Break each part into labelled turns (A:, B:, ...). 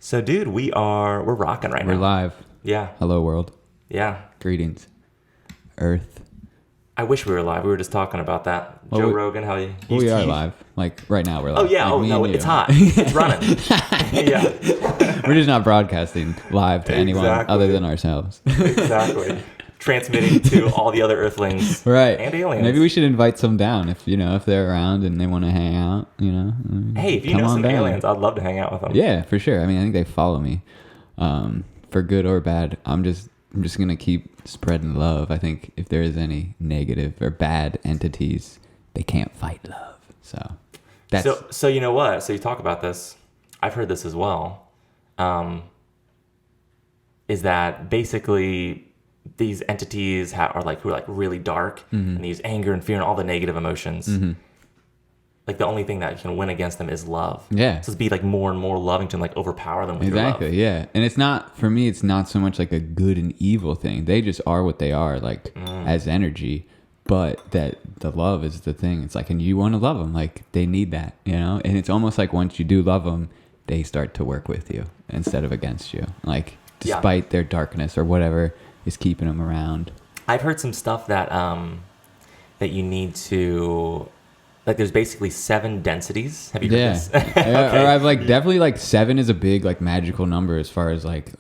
A: So, dude, we're rocking right now.
B: We're live.
A: Yeah.
B: Hello, world.
A: Yeah.
B: Greetings, Earth.
A: I wish we were live. We were just talking about that.
B: Well,
A: Joe Rogan, how he...
B: We are live. Like, right now we're live.
A: Oh, yeah.
B: Like,
A: Oh,
B: me
A: no,
B: and
A: it's
B: you.
A: hot. It's running. Yeah.
B: We're just not broadcasting live to anyone
A: Exactly.
B: other than ourselves.
A: Exactly. Transmitting to all the other Earthlings.
B: Right.
A: And aliens.
B: Maybe we should invite some down if they're around and they want to hang out,
A: Hey, if you
B: come
A: know
B: on
A: some
B: down.
A: aliens, I'd love to hang out with them.
B: Yeah, for sure. I mean, I think they follow me, for good or bad. I'm just going to keep spreading love. I think if there is any negative or bad entities, they can't fight love. So that's...
A: So you know what? So you talk about this. I've heard this as well. Is that basically these entities who are really dark and they use anger and fear and all the negative emotions.
B: Mm-hmm.
A: Like the only thing that can win against them is love.
B: Yeah.
A: So be like more and more loving to them, like overpower them with your love.
B: Exactly, yeah. And it's not, for me, it's not so much like a good and evil thing. They just are what they are, like, as energy. But that the love is the thing. It's like, and you want to love them. Like, they need that, And it's almost like once you do love them, they start to work with you instead of against you. Like, despite their darkness or whatever is keeping them around.
A: I've heard some stuff that that you need to... Like there's basically 7 densities. Have you heard this? Okay.
B: Or I've definitely 7 is a big magical number as far as like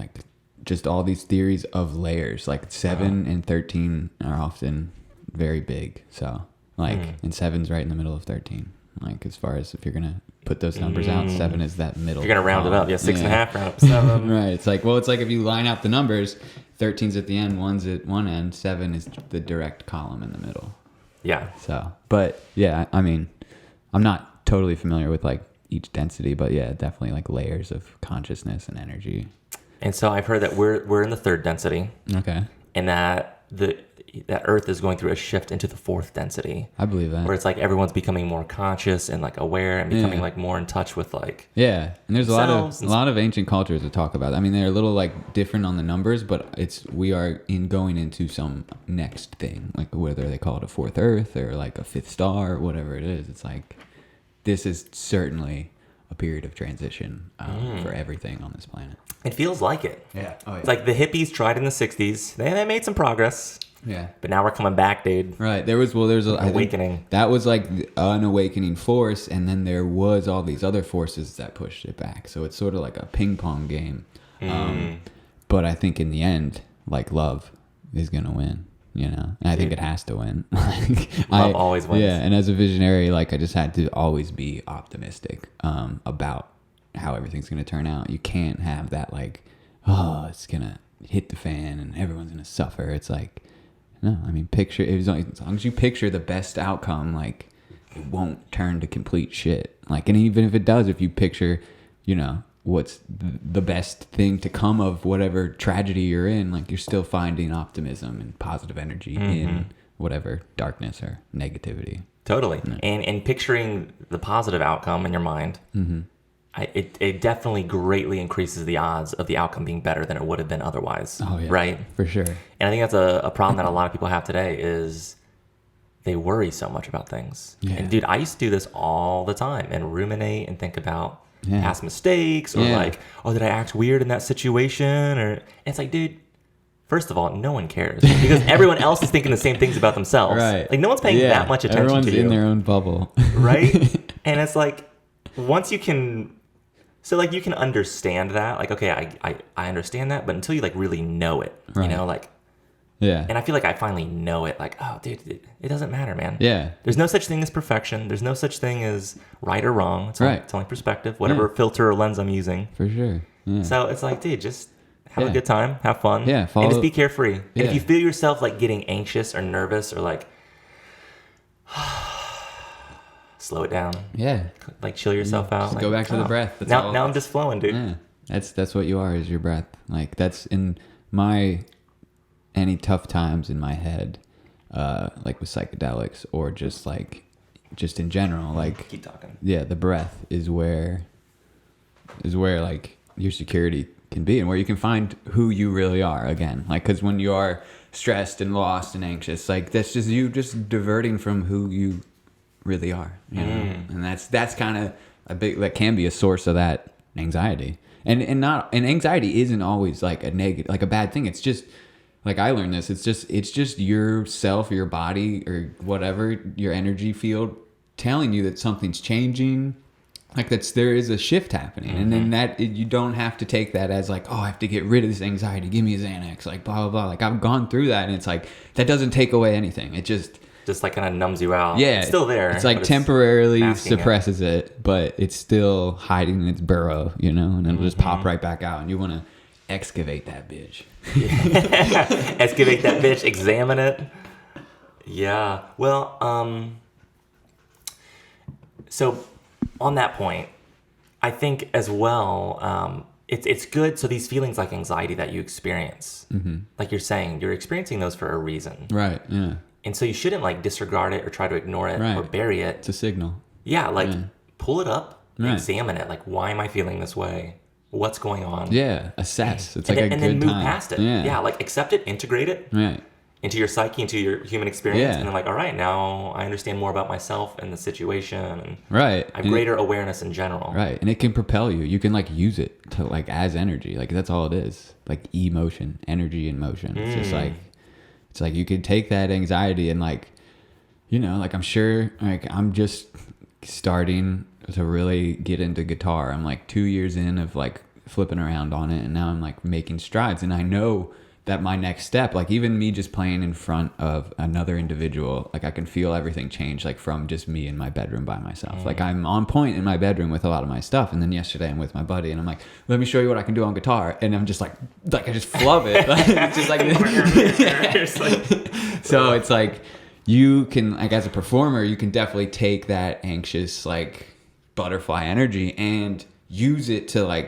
B: just all these theories of layers. Like 7 and 13 are often very big. So and 7's right in the middle of 13. Like as far as if you're gonna put those numbers out, 7 is that middle.
A: If you're gonna round it up, 6.5, round up to 7.
B: Right. It's like if you line out the numbers, 13's at the end, 1's at one end, 7 is the direct column in the middle.
A: Yeah.
B: So, but yeah, I mean, I'm not totally familiar with each density, but yeah, definitely layers of consciousness and energy.
A: And so I've heard that we're in the 3rd density.
B: Okay.
A: And that that Earth is going through a shift into the 4th density.
B: I believe that.
A: Where it's everyone's becoming more conscious and aware and becoming more in touch with
B: yeah. And there's a lot of ancient cultures that talk about it. I mean, they're a little different on the numbers, but we are going into some next thing, whether they call it a 4th Earth or a 5th star or whatever it is. It's this is certainly a period of transition for everything on this planet.
A: It feels like it.
B: Yeah. Oh, yeah.
A: It's the hippies tried in the 60s. They made some progress.
B: Yeah.
A: But now we're coming back, dude.
B: Right. There's an
A: awakening.
B: That was an awakening force, and then there was all these other forces that pushed it back. So it's sort of like a ping pong game. But I think in the end, love is gonna win. And I think it has to win.
A: Love always wins.
B: Yeah. And as a visionary, I just had to always be optimistic about how everything's gonna turn out. You can't have that it's gonna hit the fan and everyone's gonna suffer. It's no, I mean, as long as you picture the best outcome, it won't turn to complete shit. And even if it does, if you picture, what's the best thing to come of whatever tragedy you're in, you're still finding optimism and positive energy in whatever darkness or negativity.
A: Totally. Yeah. And picturing the positive outcome in your mind, it definitely greatly increases the odds of the outcome being better than it would have been otherwise. Oh, yeah. Right?
B: For sure.
A: And I think that's a problem that a lot of people have today is they worry so much about things. Yeah. And dude, I used to do this all the time and ruminate and think about past mistakes or did I act weird in that situation? Or it's dude, first of all, no one cares because everyone else is thinking the same things about themselves.
B: Right.
A: No one's paying that much attention
B: Everyone's
A: to you.
B: Everyone's in their own bubble.
A: Right? And it's once you can... So you can understand that, okay, I understand that, but until you really know it,
B: right. Yeah.
A: And I feel I finally know it, oh, dude, it doesn't matter, man.
B: Yeah.
A: There's no such thing as perfection. There's no such thing as right or wrong. It's only perspective, whatever filter or lens I'm using.
B: For sure. Yeah.
A: So it's dude, just have a good time, have fun,
B: and
A: just be carefree. And if you feel yourself getting anxious or nervous or slow it down.
B: Yeah.
A: Chill yourself out.
B: Just go back to the breath. That's
A: now I'm just flowing, dude.
B: Yeah. That's what you are, is your breath. That's in any tough times in my head, with psychedelics or just in general,
A: keep talking.
B: Yeah, the breath is where your security can be and where you can find who you really are again. Because when you are stressed and lost and anxious, that's just you just diverting from who you really are, and that's kind of a big, that can be a source of that anxiety. And anxiety isn't always like a negative, like a bad thing. It's just like, I learned this. It's just yourself, your body, or whatever, your energy field telling you that something's changing. Like there is a shift happening. And then you don't have to take that as like, oh, I have to get rid of this anxiety. Give me a Xanax, like blah, blah, blah. Like I've gone through that, and it's like, that doesn't take away anything. It just
A: like kind of numbs you out.
B: Yeah.
A: It's still there.
B: It's like temporarily suppresses it, but it's still hiding in its burrow, you know, and it'll just pop right back out, and you want to excavate that bitch.
A: Excavate that bitch, examine it. Yeah. Well, so on that point, I think as well, it's good. So these feelings like anxiety that you experience, like you're saying, you're experiencing those for a reason.
B: Right. Yeah.
A: And so you shouldn't like disregard it or try to ignore it or bury it.
B: It's a signal.
A: Yeah. Like pull it up, examine it. Like, why am I feeling this way? What's going on?
B: Yeah. Assess. It's like a good time.
A: And then move past it. Yeah. Like accept it, integrate it.
B: Right.
A: Into your psyche, into your human experience, and then like, all right, now I understand more about myself and the situation, and I have greater awareness in general.
B: Right, and it can propel you. You can like use it to like as energy. Like that's all it is. Like emotion, energy in motion. It's just like, it's like you could take that anxiety and like, you know, like I'm sure like I'm just starting to really get into guitar. I'm like 2 years in of like flipping around on it, and now I'm like making strides, and I know that my next step, like even me just playing in front of another individual, like I can feel everything change, like from just me in my bedroom by myself. Like I'm on point in my bedroom with a lot of my stuff, and then yesterday I'm with my buddy, and I'm like, let me show you what I can do on guitar, and I'm just like I just flub it. Like, it's just like so it's like you can, like as a performer, you can definitely take that anxious like butterfly energy and use it to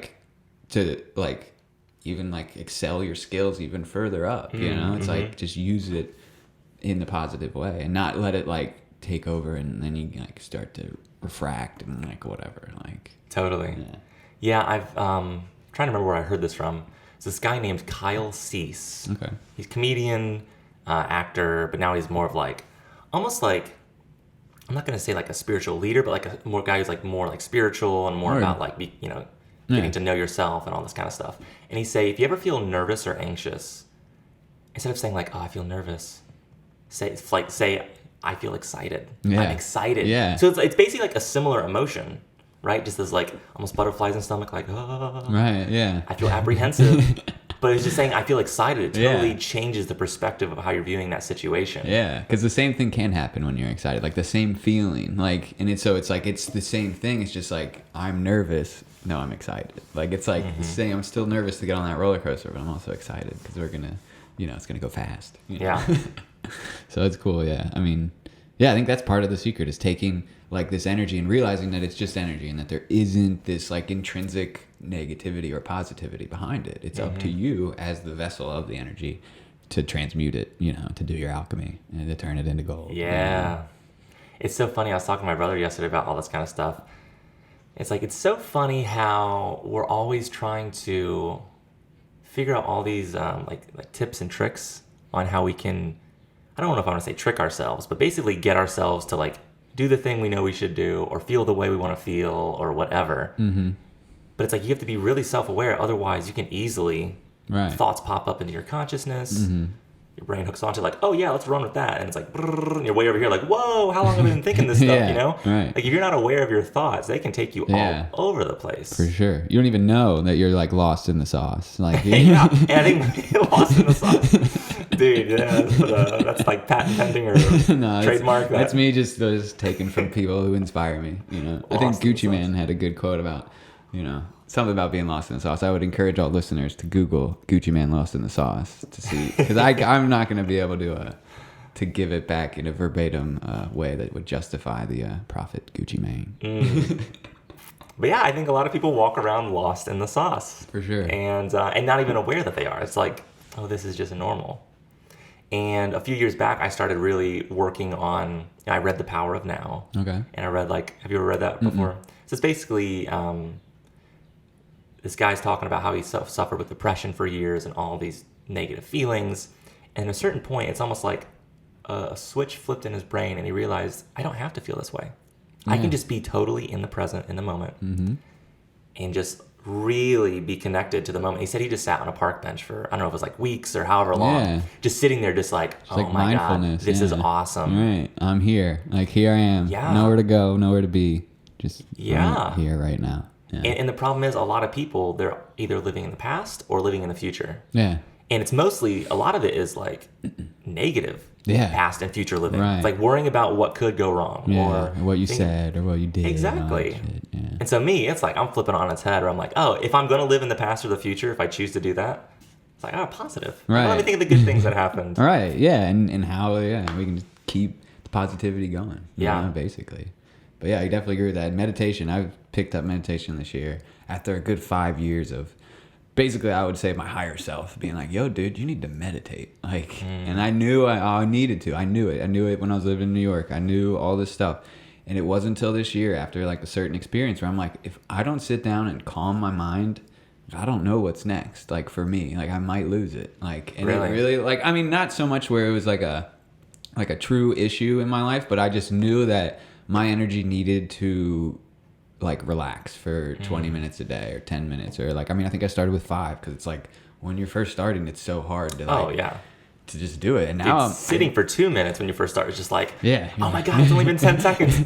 B: even like excel your skills even further up, you know? It's like just use it in the positive way and not let it like take over, and then you like start to refract and like whatever, like
A: totally. Yeah, I've trying to remember where I heard this from. It's this guy named Kyle Cease. Okay. He's a comedian, actor, but now he's more of like almost like, I'm not gonna say like a spiritual leader, but like a more guy who's like more like spiritual and more about like getting to know yourself and all this kind of stuff. And he say, if you ever feel nervous or anxious, instead of saying like, oh, I feel nervous, say I feel excited. Yeah. I'm excited. Yeah. So it's basically like a similar emotion, right? Just as like almost butterflies in the stomach, like, oh.
B: Right, yeah.
A: I feel apprehensive. But it's just saying, I feel excited. It totally changes the perspective of how you're viewing that situation.
B: Yeah, because the same thing can happen when you're excited. Like the same feeling. Like, and it's like, it's the same thing. It's just like, I'm nervous. No, I'm excited. Like, it's like saying I'm still nervous to get on that roller coaster, but I'm also excited because we're going to, it's going to go fast. You know? Yeah. So it's cool. Yeah. I mean, I think that's part of the secret is taking like this energy and realizing that it's just energy and that there isn't this like intrinsic negativity or positivity behind it. It's up to you as the vessel of the energy to transmute it, to do your alchemy and to turn it into gold.
A: Yeah. It's so funny. I was talking to my brother yesterday about all this kind of stuff. It's like, it's so funny how we're always trying to figure out all these like tips and tricks on how we can, I don't know if I want to say trick ourselves, but basically get ourselves to like do the thing we know we should do or feel the way we want to feel or whatever. But it's like you have to be really self-aware. Otherwise, you can easily, thoughts pop up into your consciousness. Your brain hooks onto like, oh yeah, let's run with that. And it's like, and you're way over here like, whoa, how long have I been thinking this stuff, Right. Like if you're not aware of your thoughts, they can take you all over the place.
B: For sure. You don't even know that you're like lost in the sauce. Like,
A: yeah, I think lost in the sauce. Dude, that's like patent pending or trademark.
B: That's me just taken from people who inspire me, I think Gucci Mane had a good quote about, something about being lost in the sauce. I would encourage all listeners to Google Gucci Mane lost in the sauce to see, because I'm not going to be able to give it back in a verbatim way that would justify the prophet Gucci Mane.
A: But yeah, I think a lot of people walk around lost in the sauce.
B: For sure.
A: And not even aware that they are. It's like, oh, this is just normal. And a few years back, I started really working on, I read The Power of Now. Okay. And I read have you ever read that before? So it's basically, this guy's talking about how he suffered with depression for years and all these negative feelings. And at a certain point, it's almost like a switch flipped in his brain and he realized, I don't have to feel this way. I can just be totally in the present, in the moment. And just really be connected to the moment. He said he just sat on a park bench for, I don't know if it was like weeks or however long, just sitting there just like,
B: it's
A: oh
B: like
A: my God, this is awesome.
B: Right. I'm here. Like, here I am.
A: Yeah.
B: Nowhere to go, nowhere to be. Just right here, right now. Yeah.
A: And the problem is a lot of people, they're either living in the past or living in the future.
B: Yeah.
A: And it's mostly, a lot of it is like negative past and future living.
B: Right.
A: It's like worrying about what could go wrong. Or
B: what you said or what you did.
A: Exactly. And so me, it's like I'm flipping on its head where I'm like, oh, if I'm going to live in the past or the future, if I choose to do that, it's like, oh, positive.
B: Right.
A: Let me think of the good things that happened.
B: Right. Yeah. And how, we can just keep the positivity going. You know, basically. But yeah, I definitely agree with that. Meditation, I've picked up meditation this year after a good 5 years of basically, I would say my higher self being like, yo, dude, you need to meditate. Like, and I knew I needed to. I knew it. I knew it when I was living in New York. I knew all this stuff. And it wasn't until this year after like a certain experience where I'm like, if I don't sit down and calm my mind, I don't know what's next. Like for me, like I might lose it. Like, and it really, like, I mean, not so much where it was like a true issue in my life, but I just knew that my energy needed to like relax for 20 minutes a day or 10 minutes or like, I mean, I think I started with 5 because it's like when you're first starting, it's so hard to like, to just do it. And now I'm
A: sitting for 2 minutes when you first start is just like,
B: oh
A: my God, it's only been 10 seconds.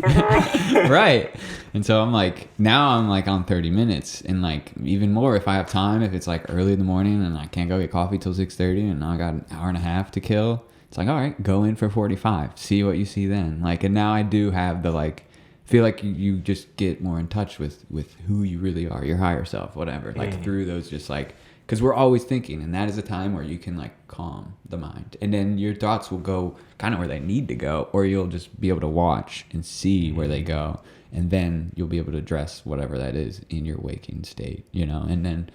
B: Right. And so I'm like, now I'm like on 30 minutes and like even more if I have time, if it's like early in the morning and I can't go get coffee till 6:30 and now I got an hour and a half to kill. It's like, all right, go in for 45, see what you see then. Like, and now I do have the like, feel like you just get more in touch with who you really are, your higher self, whatever, like through those just like, because we're always thinking, and that is a time where you can like calm the mind and then your thoughts will go kind of where they need to go, or you'll just be able to watch and see where they go, and then you'll be able to address whatever that is in your waking state, you know, and then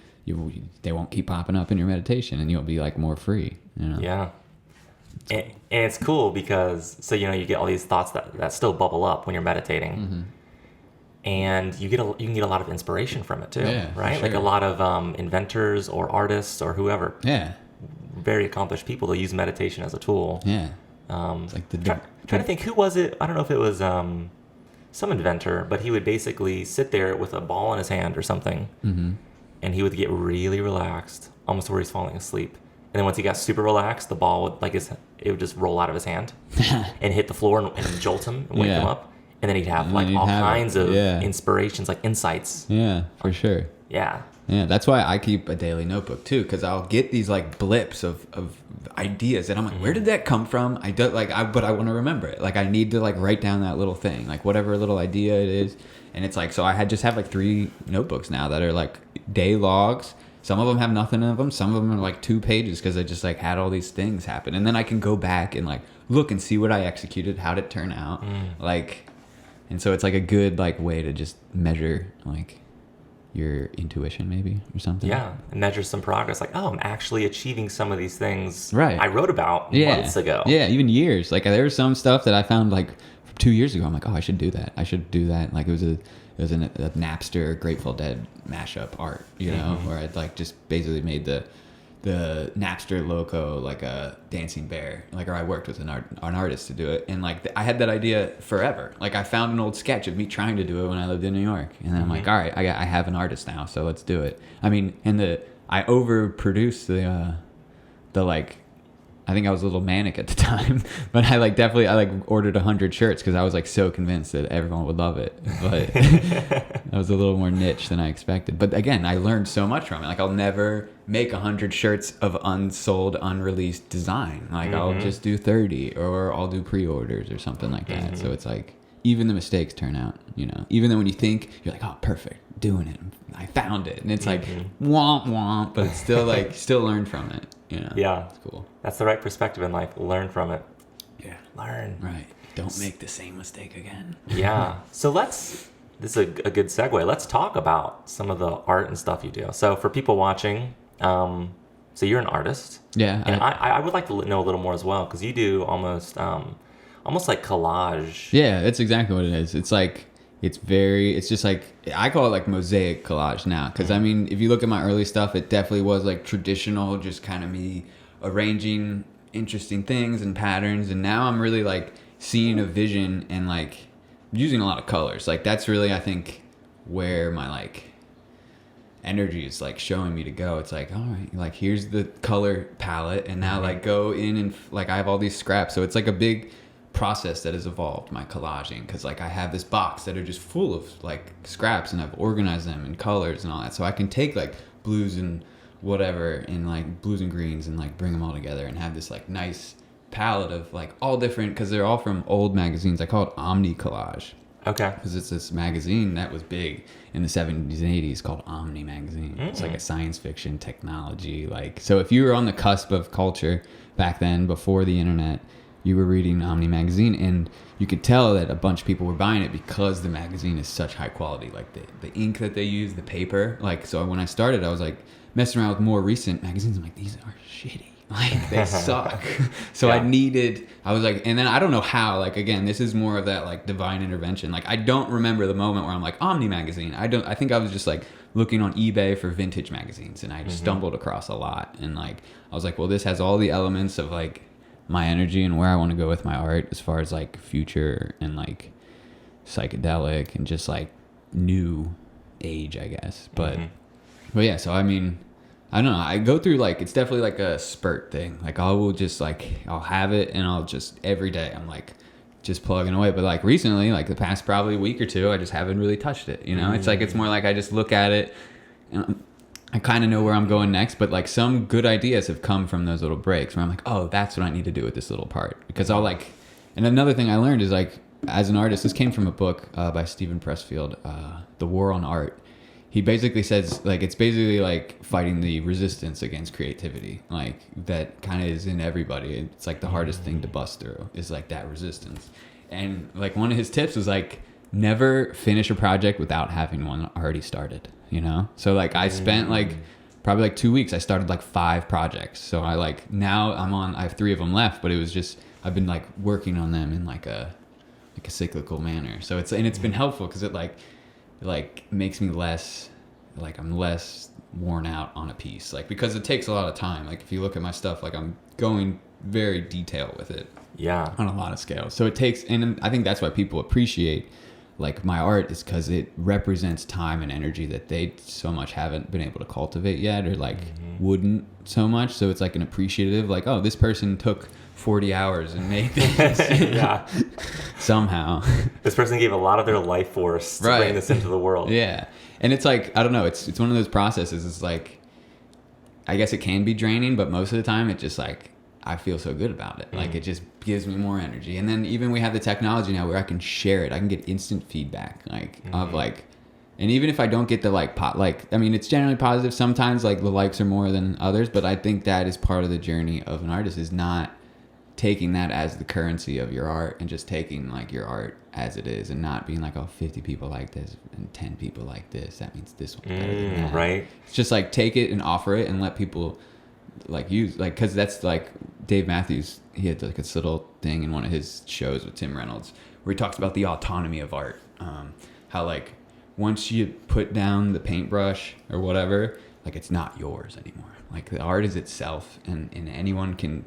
B: they won't keep popping up in your meditation and you'll be like more free, you know.
A: Yeah. And it's cool because, so, you know, you get all these thoughts that still bubble up when you're meditating. And you can get a lot of inspiration from it too, right? Sure. Like a lot of inventors or artists or whoever. Yeah. Very accomplished people, they'll use meditation as a tool. Yeah. It's like trying to think, who was it? I don't know if it was some inventor, but he would basically sit there with a ball in his hand or something. And he would get really relaxed, almost where he's falling asleep. And then once he got super relaxed, the ball would it would just roll out of his hand and hit the floor and jolt him and wake him up. And then he'd have like all kinds of inspirations, like insights.
B: Yeah, for sure.
A: Yeah.
B: Yeah, that's why I keep a daily notebook too, because I'll get these like blips of ideas, and I'm like, where did that come from? But I want to remember it. Like I need to like write down that little thing, like whatever little idea it is. And it's like, so I just have like 3 notebooks now that are like day logs. Some of them have nothing in them. Some of them are like 2 pages because I just like had all these things happen. And then I can go back and like look and see what I executed, how did it turn out. Like, and so it's like a good like way to just measure like your intuition maybe or something.
A: Yeah, and measure some progress. Like, oh, I'm actually achieving some of these things I wrote about months ago.
B: Yeah, even years. Like there was some stuff that I found like 2 years ago. I'm like, oh, I should do that. Like it was a Napster Grateful Dead mashup art, you know, where I'd like just basically made the Napster logo like a dancing bear, like, or I worked with an artist to do it, and like I had that idea forever. Like I found an old sketch of me trying to do it when I lived in New York, and then I'm like, all right, I have an artist now, so let's do it. I mean, and I overproduced the like, I think I was a little manic at the time, but I ordered 100 shirts because I was like so convinced that everyone would love it. But that was a little more niche than I expected. But again, I learned so much from it. Like I'll never make 100 shirts of unsold, unreleased design. Like I'll just do 30, or I'll do pre-orders or something like that. So it's like even the mistakes turn out, you know. Even though when you think you're like, oh, perfect, doing it, I found it, and it's like womp womp, but it's still like still learn from it. You know?
A: Yeah.
B: It's cool.
A: That's the right perspective in life. Learn from it.
B: Yeah.
A: Learn.
B: Right. Don't make the same mistake again.
A: Yeah. So this is a good segue. Let's talk about some of the art and stuff you do. So for people watching, so you're an artist. Yeah. And I would like to know a little more as well, because you do almost like collage.
B: Yeah, that's exactly what it is. It's like, it's just like, I call it like mosaic collage now. Because I mean, if you look at my early stuff, it definitely was like traditional, just kind of me arranging interesting things and patterns. And now I'm really like seeing a vision and like using a lot of colors. Like that's really, I think, where my like energy is like showing me to go. It's like, all right, like here's the color palette, and now like go in and like I have all these scraps. So it's like a big process that has evolved my collaging, because like I have this box that are just full of like scraps, and I've organized them in colors and all that. So I can take like blues and whatever and like blues and greens and like bring them all together and have this like nice palette of like all different, because they're all from old magazines. I call it Omni Collage.
A: Okay.
B: Because it's this magazine that was big in the 70s and 80s called Omni Magazine. It's like a science fiction technology. Like, so if you were on the cusp of culture back then, before the internet, you were reading Omni Magazine, and you could tell that a bunch of people were buying it because the magazine is such high quality. Like the ink that they use, the paper. Like, so when I started, I was like messing around with more recent magazines. I'm like, these are shitty. Like, they suck. So I was like, and then I don't know how, like, again, this is more of that like divine intervention. Like, I don't remember the moment where I'm like, Omni Magazine. I think I was just like looking on eBay for vintage magazines, and I stumbled across a lot. And like, I was like, well, this has all the elements of like my energy and where I want to go with my art, as far as like future and like psychedelic and just like new age, I guess. But yeah, so I mean, I don't know. I go through like, it's definitely like a spurt thing. Like I'll have it, and I'll just every day I'm like just plugging away. But like recently, like the past probably week or two, I just haven't really touched it. You know, it's like, it's more like I just look at it and I kind of know where I'm going next. But like some good ideas have come from those little breaks where I'm like, oh, that's what I need to do with this little part. Because I'll like, and another thing I learned is like, as an artist, this came from a book by Stephen Pressfield, The War on Art. He basically says, like, it's basically like fighting the resistance against creativity. Like, that kind of is in everybody. It's like the hardest thing to bust through is like that resistance. And like one of his tips was like, never finish a project without having one already started, you know? So like I spent like probably like 2 weeks. I started like 5 projects. So I like, now I have 3 of them left, but it was just, I've been like working on them in like a cyclical manner. So it's been helpful, because it makes me less, like I'm less worn out on a piece, like, because it takes a lot of time. Like if you look at my stuff, like I'm going very detailed with it, on a lot of scales. So it takes, and I think that's why people appreciate like my art, is because it represents time and energy that they so much haven't been able to cultivate yet, or like wouldn't so much. So it's like an appreciative, like, oh, this person took 40 hours and made this. Somehow
A: this person gave a lot of their life force to bring this into the world.
B: And it's like, I don't know, it's one of those processes. It's like, I guess it can be draining, but most of the time it just like, I feel so good about it. Like it just gives me more energy. And then even we have the technology now where I can share it. I can get instant feedback, like of like, and even if I don't get the like I mean, it's generally positive. Sometimes like the likes are more than others, but I think that is part of the journey of an artist, is not taking that as the currency of your art, and just taking like your art as it is, and not being like, oh, 50 people like this and 10 people like this, that means this one's better than that.
A: Right.
B: It's just like take it and offer it and let people like use, like, because that's like Dave Matthews, he had like this little thing in one of his shows with Tim Reynolds where he talks about the autonomy of art, how like once you put down the paintbrush or whatever, like it's not yours anymore. Like the art is itself, and anyone can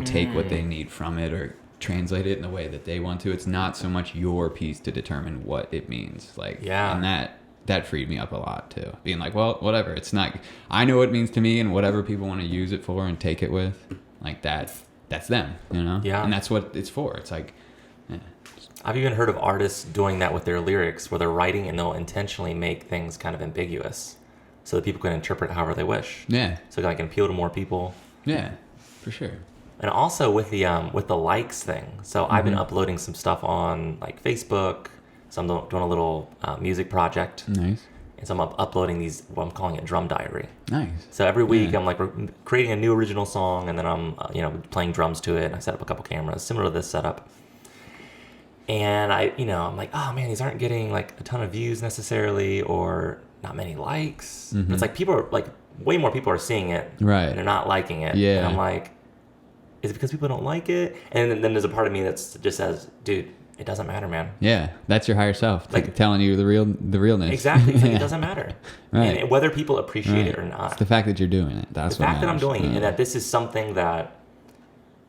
B: take what they need from it or translate it in the way that they want to. It's not so much your piece to determine what it means. Like, and that freed me up a lot too. Being like, well, whatever. It's not, I know what it means to me, and whatever people want to use it for and take it with, like that's them, you know? And that's what it's for. It's like,
A: I've even heard of artists doing that with their lyrics, where they're writing and they'll intentionally make things kind of ambiguous so that people can interpret however they wish. So it can appeal to more people.
B: For sure.
A: And also with the likes thing. So I've been uploading some stuff on like Facebook. So I'm doing a little music project.
B: Nice.
A: And so I'm uploading these, what I'm calling it drum diary.
B: Nice.
A: So every week I'm like creating a new original song, and then I'm playing drums to it. I set up a couple cameras similar to this setup. And I'm like, oh man, these aren't getting like a ton of views necessarily, or not many likes. But it's like people are like, way more people are seeing it, and they're not liking it. And I'm like, is it because people don't like it? And then there's a part of me that's just says, dude, it doesn't matter, man.
B: That's your higher self, like telling you the realness.
A: Exactly. It's like, it doesn't matter. And whether people appreciate it or not.
B: It's the fact that you're doing it. That's
A: the fact that I'm doing it, and that this is something that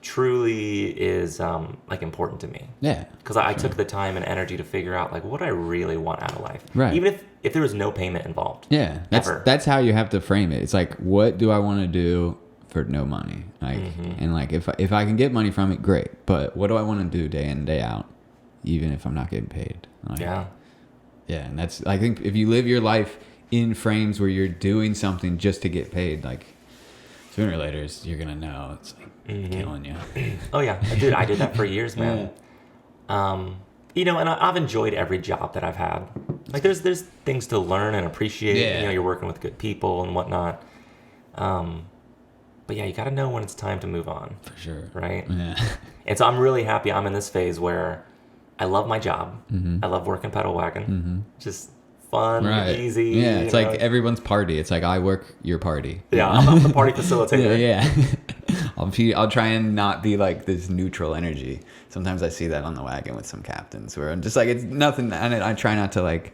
A: truly is like important to me.
B: Yeah.
A: Because I took the time and energy to figure out like what I really want out of life.
B: Right.
A: Even if there was no payment involved.
B: Yeah. That's how you have to frame it. It's like, what do I want to do for no money? Like, and like if I can get money from it, great. But what do I want to do day in and day out, even if I'm not getting paid? Like, yeah. And that's, I think if you live your life in frames where you're doing something just to get paid, like sooner or later you're gonna know it's like killing you.
A: Oh yeah, dude, I did that for years, man. You know, and I've enjoyed every job that I've had. Like there's things to learn and appreciate.
B: Yeah.
A: You know, you're working with good people and whatnot. But yeah, you got to know when it's time to move on.
B: For sure.
A: Right?
B: Yeah.
A: And so I'm really happy I'm in this phase where I love my job. I love working pedal wagon. Just fun, easy.
B: Yeah, it's like everyone's party. It's like I work your party.
A: Yeah, I'm the party facilitator.
B: Yeah. I'll try and not be like this neutral energy. Sometimes I see that on the wagon with some captains where I'm just like, it's nothing. And I try not to like,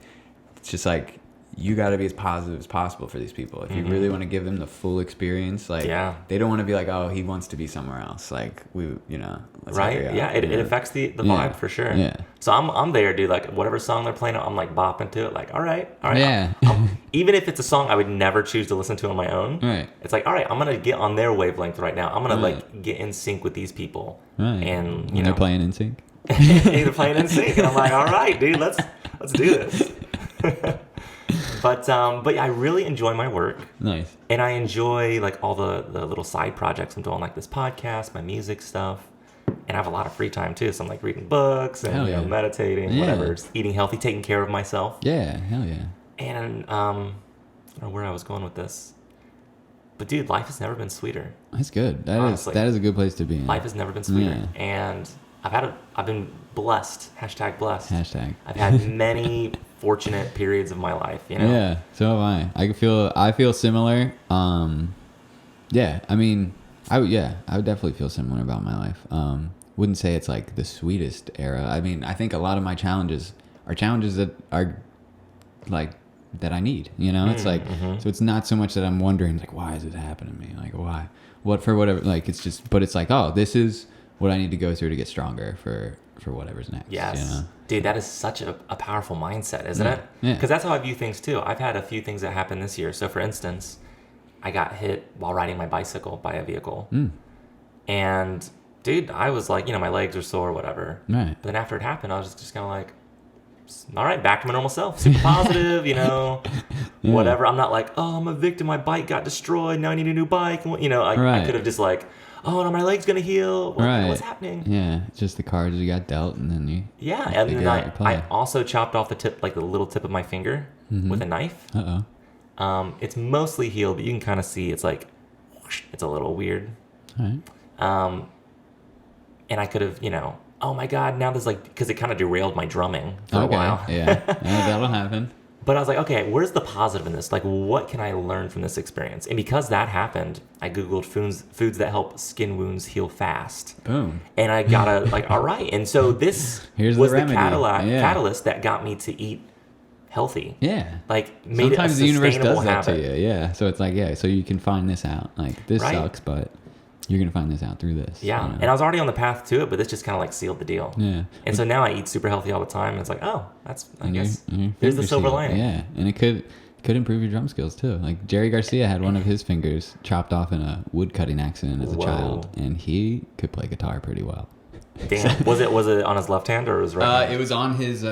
B: it's just like, you got to be as positive as possible for these people. If you really want to give them the full experience, like they don't want to be like, oh, he wants to be somewhere else. Like let's
A: right? Yeah, it affects the vibe for sure. Yeah. So I'm there, dude. Like whatever song they're playing, I'm like bopping to it. Like, all right.
B: Yeah.
A: Even if it's a song I would never choose to listen to on my own.
B: Right.
A: It's like, all right, I'm gonna get on their wavelength right now. I'm gonna like get in sync with these people.
B: Right.
A: And
B: when they're playing in sync.
A: They're playing in sync, and I'm like, all right, dude, let's do this. But yeah, I really enjoy my work.
B: Nice.
A: And I enjoy like all the little side projects I'm doing, like this podcast, my music stuff. And I have a lot of free time too. So I'm like reading books and meditating, whatever, just eating healthy, taking care of myself.
B: Yeah, hell yeah.
A: And I don't know where I was going with this. But dude, life has never been sweeter.
B: That's good. That is a good place to be in.
A: Life has never been sweeter. Yeah. And I've been blessed. #blessed. I've had many fortunate periods of my life, you know?
B: Yeah, so have I. I feel similar. Yeah, I mean, I would definitely feel similar about my life. Wouldn't say it's like the sweetest era. I mean, I think a lot of my challenges are challenges that are like that I need, you know? It's like, so it's not so much that I'm wondering like, why is this happening to me? Like, why? What for whatever, like, it's just, but it's like, oh, this is what I need to go through to get stronger for whatever's next.
A: Yes.
B: You know?
A: Dude, that is such a powerful mindset, isn't it?
B: Yeah.
A: Because that's how I view things too. I've had a few things that happened this year. So for instance, I got hit while riding my bicycle by a vehicle. And dude, I was like, my legs are sore or whatever.
B: Right.
A: But then after it happened, I was just kind of like, all right, back to my normal self. Super positive, whatever. I'm not like, oh, I'm a victim. My bike got destroyed. Now I need a new bike. I could have just like, oh, no, my leg's going to heal. What's happening?
B: Yeah, it's just the cards you got dealt, and then you...
A: Yeah, and then I also chopped off the tip, like the little tip of my finger with a knife.
B: Uh-oh.
A: It's mostly healed, but you can kind of see it's like, whoosh, it's a little weird.
B: All right.
A: And I could have, oh my God, now there's like, because it kind of derailed my drumming for a while.
B: Yeah, that'll happen.
A: But I was like, okay, where's the positive in this? Like, what can I learn from this experience? And because that happened, I Googled foods that help skin wounds heal fast.
B: Boom.
A: And I got like, all right. And so this was the catalyst that got me to eat healthy.
B: Yeah.
A: Like, made
B: sometimes
A: it a
B: the universe
A: sustainable
B: does that
A: habit.
B: to you. Yeah. So it's like, so you can find this out. Like, this sucks, but you're going to find this out through this.
A: Yeah. And I was already on the path to it, but this just kind of like sealed the deal.
B: Yeah.
A: And so now I eat super healthy all the time. And it's like, oh, I guess there's the silver lining.
B: Yeah. And it could improve your drum skills too. Like Jerry Garcia had one of his fingers chopped off in a wood cutting accident as a child, and he could play guitar pretty well.
A: Damn. Was it on his left hand or his right hand?
B: It was on his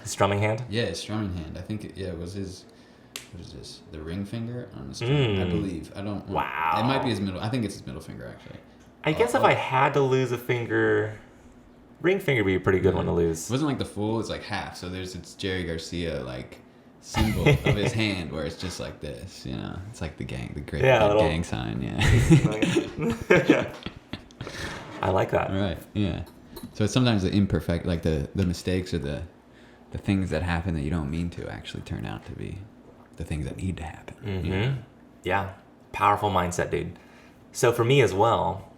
A: strumming hand?
B: Yeah, his strumming hand. I think it was his. What is this? The ring finger on the string, I believe. I don't.
A: Wow.
B: It might be his middle. I think it's his middle finger actually.
A: I guess if I had to lose a finger, ring finger would be a pretty good one to lose.
B: It wasn't like the full. It's like half. So it's Jerry Garcia like symbol of his hand where it's just like this. It's like the great gang sign. Yeah.
A: I like that.
B: Right. Yeah. So it's sometimes the imperfect, like the mistakes or the things that happen that you don't mean to actually turn out to be the things that need to happen.
A: Mm-hmm. Yeah. Powerful mindset, dude. So for me as well,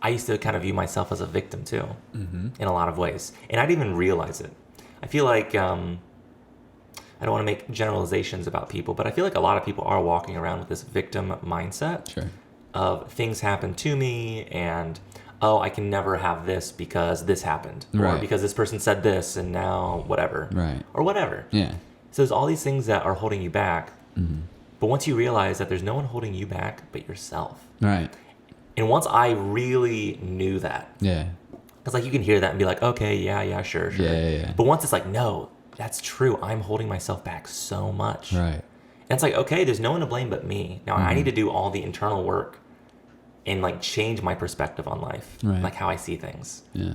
A: I used to kind of view myself as a victim too, in a lot of ways. And I didn't even realize it. I feel like, I don't want to make generalizations about people, but I feel like a lot of people are walking around with this victim mindset.
B: Sure.
A: Of things happen to me and oh, I can never have this because this happened. Or because this person said this and now whatever.
B: Right.
A: Or whatever.
B: Yeah.
A: So there's all these things that are holding you back. But once you realize that there's no one holding you back but yourself.
B: Right.
A: And once I really knew that.
B: Yeah.
A: Because like you can hear that and be like, okay, yeah, sure.
B: Yeah.
A: But once it's like, no, that's true. I'm holding myself back so much.
B: Right.
A: And it's like, okay, there's no one to blame but me. Now I need to do all the internal work and like change my perspective on life, like how I see things.
B: Yeah.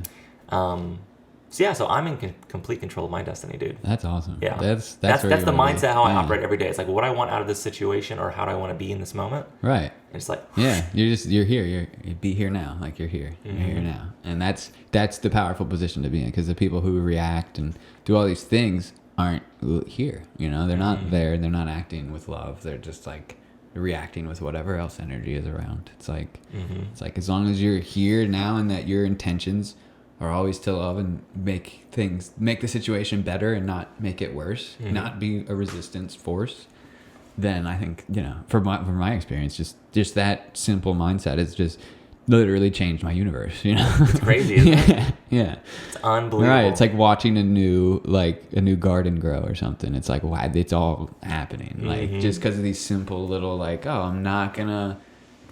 A: So I'm in complete control of my destiny, dude.
B: That's awesome.
A: Yeah.
B: That's
A: the mindset how I operate every day. It's like what I want out of this situation or how do I want to be in this moment.
B: Right.
A: And it's like,
B: you're here. You be here now. Like you're here. You're here now. And that's the powerful position to be in, because the people who react and do all these things aren't here. You know, they're not there. They're not acting with love. They're just like reacting with whatever else energy is around. It's like it's like as long as you're here now and that your intentions are always to love and make the situation better and not make it worse, not be a resistance force, then I think, you know, from my experience, just that simple mindset has just literally changed my universe, you know.
A: It's crazy, isn't it?
B: Yeah.
A: It's unbelievable.
B: Right. It's like watching a new garden grow or something. It's like, wow, it's all happening. Like just because of these simple little like, oh, I'm not gonna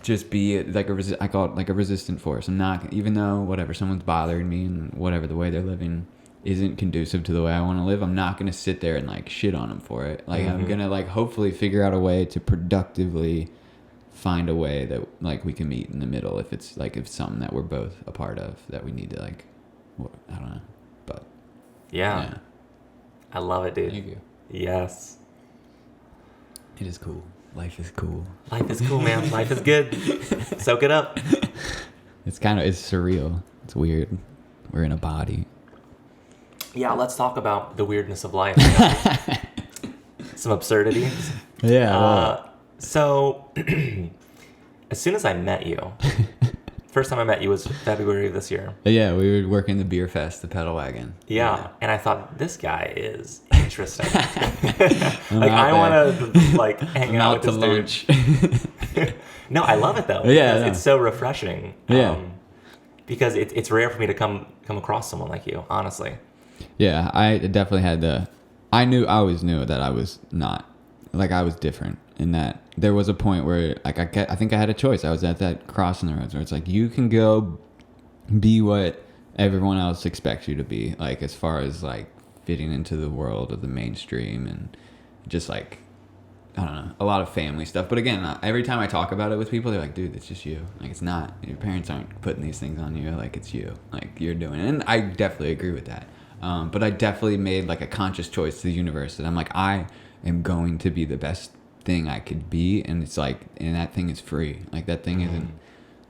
B: just be like I call it like a resistant force. I'm not, even though whatever, someone's bothering me and whatever, the way they're living isn't conducive to the way I want to live, I'm not going to sit there and like shit on them for it. Like I'm going to like hopefully figure out a way to productively find a way that like we can meet in the middle if it's something that we're both a part of that we need to like, I don't know, but
A: yeah. I love it, dude.
B: Thank you.
A: Yes.
B: It is cool. Life is cool.
A: Life is cool, man. Life is good. Soak it up.
B: It's surreal. It's weird. We're in a body.
A: Yeah, let's talk about the weirdness of life. Some absurdities.
B: Yeah.
A: So, as soon as I met you, first time I met you was February of this year.
B: Yeah, we were working the beer fest, the pedal wagon.
A: Yeah, and I thought, this guy is interesting. Like, I want to like hang out with this dude. No, I love it though.
B: Yeah,
A: it's so refreshing.
B: Yeah.
A: Because it's rare for me to come across someone like you, honestly.
B: Yeah, I definitely had I always knew that I was not, like I was different in that there was a point where like I think I had a choice. I was at that crossing the roads where it's like you can go be what everyone else expects you to be, like as far as like fitting into the world of the mainstream and just like, I don't know, a lot of family stuff. But again, every time I talk about it with people, they're like, dude, it's just you. Like, it's not, your parents aren't putting these things on you. Like, it's you. Like, you're doing it. And I definitely agree with that. But I definitely made like a conscious choice to the universe that I'm like, I am going to be the best thing I could be. And it's like, and that thing is free. Like, that thing isn't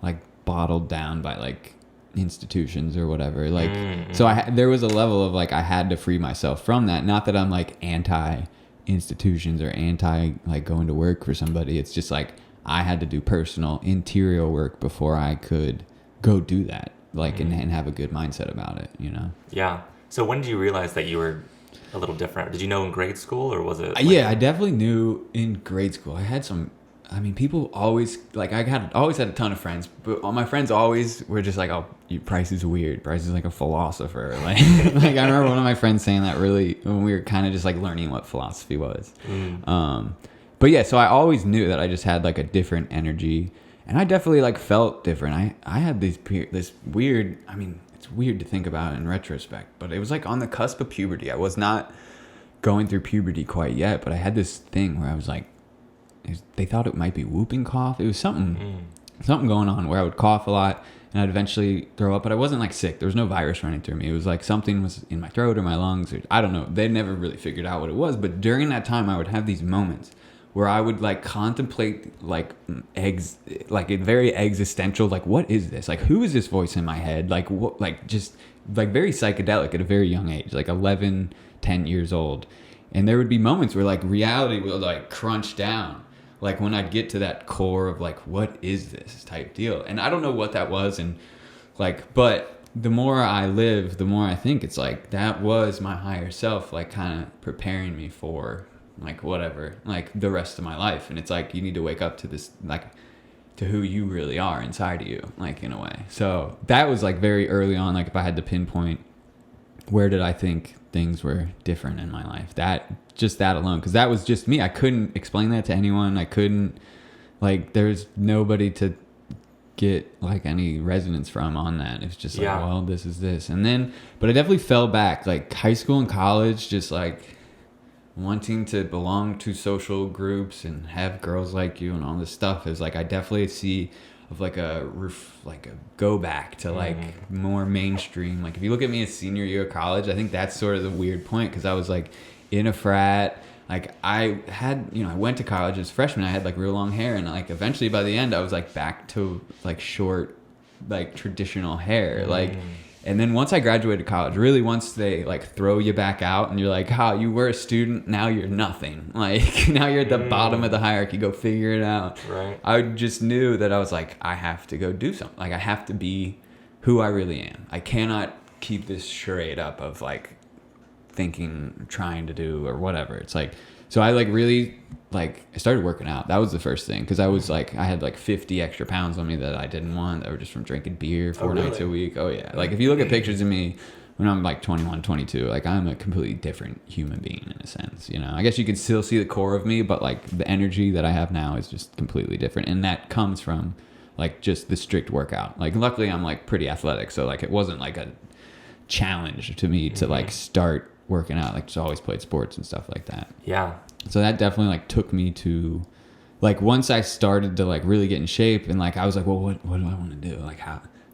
B: like bottled down by like institutions or whatever. Like, so there was a level of like, I had to free myself from that. Not that I'm like anti institutions or anti like going to work for somebody. It's just like I had to do personal interior work before I could go do that, like and have a good mindset about it, you know.
A: Yeah. So when did you realize that you were a little different? Did you know in grade school, or was it like...
B: Yeah, I definitely knew in grade school. I had some, I mean, people always like, always had a ton of friends, but all my friends always were just like, oh, Price is weird. Price is like a philosopher. Like, like I remember one of my friends saying that really when we were kind of just like learning what philosophy was. But yeah, so I always knew that I just had like a different energy, and I definitely like felt different. I had this weird, I mean, it's weird to think about in retrospect, but it was like on the cusp of puberty. I was not going through puberty quite yet, but I had this thing where I was like, they thought it might be whooping cough. It was something going on where I would cough a lot and I'd eventually throw up, but I wasn't like sick. There was no virus running through me. It was like something was in my throat or my lungs, or I don't know. They never really figured out what it was, but during that time I would have these moments where I would like contemplate like like a very existential, like, what is this? Like, who is this voice in my head? Like, what, like just like very psychedelic at a very young age, like 11, 10 years old. And there would be moments where like reality would like crunch down. Like when I'd get to that core of like, what is this type deal? And I don't know what that was. And like, but the more I live, the more I think it's like, that was my higher self, like kind of preparing me for like whatever, like the rest of my life. And it's like, you need to wake up to this, like to who you really are inside of you, like, in a way. So that was like very early on. Like, if I had to pinpoint where did I think things were different in my life, that alone, because that was just me. I couldn't explain that to anyone. I couldn't, like, there's nobody to get like any resonance from on that. It's just like, well, this is this. And then, but I definitely fell back, like high school and college, just like wanting to belong to social groups and have girls like you and all this stuff is like, I definitely see of like a go back to like more mainstream. Like, if you look at me as senior year of college, I think that's sort of the weird point, because I was like in a frat. Like, I had, I went to college as a freshman. I had like real long hair, and like eventually by the end I was like back to like short, like traditional hair. Like, and then once I graduated college, really once they like throw you back out and you're like, you were a student, now you're nothing. Like, now you're at the bottom of the hierarchy, go figure it out.
A: Right.
B: I just knew that I was like, I have to go do something. Like, I have to be who I really am. I cannot keep this charade up of like thinking, trying to do or whatever. It's like, so I like really like, I started working out. That was the first thing, because I was like, I had like 50 extra pounds on me that I didn't want, that were just from drinking beer 4 nights a week. Oh yeah. Like, if you look at pictures of me when I'm like 21, 22, like, I'm a completely different human being in a sense. I guess you can still see the core of me, but like the energy that I have now is just completely different, and that comes from like just the strict workout. Like, luckily I'm like pretty athletic, so like it wasn't like a challenge to me to like start working out. Like, just always played sports and stuff like that.
A: Yeah.
B: So that definitely like took me to like, once I started to like really get in shape, and like I was like, well, what do I want to do? Like,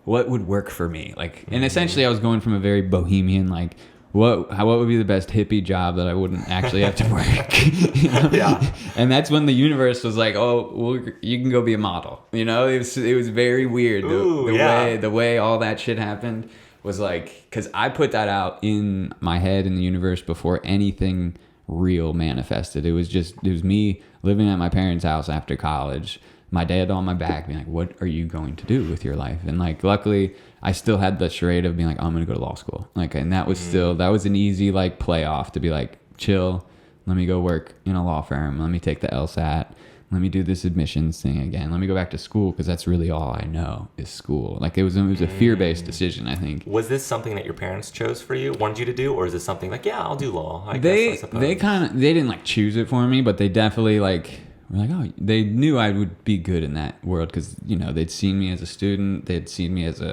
B: what would work for me? Like, and essentially I was going from a very bohemian, like, what would be the best hippie job that I wouldn't actually have to work?
A: Yeah.
B: And that's when the universe was like, oh, well, you can go be a model. It was very weird. The way all that shit happened was like, because I put that out in my head in the universe before anything real manifested. It was me living at my parents' house after college, my dad on my back being like, what are you going to do with your life? And like, luckily I still had the charade of being like, I'm going to go to law school. Like, and that was still, that was an easy like play off to be like, chill, let me go work in a law firm. Let me take the LSAT. Let me do this admissions thing again. Let me go back to school, because that's really all I know is school. Like, it was a fear-based decision, I think.
A: Was this something that your parents chose for you, wanted you to do, or is this something like, yeah, I'll do law?
B: They didn't like choose it for me, but they definitely like were like, oh, they knew I would be good in that world, because they'd seen me as a student, they'd seen me as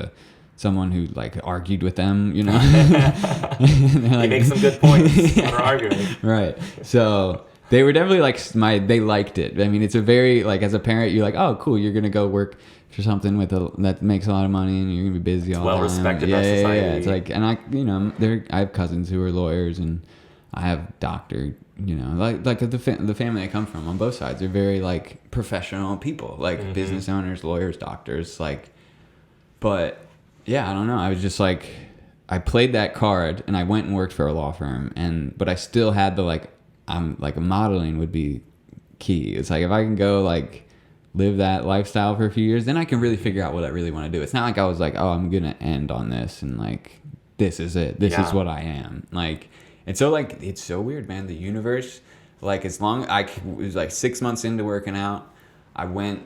B: someone who like argued with them,
A: Like, you make some good points when we're arguing.
B: Right. So they were definitely like they liked it. I mean, it's a very, like, as a parent, you're like, oh, cool, you're going to go work for something that makes a lot of money, and you're going to be busy all the time.
A: Well respected by society.
B: Yeah. It's like, and I have cousins who are lawyers, and I have doctor, like the family I come from on both sides are very like professional people, like business owners, lawyers, doctors, like, but yeah, I don't know. I was just like, I played that card, and I went and worked for a law firm, but I still had the like, I'm like, modeling would be key. It's like, if I can go like live that lifestyle for a few years, then I can really figure out what I really want to do. It's not like I was like, oh, I'm gonna end on this, and like, this is it. This is what I am. Like, and so like, it's so weird, man. The universe, like, it was like 6 months into working out, I ran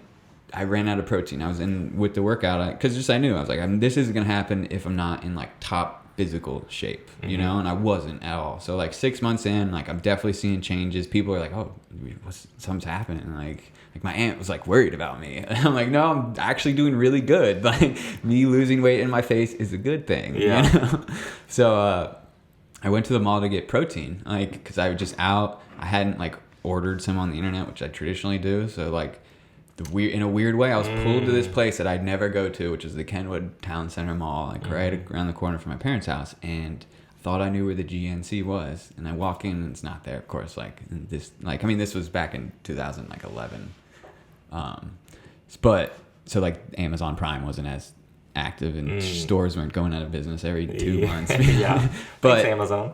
B: out of protein. I was in with the workout, because just I knew, I was like, this isn't gonna happen if I'm not in like top physical shape, and I wasn't at all. So like 6 months in, like, I'm definitely seeing changes. People are like, oh, something's happening. Like my aunt was like worried about me. And I'm like, no, I'm actually doing really good. Like, me losing weight in my face is a good thing. So I went to the mall to get protein, like, because I was just out. I hadn't like ordered some on the internet, which I traditionally do. So like, in a weird way, I was pulled to this place that I'd never go to, which is the Kenwood Town Center Mall, like right around the corner from my parents' house, and I thought I knew where the GNC was, and I walk in and it's not there, of course. Like, this was back in 2011, but so like Amazon Prime wasn't as active, and stores weren't going out of business every 2 months.
A: Yeah,
B: but
A: thanks, Amazon.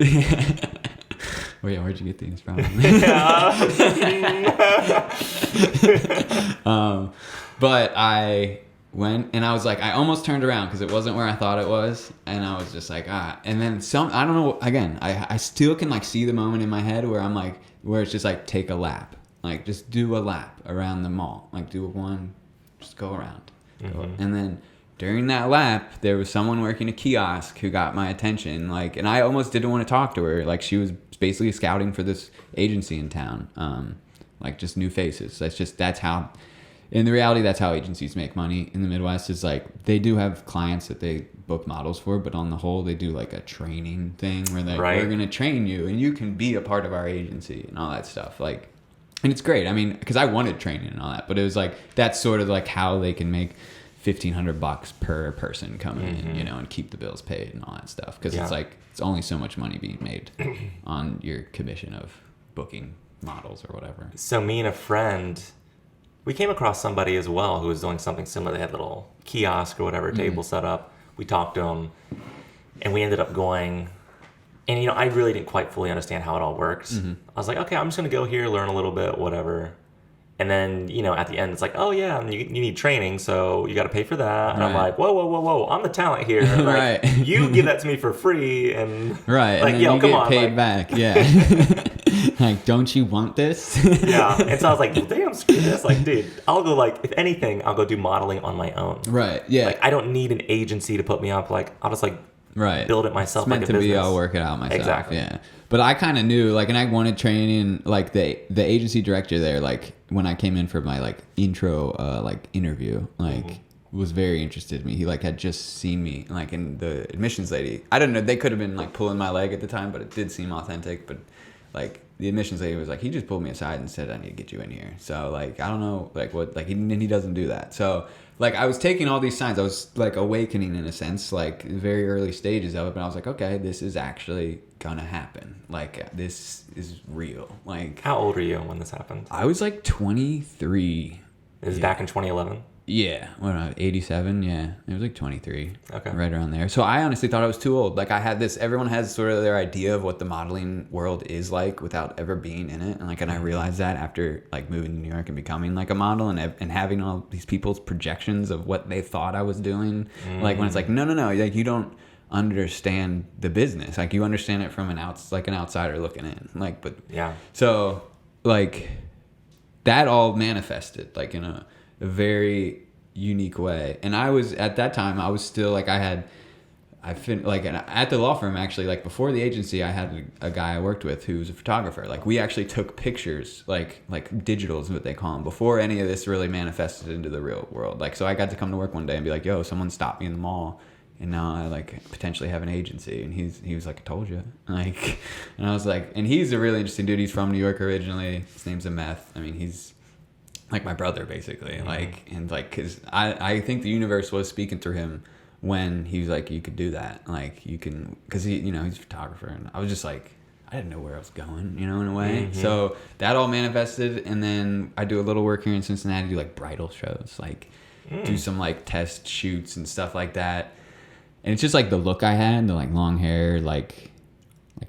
B: Oh yeah, where'd you get these from? But I went, and I was like, I almost turned around because it wasn't where I thought it was, and I was just like, and then I don't know, again, I still can like see the moment in my head where I'm like, where it's just like, take a lap, like just do a lap around the mall, like do one just go around. And then during that lap, there was someone working a kiosk who got my attention. Like, and I almost didn't want to talk to her. Like, she was basically scouting for this agency in town. Like, just new faces. That's how, in the reality, that's how agencies make money in the Midwest. Is like, they do have clients that they book models for, but on the whole, they do like a training thing where they're like, we're going to train you and you can be a part of our agency and all that stuff. Like, and it's great. I mean, because I wanted training and all that, but it was like, that's sort of like how they can make $1,500 per person come in, you know, and keep the bills paid and all that stuff. Because it's like, it's only so much money being made on your commission of booking models or whatever.
A: So me and a friend, we came across somebody as well who was doing something similar. They had a little kiosk or whatever table set up. We talked to them, and we ended up going. And, you know, I really didn't quite fully understand how it all works. I was like, okay, I'm just going to go here, learn a little bit, whatever. And then, you know, at the end, it's like, oh, yeah, you need training, so you got to pay for that. And I'm like, whoa, I'm the talent here. Like, you give that to me for free. And,
B: like,
A: and
B: yo, come on. Paid back, Like, don't you want this?
A: And so I was like, well, damn, screw this. Like, dude, I'll go, like, if anything, I'll go do modeling on my own. Like, I don't need an agency to put me up. Like, I'll just, like, build it myself.
B: It's meant
A: like a
B: to
A: business.
B: Be, I'll work it out myself.
A: Exactly.
B: Yeah. But I kind of knew, like, and I wanted training, like, the agency director there, like, when I came in for my, like, intro, like, interview, like, was very interested in me. He, like, had just seen me, like, in the admissions lady. I don't know, they could have been, like, pulling my leg at the time, but it did seem authentic. But, like, the admissions lady was like, he just pulled me aside and said, I need to get you in here. So, like, I don't know, like, what, like, he doesn't do that. So, like, I was taking all these signs. I was, like, awakening in a sense, like, very early stages of it. But I was like, okay, this is actually gonna happen. Like, this is real. Like,
A: how old were you when this happened?
B: I was, like, 23.
A: It was back in 2011?
B: Yeah. What, 87? Yeah. It was, like, 23.
A: Okay.
B: Right around there. So I honestly thought I was too old. Like, I had this, everyone has sort of their idea of what the modeling world is like without ever being in it. And, like, and I realized that after, like, moving to New York and becoming, like, a model and having all these people's projections of what they thought I was doing. Like, when it's like, no, like, you don't understand the business. Like, you understand it from an outsider looking in. Like, but so, like, that all manifested, like, in a very unique way. And I was, at that time, I was still, like, at the law firm, actually, like, before the agency, I had a guy I worked with who was a photographer. Like, we actually took pictures, like digitals is what they call them, before any of this really manifested into the real world. Like, so I got to come to work one day and be like, yo, someone stopped me in the mall, and now I, like, potentially have an agency. And he was like, I told you. Like, and I was like, and he's a really interesting dude. He's from New York originally. His name's Meth. I mean, he's like my brother, basically. Like, and, like, cause I think the universe was speaking through him when he was like, you could do that. Like, you can, cause he, you know, he's a photographer. And I was just like, I didn't know where I was going, you know, in a way. So that all manifested. And then I do a little work here in Cincinnati, do, like, bridal shows, like do some, like, test shoots and stuff like that. And it's just, like, the look I had, the, like, long hair, like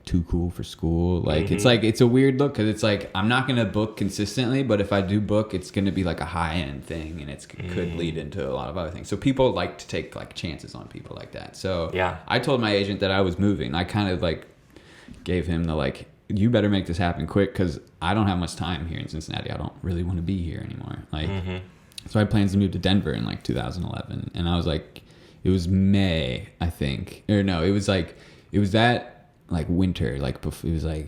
B: too cool for school. Like, it's like, it's a weird look, because it's like, I'm not going to book consistently, but if I do book, it's going to be like a high end thing, and it could lead into a lot of other things. So people like to take, like, chances on people like that. So I told my agent that I was moving. I kind of, like, gave him the, like, you better make this happen quick, because I don't have much time here in Cincinnati. I don't really want to be here anymore. Like, so I had plans to move to Denver in, like, 2011. And I was like, it was May, I think. Or no, it was that, like, winter, like, it was like,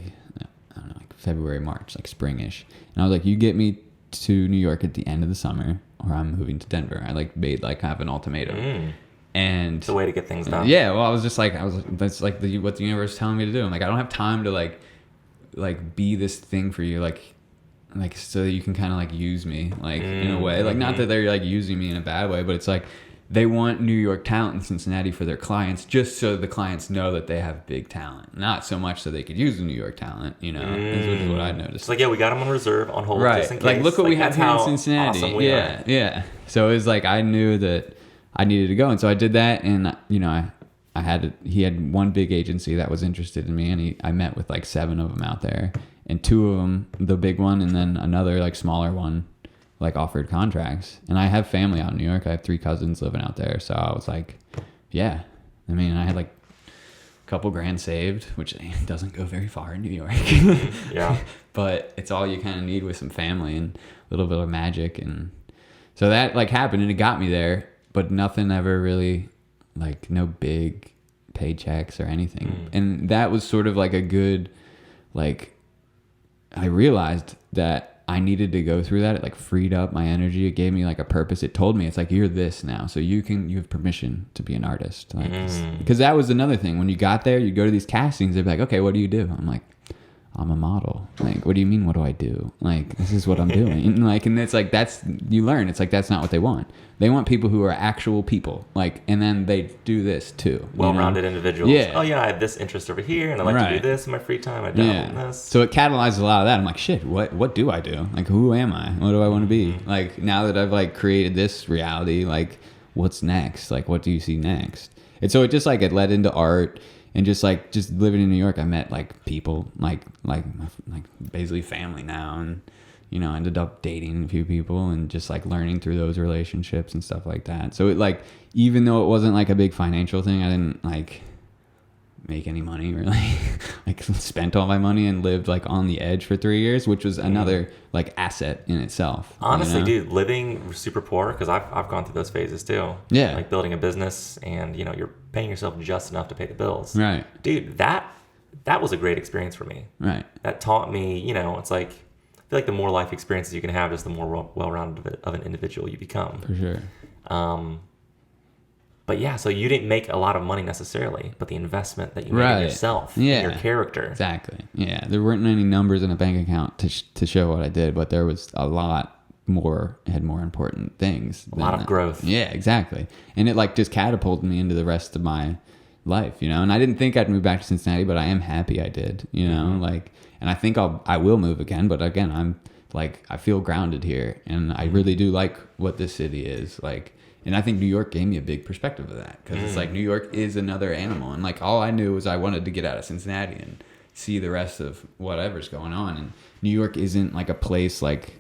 B: I don't know, like February, March, like springish. And I was like, you get me to New York at the end of the summer, or I'm moving to Denver. I, like, made, like, kind of an ultimatum. And
A: it's a way to get things done.
B: Yeah, well, I was like, that's, like, what the universe is telling me to do. I'm like, I don't have time to, like be this thing for you, like so that you can kind of, like, use me, like, in a way. Like, not that they're, like, using me in a bad way, but it's like, they want New York talent in Cincinnati for their clients, just so the clients know that they have big talent. Not so much so they could use the New York talent, you know. Is what I noticed.
A: It's like, yeah, we got them on reserve, on hold,
B: right.
A: just in case.
B: Like, look what we have here in Cincinnati.
A: Awesome we are.
B: Yeah. So it was like, I knew that I needed to go. And so I did that. And, you know, he had one big agency that was interested in me. And I met with, like, 7 of them out there. And 2 of them, the big one, and then another, like, smaller one, like, offered contracts. And I have family out in New York. I have 3 cousins living out there. So I was like, yeah. I mean, I had, like, a couple grand saved, which doesn't go very far in New York.
A: Yeah.
B: But it's all you kind of need with some family and a little bit of magic. And So that like happened and it got me there, but nothing ever really, like no big paychecks or anything. And that was sort of like a good, like, I realized that I needed to go through that. It like freed up my energy. It gave me like a purpose. It told me it's like, you're this now. So you have permission to be an artist. Like, because that was another thing. When you got there, you go to these castings. They'd be like, okay, what do you do? I'm like, I'm a model. Like, what do you mean? What do I do? Like, this is what I'm doing. And like, and it's like, you learn. It's like, that's not what they want. They want people who are actual people. Like, and then they do this too.
A: Well-rounded individuals.
B: Yeah.
A: Oh yeah, I have this interest over here, and I like to do this in my free time. I dabble in this.
B: So it catalyzes a lot of that. I'm like, shit, what do I do? Like, who am I? What do I want to be? Like, now that I've like created this reality, like, what's next? Like, what do you see next? And so it just like, it led into art. And just living in New York, I met like people, like basically family now, and ended up dating a few people and just like learning through those relationships and stuff like that. So it like, even though it wasn't like a big financial thing, I didn't like make any money really. Like spent all my money and lived like on the edge for 3 years, which was another like asset in itself.
A: Honestly, dude, living super poor, because I've gone through those phases too.
B: Yeah.
A: Like building a business and you're paying yourself just enough to pay the bills.
B: Right.
A: Dude, that was a great experience for me.
B: Right.
A: That taught me, it's like, I feel like the more life experiences you can have, just the more well-rounded of an individual you become.
B: For sure.
A: But yeah, so you didn't make a lot of money necessarily, but the investment that you made in yourself, in your character.
B: Exactly. Yeah, there weren't any numbers in a bank account to show what I did, but there was a lot more, had more important things.
A: A lot of growth.
B: Yeah, exactly. And it like just catapulted me into the rest of my life, And I didn't think I'd move back to Cincinnati, but I am happy I did, like, and I think I will move again, but again, I'm like, I feel grounded here, and I really do like what this city is like. And I think New York gave me a big perspective of that, because it's like New York is another animal. And like all I knew was I wanted to get out of Cincinnati and see the rest of whatever's going on. And New York isn't like a place like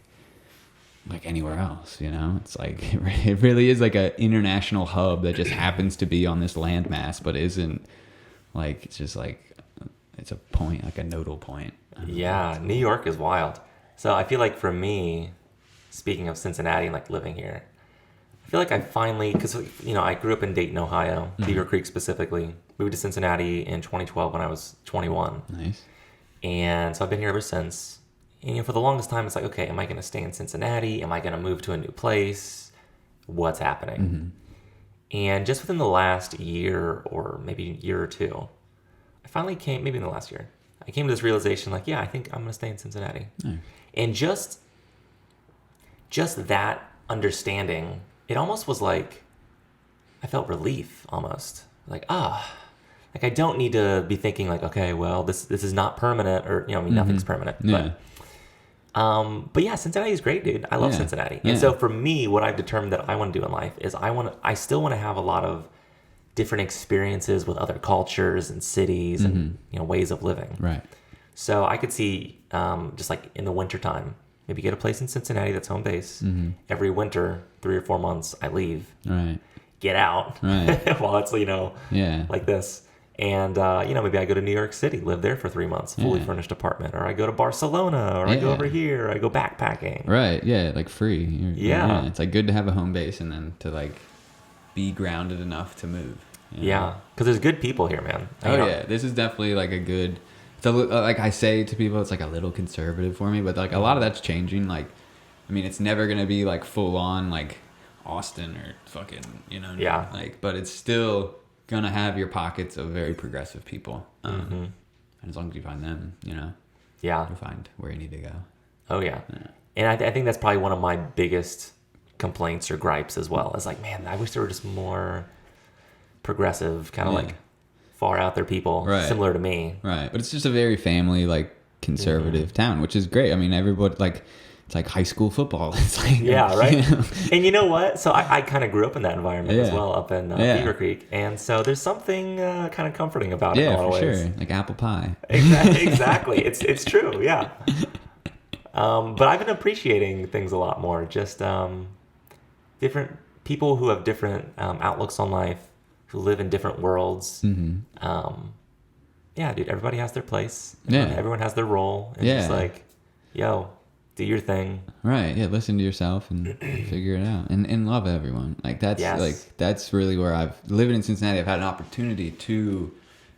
B: anywhere else, It's like, it really is like an international hub that just happens to be on this landmass, but isn't like, it's just like, it's a point, like a nodal point.
A: Yeah, New York is wild. So I feel like for me, speaking of Cincinnati and like living here, I feel like I finally, because I grew up in Dayton, Ohio, Beaver Creek specifically. Moved to Cincinnati in 2012 when I was 21.
B: Nice.
A: And so I've been here ever since. And for the longest time, it's like, okay, am I going to stay in Cincinnati? Am I going to move to a new place? What's happening? And just within the last year, or maybe a year or two, I finally came, maybe in the last year, I came to this realization, like, yeah, I think I'm going to stay in Cincinnati.
B: Nice. And
A: just that understanding, it almost was like, I felt relief almost. Like, like I don't need to be thinking like, okay, well, this is not permanent, or, nothing's permanent.
B: Yeah.
A: But yeah, Cincinnati is great, dude. I love Cincinnati. And so for me, what I've determined that I want to do in life is I still want to have a lot of different experiences with other cultures and cities and, ways of living.
B: Right.
A: So I could see, just like in the wintertime, maybe get a place in Cincinnati that's home base. Every winter, 3 or 4 months, I leave.
B: Right.
A: Get out.
B: Right.
A: While it's, like this. And, maybe I go to New York City, live there for 3 months, fully furnished apartment. Or I go to Barcelona, or I go over here, or I go backpacking.
B: Right. Yeah. Like free.
A: Yeah.
B: It's like good to have a home base and then to like be grounded enough to move.
A: Yeah. Because there's good people here, man.
B: Yeah. This is definitely like a good, so like I say to people, it's like a little conservative for me, but like a lot of that's changing. Like, I mean, it's never going to be like full on like Austin or fucking,
A: Yeah.
B: Like, but it's still gonna have your pockets of very progressive people, and as long as you find them,
A: Yeah.
B: you'll find where you need to go.
A: Oh yeah. And I think that's probably one of my biggest complaints or gripes as well. Is like, man, I wish there were just more progressive, kind of like far out there people, similar to me.
B: Right, but it's just a very family, like conservative town, which is great. I mean, everybody like. It's like high school football. It's like,
A: yeah, right. And you know what? So I kind of grew up in that environment as well, up in Beaver Creek, and so there's something kind of comforting about it.
B: Yeah,
A: in a lot of ways.
B: Sure. Like apple pie.
A: Exactly. It's true. Yeah. But I've been appreciating things a lot more. Just different people who have different outlooks on life, who live in different worlds. Yeah, dude. Everybody has their place. Everyone has their role. And just like, yo. Do your thing.
B: Right. Yeah. Listen to yourself and figure it out, and love everyone. Like that's
A: Yes.
B: like that's really where living in Cincinnati. I've had an opportunity to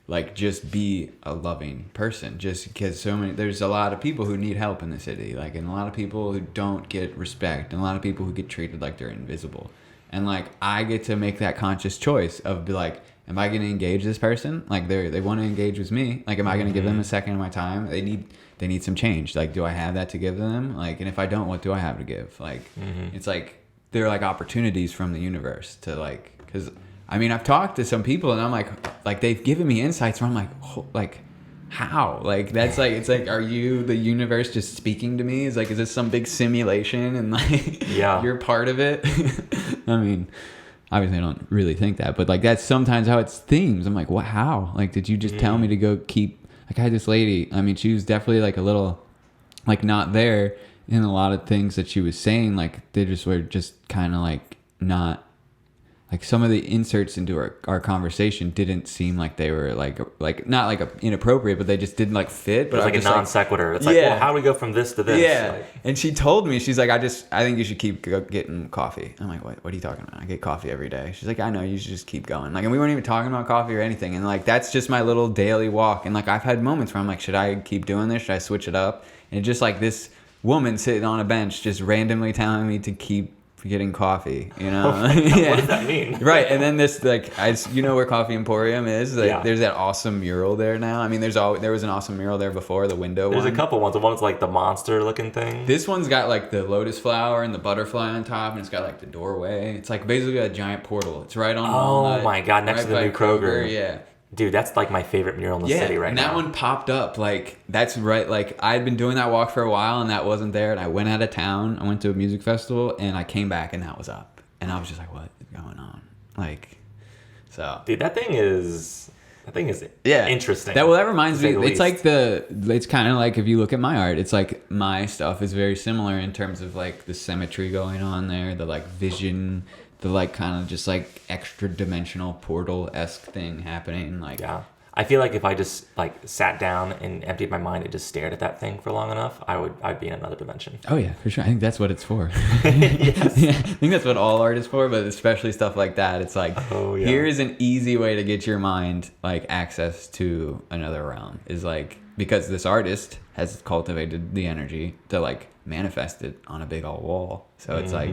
B: like just be a loving person, just because there's a lot of people who need help in the city, like, and a lot of people who don't get respect, and a lot of people who get treated like they're invisible. And like I get to make that conscious choice of be like, am I going to engage this person? Like they want to engage with me. Like, am I going to give them a second of my time? They need some change. Like, do I have that to give them? Like, and if I don't, what do I have to give? Like, it's like they're like opportunities from the universe to like, because I mean, I've talked to some people and I'm like they've given me insights where I'm like, how? Like, that's like, it's like, are you the universe just speaking to me? Is this some big simulation and like, you're part of it? I mean, obviously I don't really think that, but like, that's sometimes how it seems. I'm like, what, how? Like, did you just tell me to go keep, like, I had this lady, I mean, she was definitely like a little, like, not there in a lot of things that she was saying. Like, they just were just kind of like not, like some of the inserts into our conversation didn't seem like they were like not like inappropriate, but they just didn't like fit. But
A: it was like a non sequitur. It's like, well, how do we go from this to this?
B: Yeah.
A: Like,
B: and she told me, she's like, I think you should keep getting coffee. I'm like, what are you talking about? I get coffee every day. She's like, I know, you should just keep going. Like, and we weren't even talking about coffee or anything. And like, that's just my little daily walk. And like, I've had moments where I'm like, should I keep doing this? Should I switch it up? And just like this woman sitting on a bench, just randomly telling me to keep getting coffee, you know.
A: What does that mean?
B: Right. And then this, like, you know where Coffee Emporium is? Like, there's that awesome mural there now. I mean, there was an awesome mural there before, the window
A: There's
B: one.
A: A couple ones. The one's like the monster looking thing.
B: This one's got like the lotus flower and the butterfly on top, and it's got like the doorway. It's like basically a giant portal. It's right on
A: Walnut, my God, next to the new Kroger.
B: Yeah.
A: Dude, that's like my favorite mural in the city right now.
B: And that one popped up. Like, that's right. Like, I'd been doing that walk for a while, and that wasn't there. And I went out of town. I went to a music festival, and I came back, and that was up. And I was just like, what is going on? Like, so.
A: Dude, that thing is interesting.
B: That reminds me. It's like it's kind of like if you look at my art, it's like my stuff is very similar in terms of like the symmetry going on there, the like vision, the like kind of just like extra dimensional portal-esque thing happening. Like,
A: yeah. I feel like if I just like sat down and emptied my mind and just stared at that thing for long enough, I'd be in another dimension.
B: Oh yeah, for sure. I think that's what it's for.
A: Yes.
B: Yeah, I think that's what all art is for, but especially stuff like that. It's like, here's an easy way to get your mind like access to another realm. Is like, because this artist has cultivated the energy to like manifest it on a big old wall. So it's like,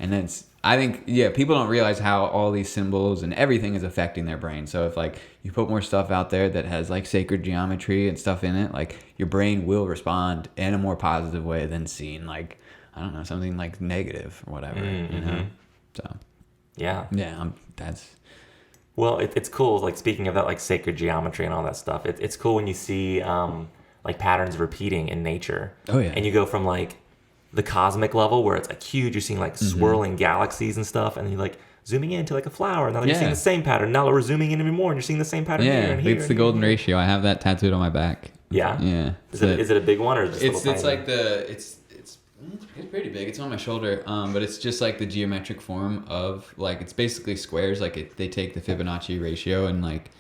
B: and then I think, people don't realize how all these symbols and everything is affecting their brain. So if like you put more stuff out there that has like sacred geometry and stuff in it, like your brain will respond in a more positive way than seeing like, I don't know, something like negative or whatever, you know? So yeah, that's.
A: Well, it's cool. Like, speaking of that, like sacred geometry and all that stuff, it's cool when you see like patterns repeating in nature.
B: Oh yeah.
A: And you go from like the cosmic level where it's like huge, you're seeing like swirling galaxies and stuff, and then you're like zooming into like a flower, and now you're seeing the same pattern. Now we're zooming in even more, and you're seeing the same pattern here and here.
B: It's the golden ratio. I have that tattooed on my back.
A: Yeah.
B: Yeah.
A: Is it a big one or just
B: it's like it's pretty big. It's on my shoulder. But it's just like the geometric form of like, it's basically squares. Like they take the Fibonacci ratio and like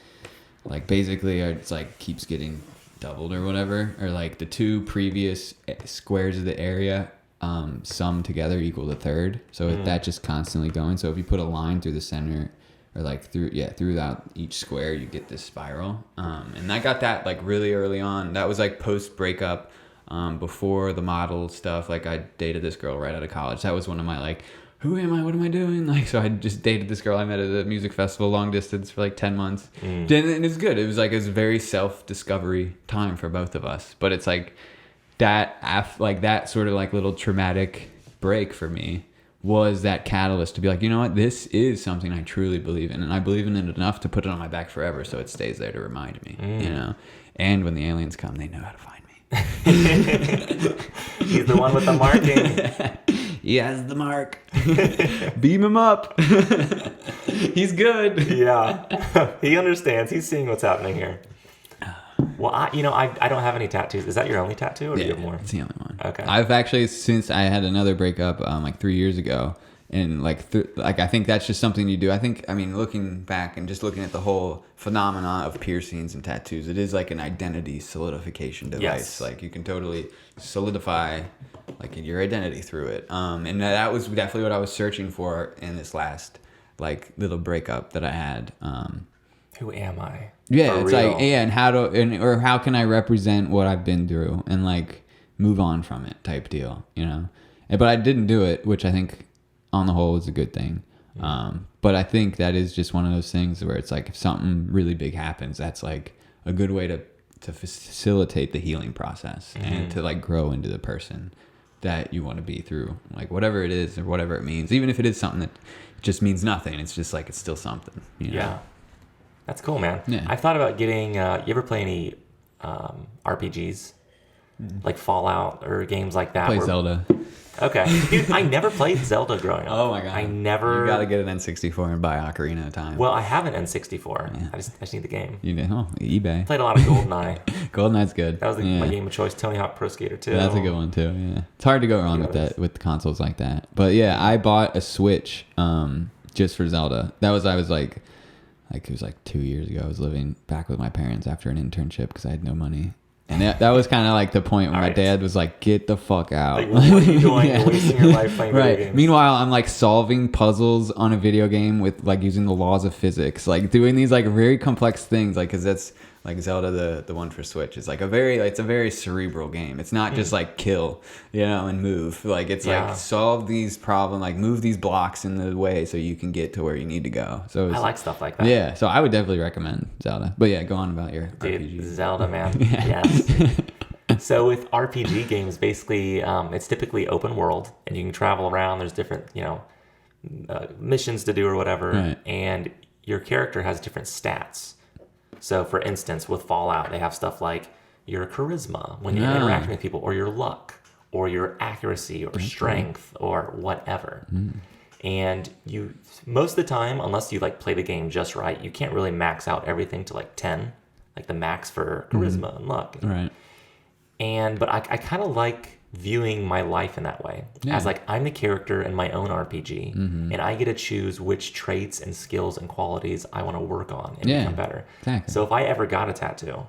B: basically it's like keeps getting doubled or whatever, or like the two previous squares of the area sum together equal the third. So that just constantly going. So if you put a line through the center or like throughout each square, you get this spiral. And I got that like really early on. That was like post breakup, before the model stuff. Like, I dated this girl right out of college. That was one of my like, who am I? What am I doing? Like, so I just dated this girl I met at a music festival, long distance, for like 10 months. And it's good. It was a very self-discovery time for both of us. But it's like that sort of like little traumatic break for me was that catalyst to be like, you know what? This is something I truly believe in. And I believe in it enough to put it on my back forever, so it stays there to remind me, you know? And when the aliens come, they know how to find me.
A: He's the one with the marking.
B: He has the mark. Beam him up. He's good.
A: Yeah. He understands. He's seeing what's happening here. Well, I don't have any tattoos. Is that your only tattoo, or do you have more?
B: It's the only one.
A: Okay.
B: I've actually, since I had another breakup like 3 years ago, And like I think that's just something you do. I mean, looking back and just looking at the whole phenomenon of piercings and tattoos, it is like an identity solidification device.
A: Yes.
B: Like you can totally solidify like your identity through it. And that was definitely what I was searching for in this last like little breakup that I had.
A: Who am I?
B: Yeah,
A: For
B: it's
A: real.
B: like, yeah, and or how can I represent what I've been through and like move on from it type deal, you know? But I didn't do it, which I think on the whole is a good thing. But I think that is just one of those things where it's like if something really big happens, that's like a good way to facilitate the healing process and to like grow into the person that you want to be through like whatever it is or whatever it means, even if it is something that just means nothing. It's just like it's still something, you know?
A: Yeah. That's cool, man.
B: Yeah.
A: I've thought about getting. You ever play any RPGs, like Fallout or games like that?
B: Play Zelda.
A: Okay, dude, I never played Zelda growing up.
B: Oh my god,
A: I never.
B: You gotta get an N64 and buy Ocarina of Time.
A: Well, I have an N64.
B: Yeah.
A: I just need the game.
B: You know, eBay.
A: Played a lot of GoldenEye.
B: GoldenEye's good.
A: That was my game of choice. Tony Hawk Pro Skater 2.
B: That's a good one too. Yeah, it's hard to go wrong with that with consoles like that. But yeah, I bought a Switch just for Zelda. I was like it was like 2 years ago. I was living back with my parents after an internship because I had no money. And that was kind of like the point where my dad was like, get the fuck out.
A: Like, what are you doing? You're wasting your life playing video games.
B: Meanwhile, I'm like solving puzzles on a video game with like using the laws of physics, like doing these like very complex things. Like, cause that's like Zelda, the one for Switch is like it's a very cerebral game. It's not just like kill, you know, and move. Like it's like solve these problems, like move these blocks in the way so you can get to where you need to go. So
A: I like stuff like that.
B: Yeah. So I would definitely recommend Zelda. But yeah, go on about your RPG.
A: Zelda, man. Yes. So with RPG games, basically, it's typically open world, and you can travel around. There's different, missions to do or whatever,
B: right.
A: And your character has different stats. So, for instance, with Fallout, they have stuff like your charisma when you're interacting with people, or your luck, or your accuracy, or strength, or whatever. And you, most of the time, unless you like play the game just right, you can't really max out everything to like 10, like the max for charisma and luck.
B: Right.
A: But I kind of like viewing my life in that way, as like I'm the character in my own RPG, and I get to choose which traits and skills and qualities I want to work on and become better.
B: Exactly.
A: So if I ever got a tattoo,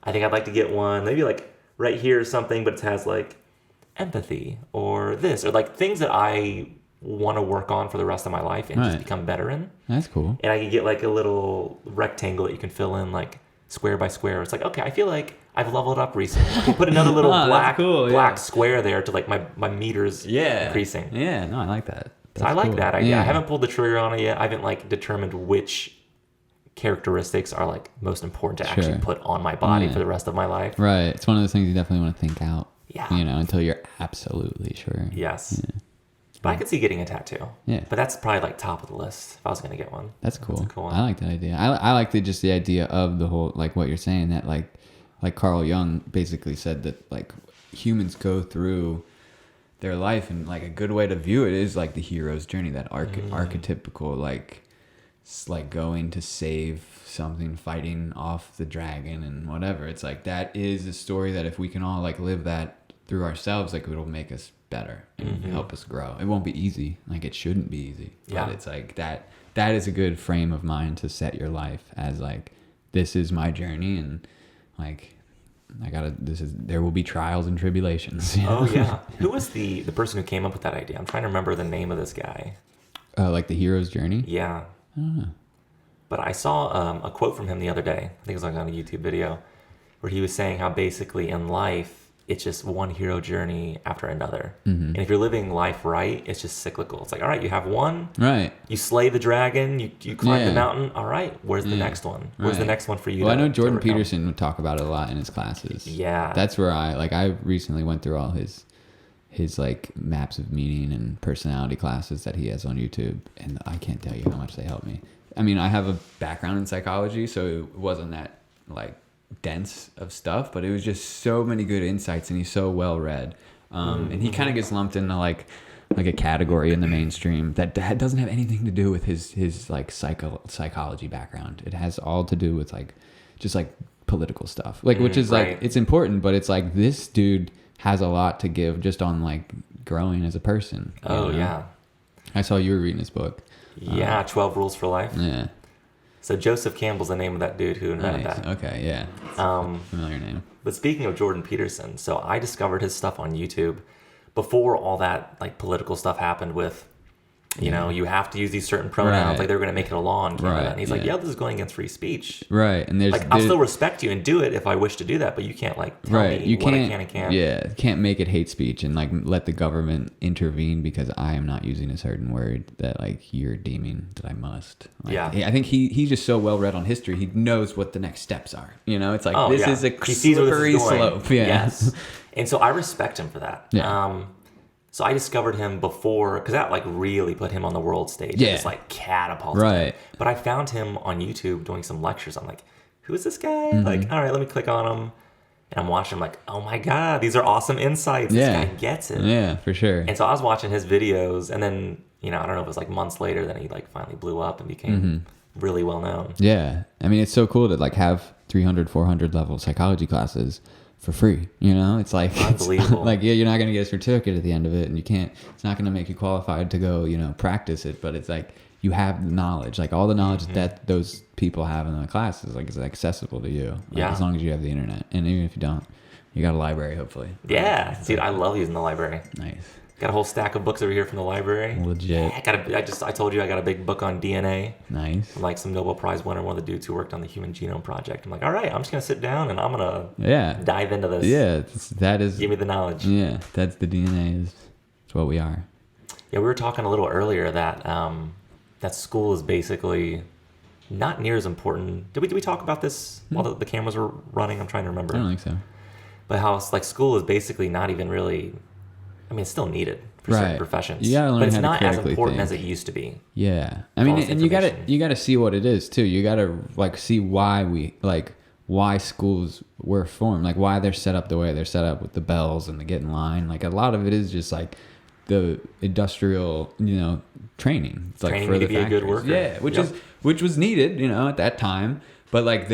A: I think I'd like to get one, maybe like right here or something, but it has like empathy or this, or like things that I want to work on for the rest of my life and just become better in.
B: That's cool.
A: And I could get like a little rectangle that you can fill in like square by square. It's like, okay, I feel like I've leveled up recently. I can put another little black square there to like my meters increasing.
B: Yeah, no, I like that.
A: So I like that idea. I haven't pulled the trigger on it yet. I haven't like determined which characteristics are like most important to actually put on my body for the rest of my life.
B: Right. It's one of those things you definitely want to think out.
A: Yeah.
B: Until you're absolutely sure.
A: Yes. Yeah. But I could see getting a tattoo.
B: Yeah.
A: But that's probably like top of the list if I was going to get one.
B: That's cool.
A: That's a cool one.
B: I like that idea. I like just the idea of the whole, like what you're saying, that like Carl Jung basically said that like humans go through their life, and like a good way to view it is like the hero's journey, that archetypical like going to save something, fighting off the dragon and whatever. It's like that is a story that if we can all like live that through ourselves, like it'll make us better and help us grow. It won't be easy, like it shouldn't be easy, but it's like that is a good frame of mind to set your life as like, this is my journey, and like there will be trials and tribulations.
A: Oh yeah. Who was the person who came up with that idea? I'm trying to remember the name of this guy.
B: Like the hero's journey?
A: Yeah.
B: I don't know.
A: But I saw a quote from him the other day. I think it was like on a YouTube video where he was saying how basically in life, it's just one hero journey after another. And if you're living life right, it's just cyclical. It's like, all right, you have one.
B: Right.
A: You slay the dragon. You climb the mountain. All right, where's the next one? Where's the next one for you?
B: Well, I know Jordan Peterson would talk about it a lot in his classes.
A: Yeah.
B: That's where I recently went through all his like maps of meaning and personality classes that he has on YouTube. And I can't tell you how much they helped me. I mean, I have a background in psychology, so it wasn't that like dense of stuff, but it was just so many good insights, and he's so well read, and he kind of gets lumped into like a category in the mainstream that doesn't have anything to do with his like psychology background. It has all to do with like just like political stuff, like which is like it's important, but it's like this dude has a lot to give just on like growing as a person.
A: Oh, yeah.
B: I saw you were reading his book.
A: Yeah, 12 Rules for Life.
B: Yeah.
A: So Joseph Campbell's the name of that dude who invented that.
B: Okay, yeah. Familiar name.
A: But speaking of Jordan Peterson, so I discovered his stuff on YouTube before all that like political stuff happened with, you know, you have to use these certain pronouns.
B: Right.
A: Like they were going to make it a law in Canada.
B: Right,
A: And he's like, yeah, this is going against free speech.
B: Right. And
A: like, I'll still respect you and do it if I wish to do that, but you can't like tell me what I can and can't.
B: Yeah, can't make it hate speech and like let the government intervene because I am not using a certain word that like you're deeming that I must. Like,
A: yeah.
B: I think he's just so well read on history. He knows what the next steps are. You know, it's like, this is a slippery slope. Yeah.
A: Yes. And so I respect him for that.
B: Yeah.
A: So I discovered him before, because that like really put him on the world stage. Yeah. It's like catapulted him. But I found him on YouTube doing some lectures. I'm like, who is this guy? Mm-hmm. Like, all right, let me click on him. And I'm watching him like, oh my God, these are awesome insights.
B: Yeah.
A: This guy gets it.
B: Yeah, for sure.
A: And so I was watching his videos, and then, you know, I don't know if it was like months later, then he like finally blew up and became really well known.
B: Yeah. I mean, it's so cool to like have 300, 400 level psychology classes for free, you know? It's like
A: unbelievable.
B: Like, yeah, you're not going to get a certificate at the end of it, and it's not going to make you qualified to go, you know, practice it, but it's like you have the knowledge, like all the knowledge that those people have in the classes, like it's accessible to you, like, as long as you have the internet, and even if you don't, you got a library, hopefully.
A: Yeah, dude, I love using the library.
B: Nice.
A: Got a whole stack of books over here from the library.
B: Legit.
A: I told you I got a big book on DNA.
B: Nice.
A: From like some Nobel Prize winner, one of the dudes who worked on the Human Genome Project. I'm like, all right, I'm just gonna sit down and I'm gonna dive into this.
B: Yeah, that is.
A: Give me the knowledge.
B: Yeah, that's the DNA. It's what we are.
A: Yeah, we were talking a little earlier that that school is basically not near as important. Did we talk about this while the cameras were running? I'm trying to remember.
B: I don't think so.
A: But how like school is basically not even really. I mean, it's still needed for certain professions,
B: but
A: it's not as important as it used to be.
B: Yeah, I mean, and you gotta see what it is too. You gotta like see why schools were formed, like why they're set up the way they're set up with the bells and the get in line. Like a lot of it is just like the industrial, you know, training. It's like
A: training
B: for
A: to be a good worker.
B: Yeah, which was needed, you know, at that time. But like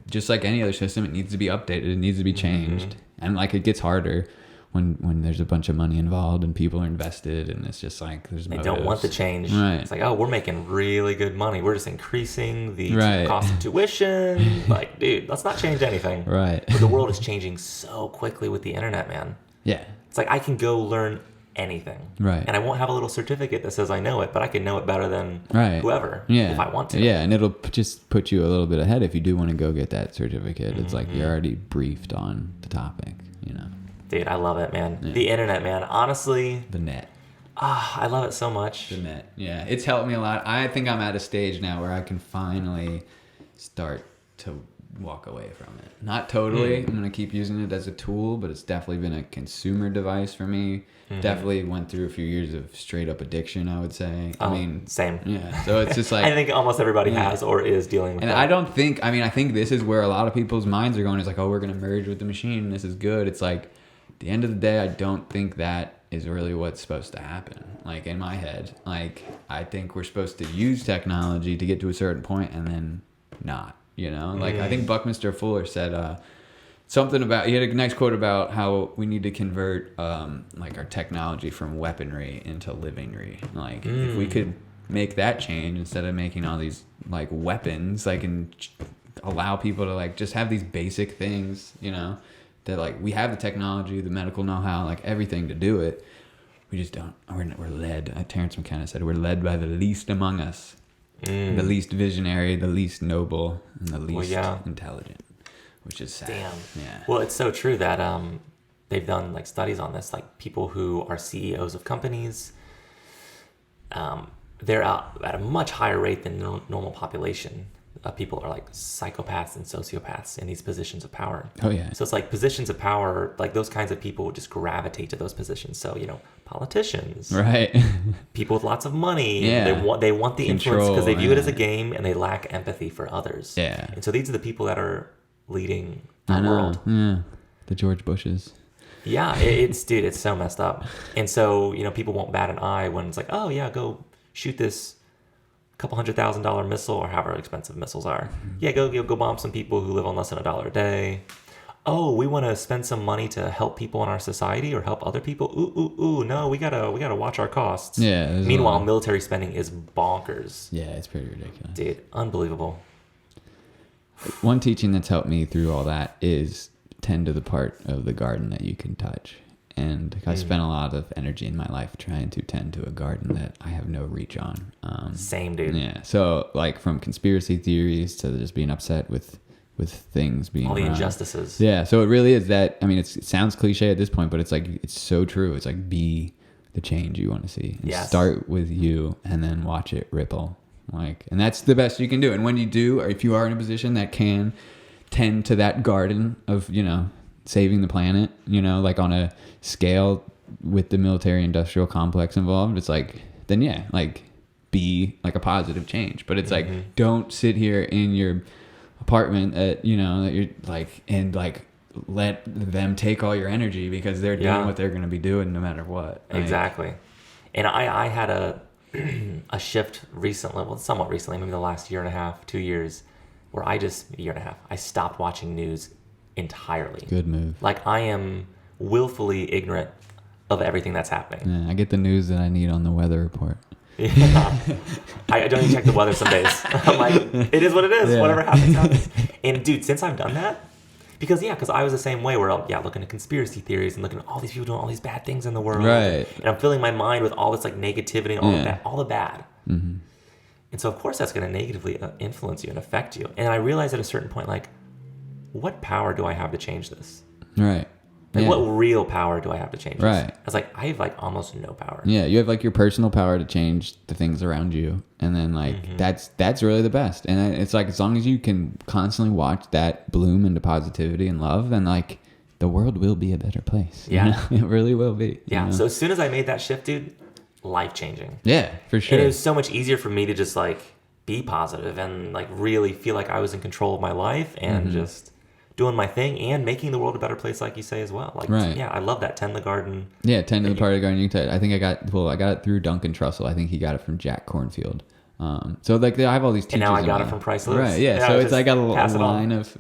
B: just like any other system, it needs to be updated. It needs to be changed, and like it gets harder when there's a bunch of money involved and people are invested, and it's just like there's
A: they don't want the change.
B: Right.
A: It's like, oh, we're making really good money. We're just increasing the cost of tuition. Like, dude, let's not change anything.
B: Right.
A: But the world is changing so quickly with the internet, man.
B: Yeah.
A: It's like I can go learn anything.
B: Right.
A: And I won't have a little certificate that says I know it, but I can know it better than whoever if I want to.
B: Yeah, and it'll just put you a little bit ahead if you do want to go get that certificate. It's like you're already briefed on the topic, you know.
A: Dude, I love it, man. Yeah. The internet, man. Honestly.
B: The net.
A: I love it so much.
B: The net. Yeah, it's helped me a lot. I think I'm at a stage now where I can finally start to walk away from it. Not totally. I'm going to keep using it as a tool, but it's definitely been a consumer device for me. Definitely went through a few years of straight up addiction, I would say. I mean,
A: same.
B: Yeah. So it's just like
A: I think almost everybody has or is dealing with
B: and
A: that.
B: I think this is where a lot of people's minds are going. It's like, oh, we're going to merge with the machine. This is good. It's like at the end of the day, I don't think that is really what's supposed to happen. Like in my head, like I think we're supposed to use technology to get to a certain point and then not, you know? Like I think Buckminster Fuller said something about, he had a nice quote about how we need to convert like our technology from weaponry into livingry. Like if we could make that change instead of making all these like weapons, like and allow people to like just have these basic things, you know? That like we have the technology, the medical know-how, like everything to do it. We just don't. We're led. Terrence McKenna said we're led by the least among us, the least visionary, the least noble, and the least intelligent, which is sad.
A: Damn.
B: Yeah.
A: Well, it's so true that they've done like studies on this. Like people who are CEOs of companies, they're out at a much higher rate than normal population. People are like psychopaths and sociopaths in these positions of power.
B: Oh yeah.
A: So it's like positions of power, like those kinds of people would just gravitate to those positions. So, you know, politicians,
B: right?
A: People with lots of money.
B: Yeah.
A: They want the influence because they view it as a game and they lack empathy for others.
B: Yeah.
A: And so these are the people that are leading the
B: I know.
A: world.
B: Yeah. The George Bushes.
A: Yeah, it's so messed up. And so, you know, people won't bat an eye when it's like, oh yeah, go shoot this couple $100,000 missile or however expensive missiles are. Yeah, go bomb some people who live on less than $1 a day. oh, we want to spend some money to help people in our society or help other people. Ooh, no, we gotta watch our costs.
B: Yeah.
A: Meanwhile, military spending is bonkers.
B: Yeah, it's pretty ridiculous.
A: Dude, unbelievable.
B: One teaching that's helped me through all that is tend to the part of the garden that you can touch. And I spent a lot of energy in my life trying to tend to a garden that I have no reach on.
A: Same, dude.
B: Yeah. So like from conspiracy theories to just being upset with things being
A: all the
B: around.
A: Injustices.
B: Yeah. So it really is that. I mean, it sounds cliche at this point, but it's like it's so true. It's like be the change you want to see. And start with you, and then watch it ripple. Like, and that's the best you can do. And when you do, or if you are in a position that can tend to that garden of saving the planet, like on a scale with the military industrial complex involved, it's like, then like be like a positive change. But it's like, don't sit here in your apartment that you're like, and like let them take all your energy because they're doing what they're going to be doing no matter what.
A: Exactly. And I had a shift recently, somewhat recently, maybe the last year and a half, 2 years, where a year and a half, I stopped watching news entirely.
B: Good move.
A: Like I am willfully ignorant of everything that's happening.
B: Yeah, I get the news that I need on the weather report.
A: Yeah. I don't even check the weather some days. I'm like, it is what it is. Whatever happens. And dude, since I've done that, because I was the same way where I'm looking at conspiracy theories and looking at all these people doing all these bad things in the world.
B: Right.
A: And I'm filling my mind with all this like negativity and all the bad.
B: Mm-hmm.
A: And so of course that's going to negatively influence you and affect you. And I realized at a certain point, like, what power do I have to change this?
B: Right.
A: Like, what real power do I have to change this?
B: Right.
A: I was like, I have like almost no power.
B: Yeah, you have like your personal power to change the things around you, and then like that's really the best. And it's like as long as you can constantly watch that bloom into positivity and love, then like the world will be a better place.
A: Yeah,
B: it really will be.
A: Yeah. So as soon as I made that shift, dude, life changing.
B: Yeah, for sure.
A: And it was so much easier for me to just like be positive and like really feel like I was in control of my life and just doing my thing and making the world a better place, like you say as well. Like, yeah, I love that. Tend the garden. Yeah,
B: tend to the part of the garden. You can I think I got it through Duncan Trussell. I think he got it from Jack Cornfield. So like I have all these teachers.
A: And now I got it from Price Lewis.
B: Right. Yeah. So it's like a line of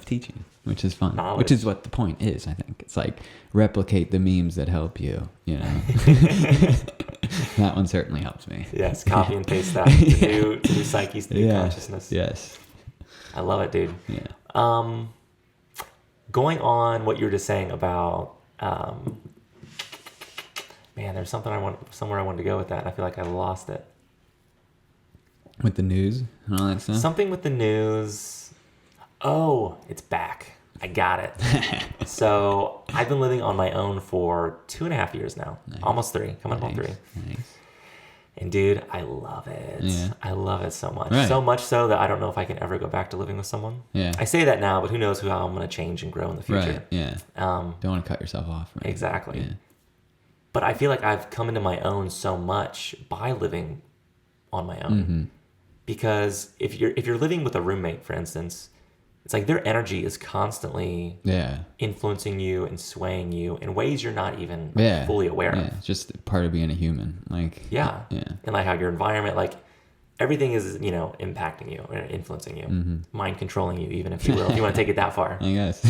B: teaching, which is fun.
A: Knowledge.
B: Which is what the point is. I think it's like replicate the memes that help you. That one certainly helps me.
A: Yes. Copy and paste that to new psyches, to new consciousness.
B: Yes.
A: I love it, dude.
B: Yeah.
A: Going on what you were just saying about, there's something somewhere I wanted to go with that. And I feel like I lost it.
B: With the news and all that stuff?
A: Something with the news. Oh, it's back. I got it. So I've been living on my own for 2.5 years now. Nice. Almost 3. Coming up on 3.
B: Nice.
A: And dude, I love it.
B: Yeah.
A: I love it so much.
B: Right.
A: So much so that I don't know if I can ever go back to living with someone.
B: Yeah.
A: I say that now, but who knows how I'm going to change and grow in the future.
B: Right. Yeah. Don't want to cut yourself off. Right?
A: Exactly.
B: Yeah.
A: But I feel like I've come into my own so much by living on my own.
B: Mm-hmm.
A: Because if you're living with a roommate, for instance, it's like their energy is constantly influencing you and swaying you in ways you're not even fully aware of.
B: It's just part of being a human. Like
A: yeah. And like how your environment, like everything is, impacting you and influencing you, mind controlling you, even if you will, if you want to take it that far.
B: I guess.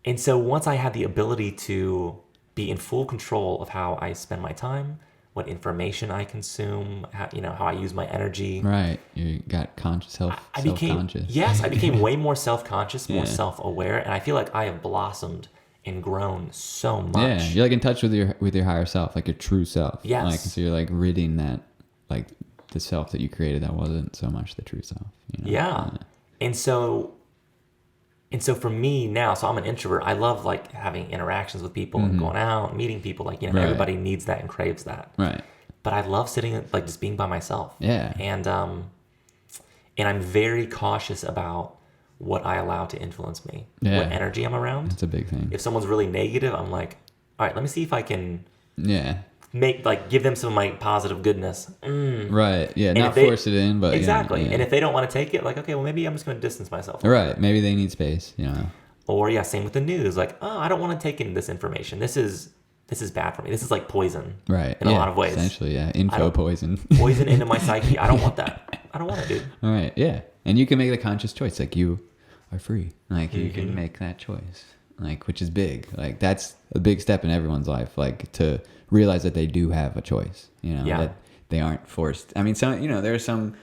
A: And so once I had the ability to be in full control of how I spend my time, what information I consume, how I use my energy.
B: Right. You got self-conscious.
A: Yes, I became way more self-conscious, more self-aware, and I feel like I have blossomed and grown so much.
B: Yeah, you're like in touch with your higher self, like your true self.
A: Yes.
B: Like so you're like ridding that, like the self that you created that wasn't so much the true self.
A: Yeah. And so for me now, so I'm an introvert. I love like having interactions with people and going out, meeting people. Like, everybody needs that and craves that.
B: Right.
A: But I love sitting, like just being by myself.
B: Yeah.
A: And I'm very cautious about what I allow to influence me. Yeah. What energy I'm around.
B: That's a big thing.
A: If someone's really negative, I'm like, all right, let me see if I can give them some of my positive goodness.
B: Right. Yeah. And not force it in, but
A: exactly. And if they don't want to take it, like, okay, well, maybe I'm just going to distance myself.
B: Right. Maybe they need space.
A: Or same with the news. Like, oh, I don't want to take in this information. This is bad for me. This is like poison.
B: Right.
A: In a lot of ways.
B: Essentially, yeah. Info poison.
A: Poison into my psyche. I don't want that. I don't want it, dude.
B: All right. Yeah. And you can make the conscious choice. Like are free. Like you can make that choice, like, which is big. Like that's a big step in everyone's life, like to realize that they do have a choice, you know, that they aren't forced. I mean, some, you know, there are some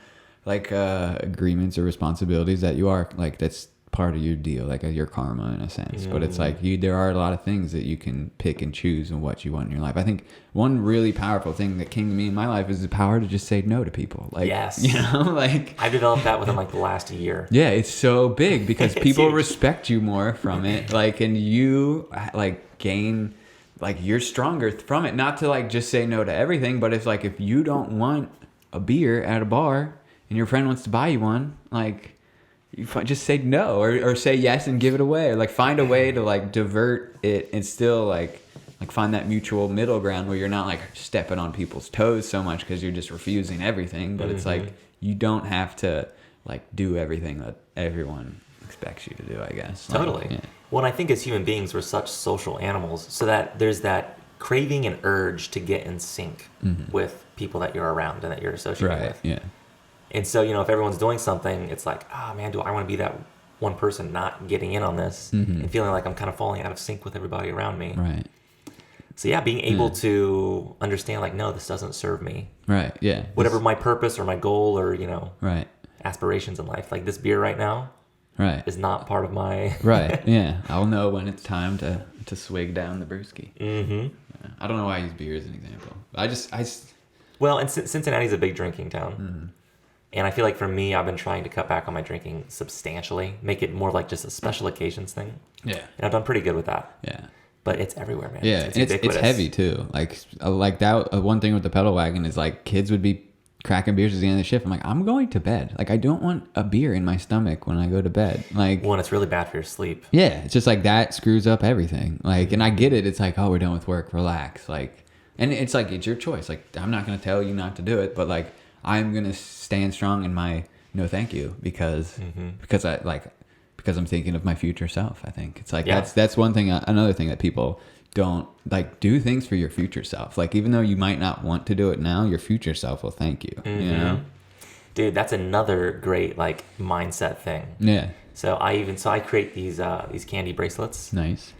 B: like agreements or responsibilities that you are like, that's part of your deal, like your karma in a sense. But it's like there are a lot of things that you can pick and choose and what you want in your life. I think one really powerful thing that came to me in my life is the power to just say no to people. Like, you know, like
A: I developed that within like the last year.
B: Yeah, it's so big because people respect you more from it. Like, and you like gain, like you're stronger from it. Not to like just say no to everything, but it's like if you don't want a beer at a bar and your friend wants to buy you one, like, you just say no or say yes and give it away, or like find a way to like divert it and still like find that mutual middle ground where you're not like stepping on people's toes so much because you're just refusing everything. But it's like you don't have to like do everything that everyone expects you to do, I guess.
A: Totally.
B: Like,
A: Well, I think as human beings we're such social animals, so that there's that craving and urge to get in sync with people that you're around and that you're associated with.
B: Yeah.
A: And so, you know, if everyone's doing something, it's like, oh man, do I want to be that one person not getting in on this and feeling like I'm kind of falling out of sync with everybody around me.
B: Right.
A: So yeah, being able to understand like, no, this doesn't serve me.
B: Right. Yeah.
A: Whatever my purpose or my goal or, you know,
B: right.
A: aspirations in life, like this beer right now is not part of my...
B: Right. Yeah. I'll know when it's time to swig down the brewski. Yeah. I don't know why I use beer as an example.
A: Well, and Cincinnati's a big drinking town. And I feel like for me, I've been trying to cut back on my drinking substantially, make it more like just a special occasions thing. Yeah. And I've done pretty good with that. Yeah. But it's everywhere, man.
B: Yeah, it's heavy too. Like that. One thing with the pedal wagon is like kids would be cracking beers at the end of the shift. I'm like, I'm going to bed. Like I don't want a beer in my stomach when I go to bed. Like,
A: well, it's really bad for your sleep.
B: Yeah, it's just like that screws up everything. Like, and I get it. It's like, oh, we're done with work, relax. Like, and it's like it's your choice. Like, I'm not gonna tell you not to do it, but like, I'm gonna stand strong in my no, thank you, because I'm thinking of my future self. I think it's like that's one thing. Another thing that people don't like, do things for your future self. Like even though you might not want to do it now, your future self will thank you. You know,
A: dude, that's another great like mindset thing. Yeah. So I create these candy bracelets. Nice.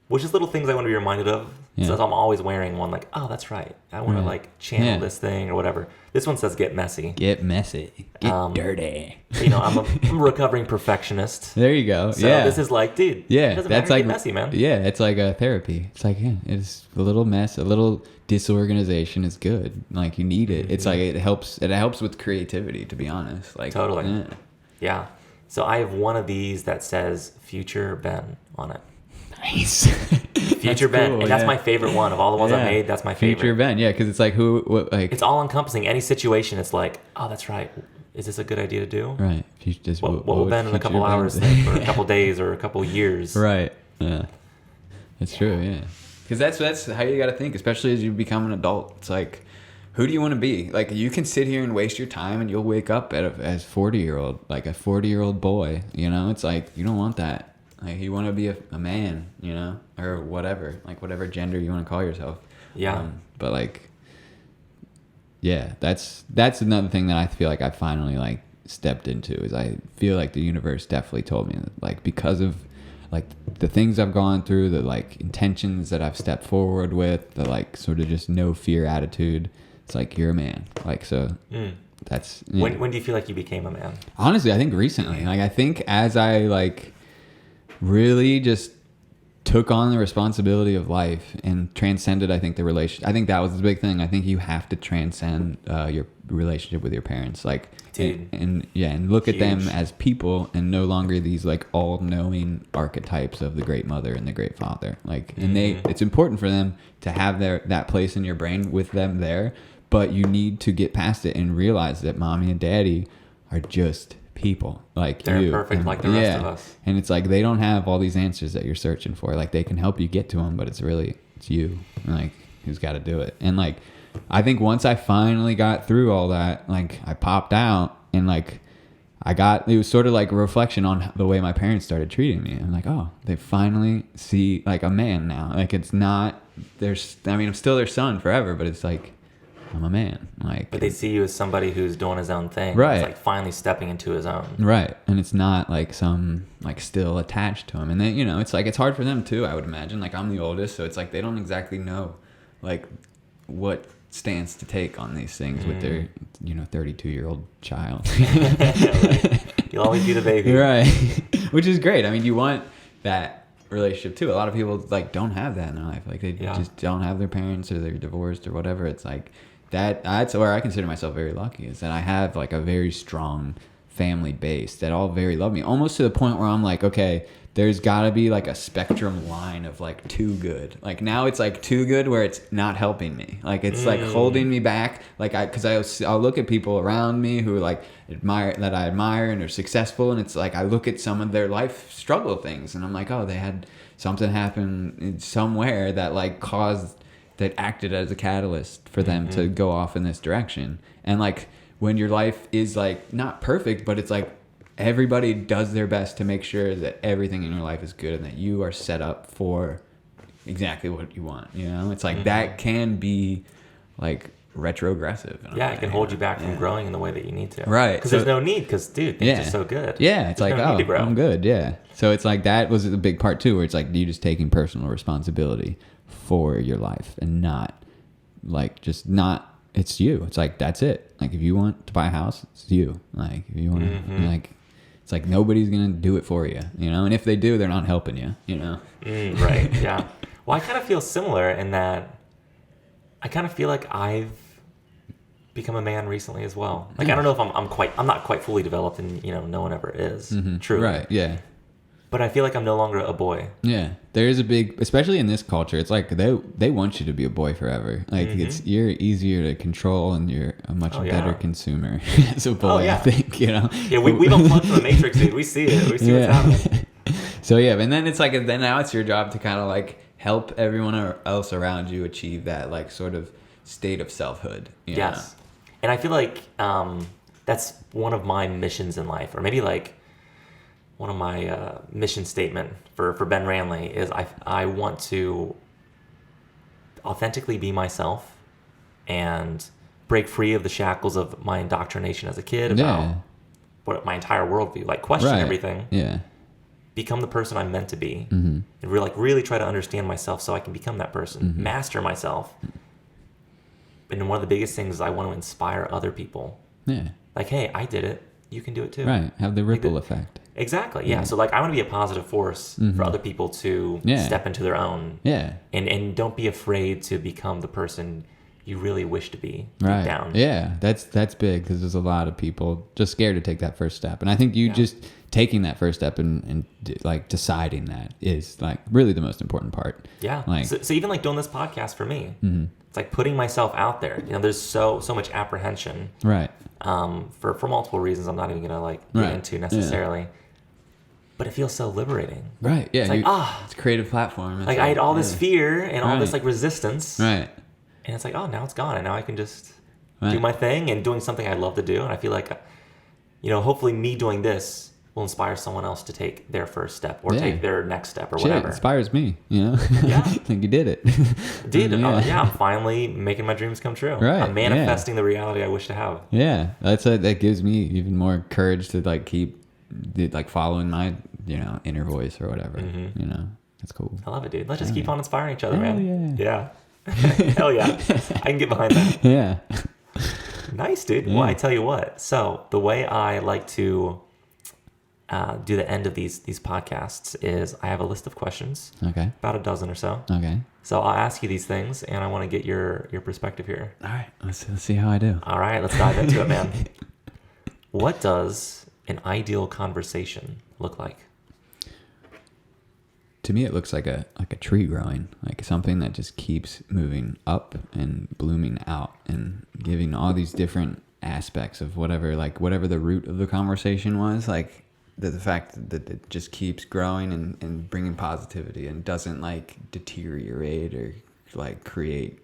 A: Which is little things I want to be reminded of. Yeah. So I'm always wearing one like, oh, that's right. I want to like channel this thing or whatever. This one says get messy.
B: Get messy. Get dirty.
A: You know, I'm a recovering perfectionist.
B: There you go.
A: So this is like, dude, it doesn't matter, like, get messy, man.
B: Yeah, it's like a therapy. It's like, it's a little mess, a little disorganization is good. Like you need it. It's like it helps with creativity, to be honest. Like
A: totally. Yeah. So I have one of these that says Future Ben on it.
B: Nice.
A: Future Ben, cool, and that's my favorite one of all the ones I made. That's my favorite.
B: Future Ben, because it's like
A: it's all encompassing. Any situation, it's like, oh, that's right. Is this a good idea to do?
B: Right.
A: What will Ben in a couple hours think, or a couple days, or a couple years?
B: Right. Yeah. It's true. Yeah. Because that's how you got to think, especially as you become an adult. It's like, who do you want to be? Like you can sit here and waste your time, and you'll wake up as 40-year-old, like a 40-year-old boy. You know, it's like you don't want that. Like you want to be a man, you know, or whatever, like whatever gender you want to call yourself. Yeah. But like, yeah, that's another thing that I feel like I finally like stepped into, is I feel like the universe definitely told me that, like, because of like the things I've gone through, the like intentions that I've stepped forward with, the like sort of just no fear attitude. It's like, you're a man. Like, so that's,
A: when do you feel like you became a man?
B: Honestly, I think recently, like, I think as I like really just took on the responsibility of life and transcended, I think, the relation. I think that was the big thing. I think you have to transcend your relationship with your parents, like, dude, and look at them as people and no longer these like all-knowing archetypes of the great mother and the great father. Like, and it's important for them to have that place in your brain with them there, but you need to get past it and realize that mommy and daddy are just people like
A: they're perfect, like the rest of us.
B: And it's like they don't have all these answers that you're searching for. Like they can help you get to them, but it's you like who's got to do it. And like I think once I finally got through all that, like I popped out and like it was sort of like a reflection on the way my parents started treating me. I'm like, oh, they finally see like a man now. Like it's not I'm still their son forever, but it's like I'm a man. Like,
A: But they see you as somebody who's doing his own thing.
B: Right.
A: It's like finally stepping into his own.
B: Right. And it's not like some like still attached to him. And then, you know, it's like it's hard for them too, I would imagine. Like I'm the oldest, so it's like they don't exactly know like what stance to take on these things with their, you know, 32-year-old child.
A: Right. You'll always be the baby.
B: Right. Which is great. I mean, you want that relationship too. A lot of people like don't have that in their life. Like they just don't have their parents, or they're divorced or whatever. It's like that's where I consider myself very lucky, is that I have like a very strong family base that all very love me, almost to the point where I'm like, okay, there's got to be like a spectrum line of like too good. Like now it's like too good where it's not helping me. Like it's like holding me back. Like I'll look at people around me who like I admire and are successful, and it's like I look at some of their life struggle things, and I'm like, oh, they had something happen somewhere that like that acted as a catalyst for them to go off in this direction. And like when your life is like not perfect, but it's like everybody does their best to make sure that everything in your life is good and that you are set up for exactly what you want. You know, it's like that can be like retrogressive.
A: Yeah, it can hold you back from growing in the way that you need to.
B: Right.
A: Because there's no need, because dude, things are so good.
B: Yeah, it's
A: there's
B: like,
A: no
B: I'm good. Yeah. So it's like that was a big part too, where it's like you just taking personal responsibility for your life and not like it's you. It's like, that's it. Like if you want to buy a house, it's you. Like if you want to like, it's like nobody's going to do it for you, you know? And if they do, they're not helping you, you know?
A: Right. Yeah. Well, I kind of feel similar in that I kind of feel like I've become a man recently as well. Like, I don't know if I'm not quite fully developed, and, you know, no one ever is. True.
B: Right. Yeah.
A: But I feel like I'm no longer a boy.
B: Yeah. There is a big, especially in this culture, it's like they want you to be a boy forever. Like you're easier to control, and you're a much better consumer as a boy, I think, you know?
A: Yeah, we've unplugged from the Matrix, dude. We see it. We see what's happening.
B: So yeah, and then it's like, then now it's your job to kind of like help everyone else around you achieve that like sort of state of selfhood.
A: Yes. And I feel like that's one of my missions in life, or maybe like one of my mission statement for Ben Ranley is I want to authentically be myself and break free of the shackles of my indoctrination as a kid about what my entire worldview, like question everything. Yeah. Become the person I'm meant to be, and really try to understand myself so I can become that person, master myself. And one of the biggest things is I want to inspire other people. Yeah. Like, hey, I did it. You can do it too.
B: Right. Have the ripple effect.
A: Exactly. Yeah. So like, I want to be a positive force for other people to step into their own. Yeah. And don't be afraid to become the person you really wish to be deep down.
B: Yeah. That's big, because there's a lot of people just scared to take that first step. And I think you just taking that first step and like deciding that is like really the most important part.
A: Yeah. Like, so even like doing this podcast for me, it's like putting myself out there. You know, there's so much apprehension. Right. For multiple reasons I'm not even gonna like get into necessarily. Yeah. But it feels so liberating. Right. Yeah. It's like,
B: it's a creative platform.
A: Like I had all this fear and all this like resistance. Right. And it's like, oh, now it's gone, and now I can just do my thing and doing something I love to do. And I feel like, you know, hopefully me doing this will inspire someone else to take their first step or take their next step or whatever.
B: It inspires me, you know? Yeah. I think you did it.
A: Dude, I'm finally making my dreams come true. Right. I'm manifesting the reality I wish to have.
B: Yeah. That gives me even more courage to like keep like following my, you know, inner voice or whatever, you know? That's cool.
A: I love it, dude. Let's just keep on inspiring each other, man. Yeah. Hell yeah. I can get behind that. Yeah. Nice, dude. Yeah. Well, I tell you what. So the way I like to do the end of these podcasts is I have a list of questions. Okay. About a dozen or so. Okay. So I'll ask you these things, and I want to get your perspective here.
B: All right. Let's see how I do.
A: All right. Let's dive into it, man. What does an ideal conversation look like?
B: To me, it looks like a tree growing, like something that just keeps moving up and blooming out and giving all these different aspects of whatever the root of the conversation was, like the fact that it just keeps growing and bringing positivity and doesn't like deteriorate or like create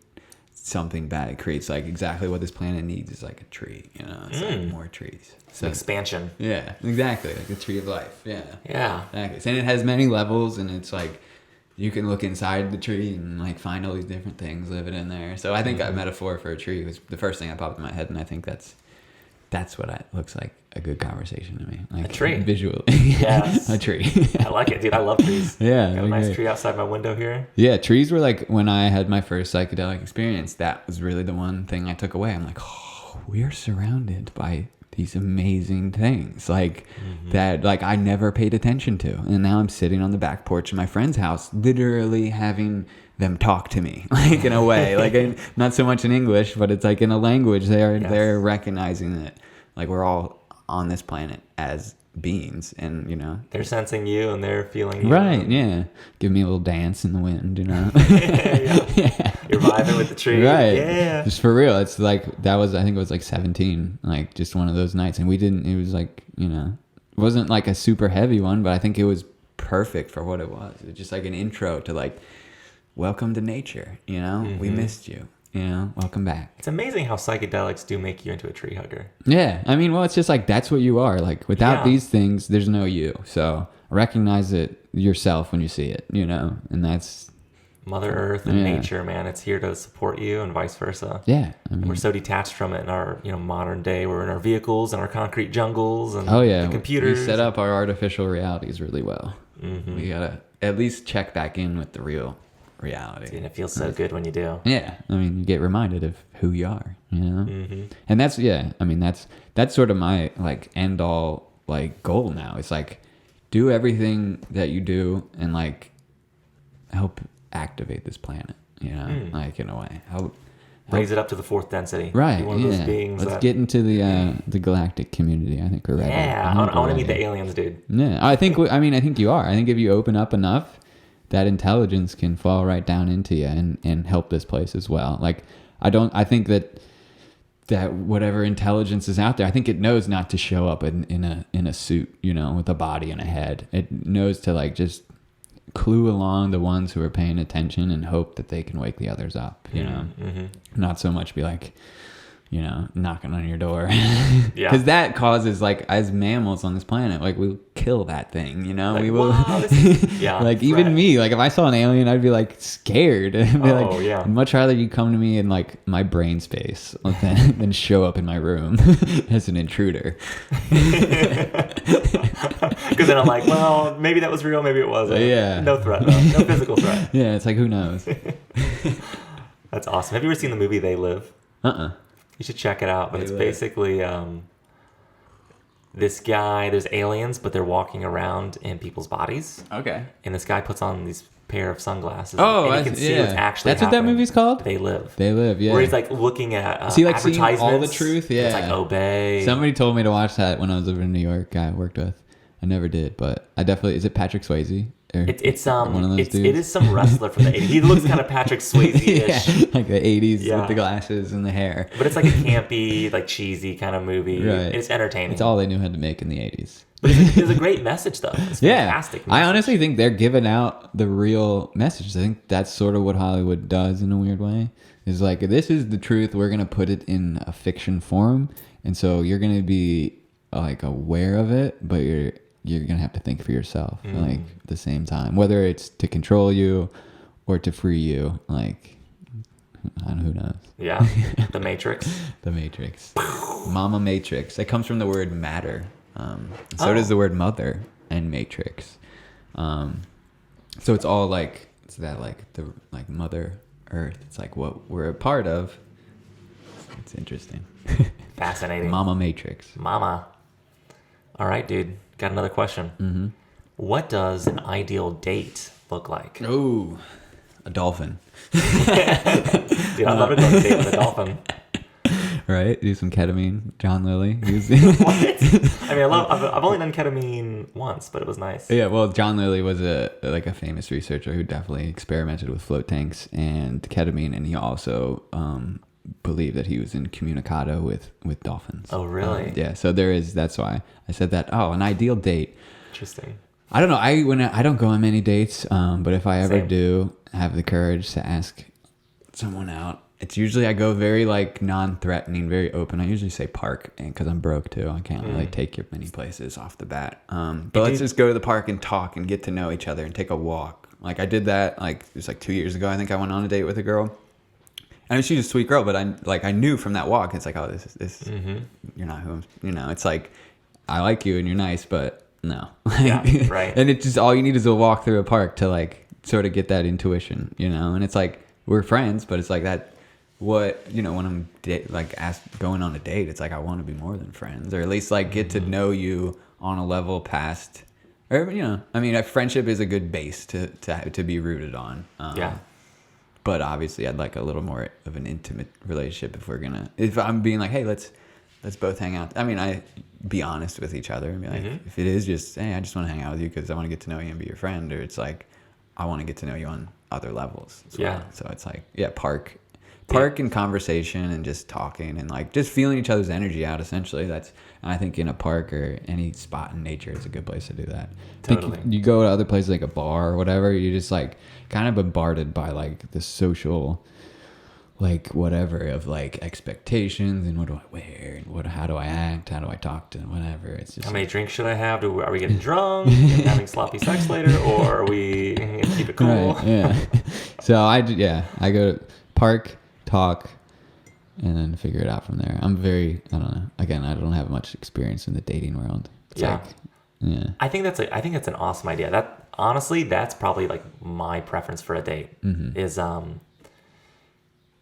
B: something bad. It creates like exactly what this planet needs is like a tree, you know, it's like more trees.
A: So expansion.
B: Yeah, exactly. Like the tree of life. Yeah. Yeah. Exactly. And it has many levels, and it's like you can look inside the tree and like find all these different things living in there. So I think a metaphor for a tree was the first thing that popped in my head, and I think that's what looks like a good conversation to me. Like
A: a tree.
B: Visually.
A: Yes.
B: A tree.
A: I like it, dude. I love trees.
B: Yeah.
A: Got a nice tree outside my window here.
B: Yeah, trees were like, when I had my first psychedelic experience, that was really the one thing I took away. I'm like, oh, we are surrounded by these amazing things like that, like I never paid attention to. And now I'm sitting on the back porch of my friend's house, literally having them talk to me, like in a way, like not so much in English, but it's like in a language they're recognizing that like we're all on this planet as beings, and you know
A: they're sensing you and they're feeling you.
B: Right. Yeah, give me a little dance in the wind, you know.
A: Yeah. You're vibing with the tree,
B: right?
A: Yeah,
B: just for real. It's like that was, I think it was like 17, like just one of those nights, and it was like, you know, it wasn't like a super heavy one, but I think it was perfect for what it was. It was just like an intro to like, welcome to nature, you know. We missed you, you know, welcome back.
A: It's amazing how psychedelics do make you into a tree hugger.
B: Yeah, I mean, well, it's just like that's what you are. Like without these things, there's no you. So recognize it yourself when you see it, you know, and that's
A: Mother Earth and nature, man. It's here to support you, and vice versa.
B: Yeah, I mean,
A: and we're so detached from it in our, you know, modern day. We're in our vehicles and our concrete jungles and the computers.
B: We set up our artificial realities really well. We gotta at least check back in with the real reality.
A: And it feels so good when you do.
B: Yeah, I mean, you get reminded of who you are, you know. And that's I mean, that's sort of my like end all like goal now. It's like do everything that you do and like help activate this planet, you know, like in a way. Help
A: raise it up to the fourth density.
B: Right.
A: Be one of those beings.
B: Let's get into the galactic community. I think we're ready.
A: Yeah, I want to meet the aliens, dude.
B: Yeah, I think you are. I think if you open up enough, that intelligence can fall right down into you and help this place as well. Like I think that whatever intelligence is out there, I think it knows not to show up in a suit, you know, with a body and a head. It knows to like just clue along the ones who are paying attention and hope that they can wake the others up, you know. Not so much be like, you know, knocking on your door. Because that causes, like, as mammals on this planet, like, we'll kill that thing, you know.
A: Like,
B: we will.
A: Wow,
B: like, even me, like, if I saw an alien, I'd be like scared. I'd be I'd much rather you come to me in like my brain space than show up in my room as an intruder.
A: Because then I'm like, well, maybe that was real, maybe it wasn't.
B: Yeah.
A: No threat, though. No physical threat.
B: Yeah, it's like, who knows?
A: That's awesome. Have you ever seen the movie They Live? You should check it out. But it's basically this guy, there's aliens, but they're walking around in people's bodies. Okay. And this guy puts on these pair of sunglasses.
B: Oh,
A: and you can see what's actually
B: That's happening. What that movie's called?
A: They Live.
B: They Live, yeah.
A: Where he's like looking at
B: see, like,
A: advertisements.
B: seeing all the truth, yeah.
A: It's like obey.
B: Somebody told me to watch that when I was living in New York. Guy I worked with. I never did, but I definitely. Is it Patrick Swayze?
A: It's one of those dudes? It is some wrestler from the 80s. He looks kind of Patrick Swayze-ish.
B: Yeah, like the 80s with the glasses and the hair.
A: But it's like a campy, like cheesy kind of movie. Right. It's entertaining.
B: It's all they knew how to make in the 80s.
A: But it's a great message, though. It's fantastic.
B: I honestly think they're giving out the real message. I think that's sort of what Hollywood does in a weird way. Is like, this is the truth. We're going to put it in a fiction form. And so you're going to be like aware of it, but you're going to have to think for yourself, like, at the same time. Whether it's to control you or to free you, like, I don't know, who knows?
A: Yeah, the Matrix.
B: The Matrix. Mama Matrix. It comes from the word matter. So does the word mother and matrix. So it's all like, it's that like the like Mother Earth. It's like what we're a part of. It's interesting.
A: Fascinating.
B: Mama Matrix.
A: Mama. All right, dude. Got another question. What does an ideal date look like?
B: Oh, a dolphin.
A: Dude, I'd love to go on a date with a dolphin.
B: Right? Do some ketamine. John Lilly.
A: What? I mean, I've only done ketamine once, but it was nice.
B: Yeah, well, John Lilly was a famous researcher who definitely experimented with float tanks and ketamine, and he also believed that he was incommunicado with dolphins.
A: Oh, really?
B: Yeah, so that's why I said that. Oh, an ideal date.
A: Interesting.
B: I don't know. I don't go on many dates, but if I ever do have the courage to ask someone out, it's usually I go very like non-threatening, very open. I usually say park, because I'm broke too. I can't really take you many places off the bat. But let's just go to the park and talk and get to know each other and take a walk. Like I did that like it was like 2 years ago. I think I went on a date with a girl. I mean, she's a sweet girl, but I knew from that walk, it's like, oh, this you're not who I'm, it's like, I like you and you're nice, but no.
A: Yeah, right.
B: And it's just, all you need is a walk through a park to like sort of get that intuition, and it's like, we're friends, but it's like that, when I'm going on a date, it's like, I want to be more than friends, or at least like get to know you on a level past, or, I mean, a friendship is a good base to be rooted on.
A: Yeah.
B: But obviously, I'd like a little more of an intimate relationship if I'm being like, hey, let's both hang out. I mean, I be honest with each other and be like, if it is just, hey, I just want to hang out with you because I want to get to know you and be your friend, or it's like, I want to get to know you on other levels as well. So it's like, park and conversation and just talking and like just feeling each other's energy out. Essentially, and I think in a park or any spot in nature is a good place to do that.
A: Totally.
B: You go to other places like a bar or whatever, you're just like kind of bombarded by like the social, like whatever of like expectations and what do I wear and how do I act, how do I talk to whatever. It's just
A: how many drinks should I have? Are we getting drunk and having sloppy sex later, or are we keep it cool?
B: Right, yeah. So I go to park, talk, and then figure it out from there. I don't know. Again, I don't have much experience in the dating world. I think that's an awesome idea. That honestly, that's probably like my preference for a date is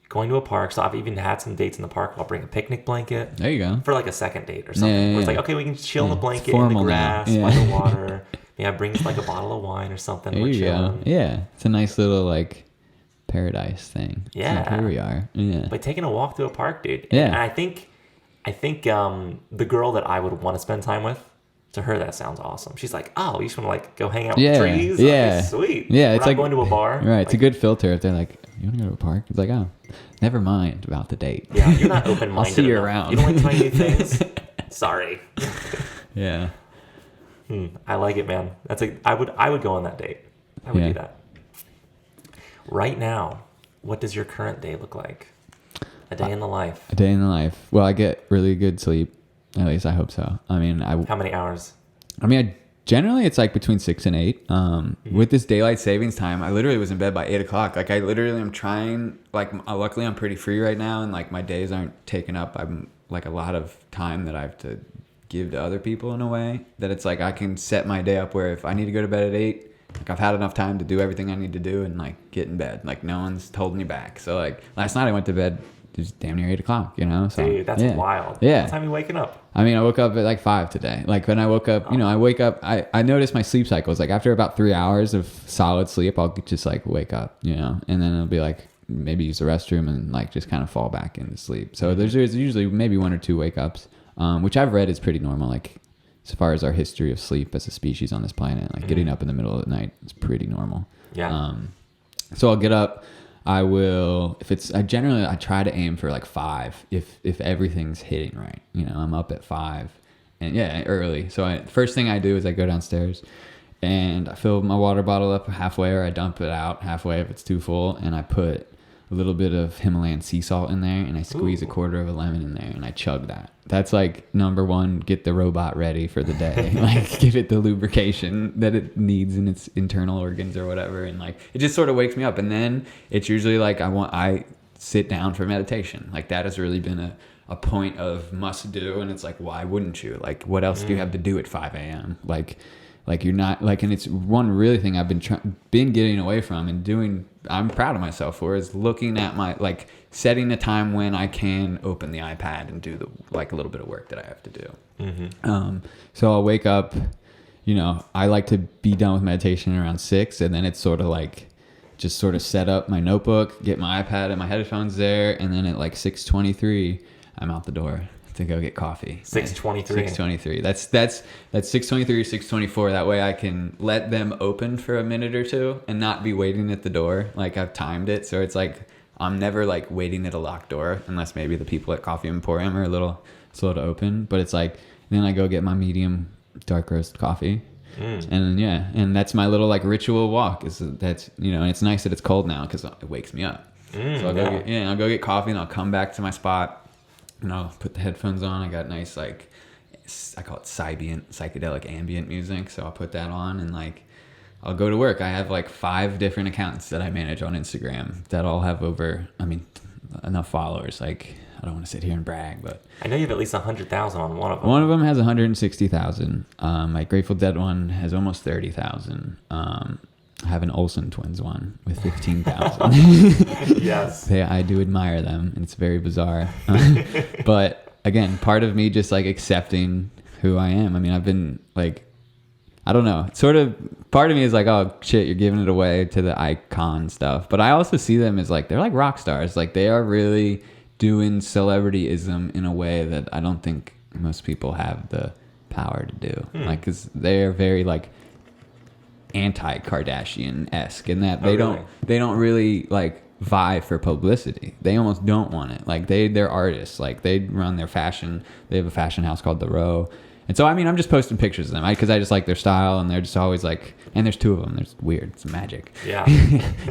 B: going to a park. So I've even had some dates in the park. I'll bring a picnic blanket. There you go.
A: For like a second date or something. Where it's like, okay, we can chill in the blanket in the grass by the water. Bring like a bottle of wine or something.
B: There you go. Yeah, it's a nice little like paradise thing.
A: Yeah,
B: like, here we are. Yeah,
A: by taking a walk through a park, dude.
B: Yeah,
A: and I think the girl that I would want to spend time with, to her that sounds awesome. She's like, oh, you just want to like go hang out with trees?
B: Yeah,
A: okay, sweet.
B: Yeah,
A: it's like going to a bar.
B: Right, it's a good filter if they're like, you want to go to a park? It's like, oh, never mind about the date.
A: Yeah, you're not open-minded.
B: I'll see you around.
A: You don't like trying new things. Sorry.
B: Yeah.
A: I like it, man. I would go on that date. I would do that. Right now, what does your current day look like? A day in the life.
B: A day in the life. Well, I get really good sleep. At least I hope so. I mean,
A: how many hours?
B: I mean, generally it's like between 6 and 8. With this daylight savings time, I literally was in bed by 8 o'clock. Like I literally am trying. Like luckily I'm pretty free right now, and like my days aren't taken up. I'm like a lot of time that I have to give to other people in a way that it's like I can set my day up where if I need to go to bed at 8, like I've had enough time to do everything I need to do and like get in bed. Like no one's holding me back. So like last night I went to bed just damn near 8 o'clock, So
A: dude, that's wild.
B: Yeah.
A: What time are you waking up?
B: I mean, I woke up at like 5 today. Like when I woke up, I wake up, I notice my sleep cycles. Like after about 3 hours of solid sleep, I'll just like wake up, and then it'll be like maybe use the restroom and like just kind of fall back into sleep. So there's usually maybe 1 or 2 wake ups, which I've read is pretty normal. Like as far as our history of sleep as a species on this planet, like getting up in the middle of the night is pretty normal.
A: Yeah.
B: So I'll get up. I will, I try to aim for like 5 if everything's hitting right. I'm up at 5 and early. So first thing I do is I go downstairs and I fill my water bottle up halfway, or I dump it out halfway if it's too full, and I put a little bit of Himalayan sea salt in there, and I squeeze a quarter of a lemon in there, and I chug that. That's like number 1, get the robot ready for the day. Like give it the lubrication that it needs in its internal organs or whatever, and like it just sort of wakes me up. And then it's usually like I sit down for meditation. Like that has really been a point of must do, and it's like, why wouldn't you? Like what else do you have to do at 5 a.m.? Like you're not like, and it's one really thing I've been getting away from and doing. I'm proud of myself for is looking at my like setting a time when I can open the iPad and do a little bit of work that I have to do. So I'll wake up. I like to be done with meditation around 6, and then it's sort of like just sort of set up my notebook, get my iPad and my headphones there, and then at like 6:23, I'm out the door to go get coffee.
A: 6:23.
B: 6:23. That's 6:23, 6:24. That way I can let them open for a minute or two and not be waiting at the door. Like I've timed it, so it's like I'm never like waiting at a locked door unless maybe the people at Coffee Emporium are a little slow to open. But it's like then I go get my medium dark roast coffee. And then, and that's my little like ritual walk. And it's nice that it's cold now because it wakes me up. So I'll go get coffee and I'll come back to my spot. And I'll put the headphones on. I got nice, like, I call it psychedelic ambient music. So I'll put that on and, like, I'll go to work. I have like 5 different accounts that I manage on Instagram that all have enough followers. Like, I don't want to sit here and brag, but
A: I know you have at least 100,000 on one of them.
B: One of them has 160,000. My Grateful Dead one has almost 30,000. I have an Olsen Twins one with 15,000.
A: Yes.
B: I do admire them, and it's very bizarre. But again, part of me just like accepting who I am. I mean, I've been like, I don't know, sort of part of me is like, oh shit, you're giving it away to the icon stuff. But I also see them as like, they're like rock stars. Like, they are really doing celebrityism in a way that I don't think most people have the power to do. Like, because they're very like anti-Kardashian-esque in that they don't really like vie for publicity. They almost don't want it. Like, they're artists. Like, they run their fashion. They have a fashion house called The Row. And so, I mean, I'm just posting pictures of them because I just like their style, and they're just always like, and there's 2 of them. There's weird. It's magic.
A: Yeah.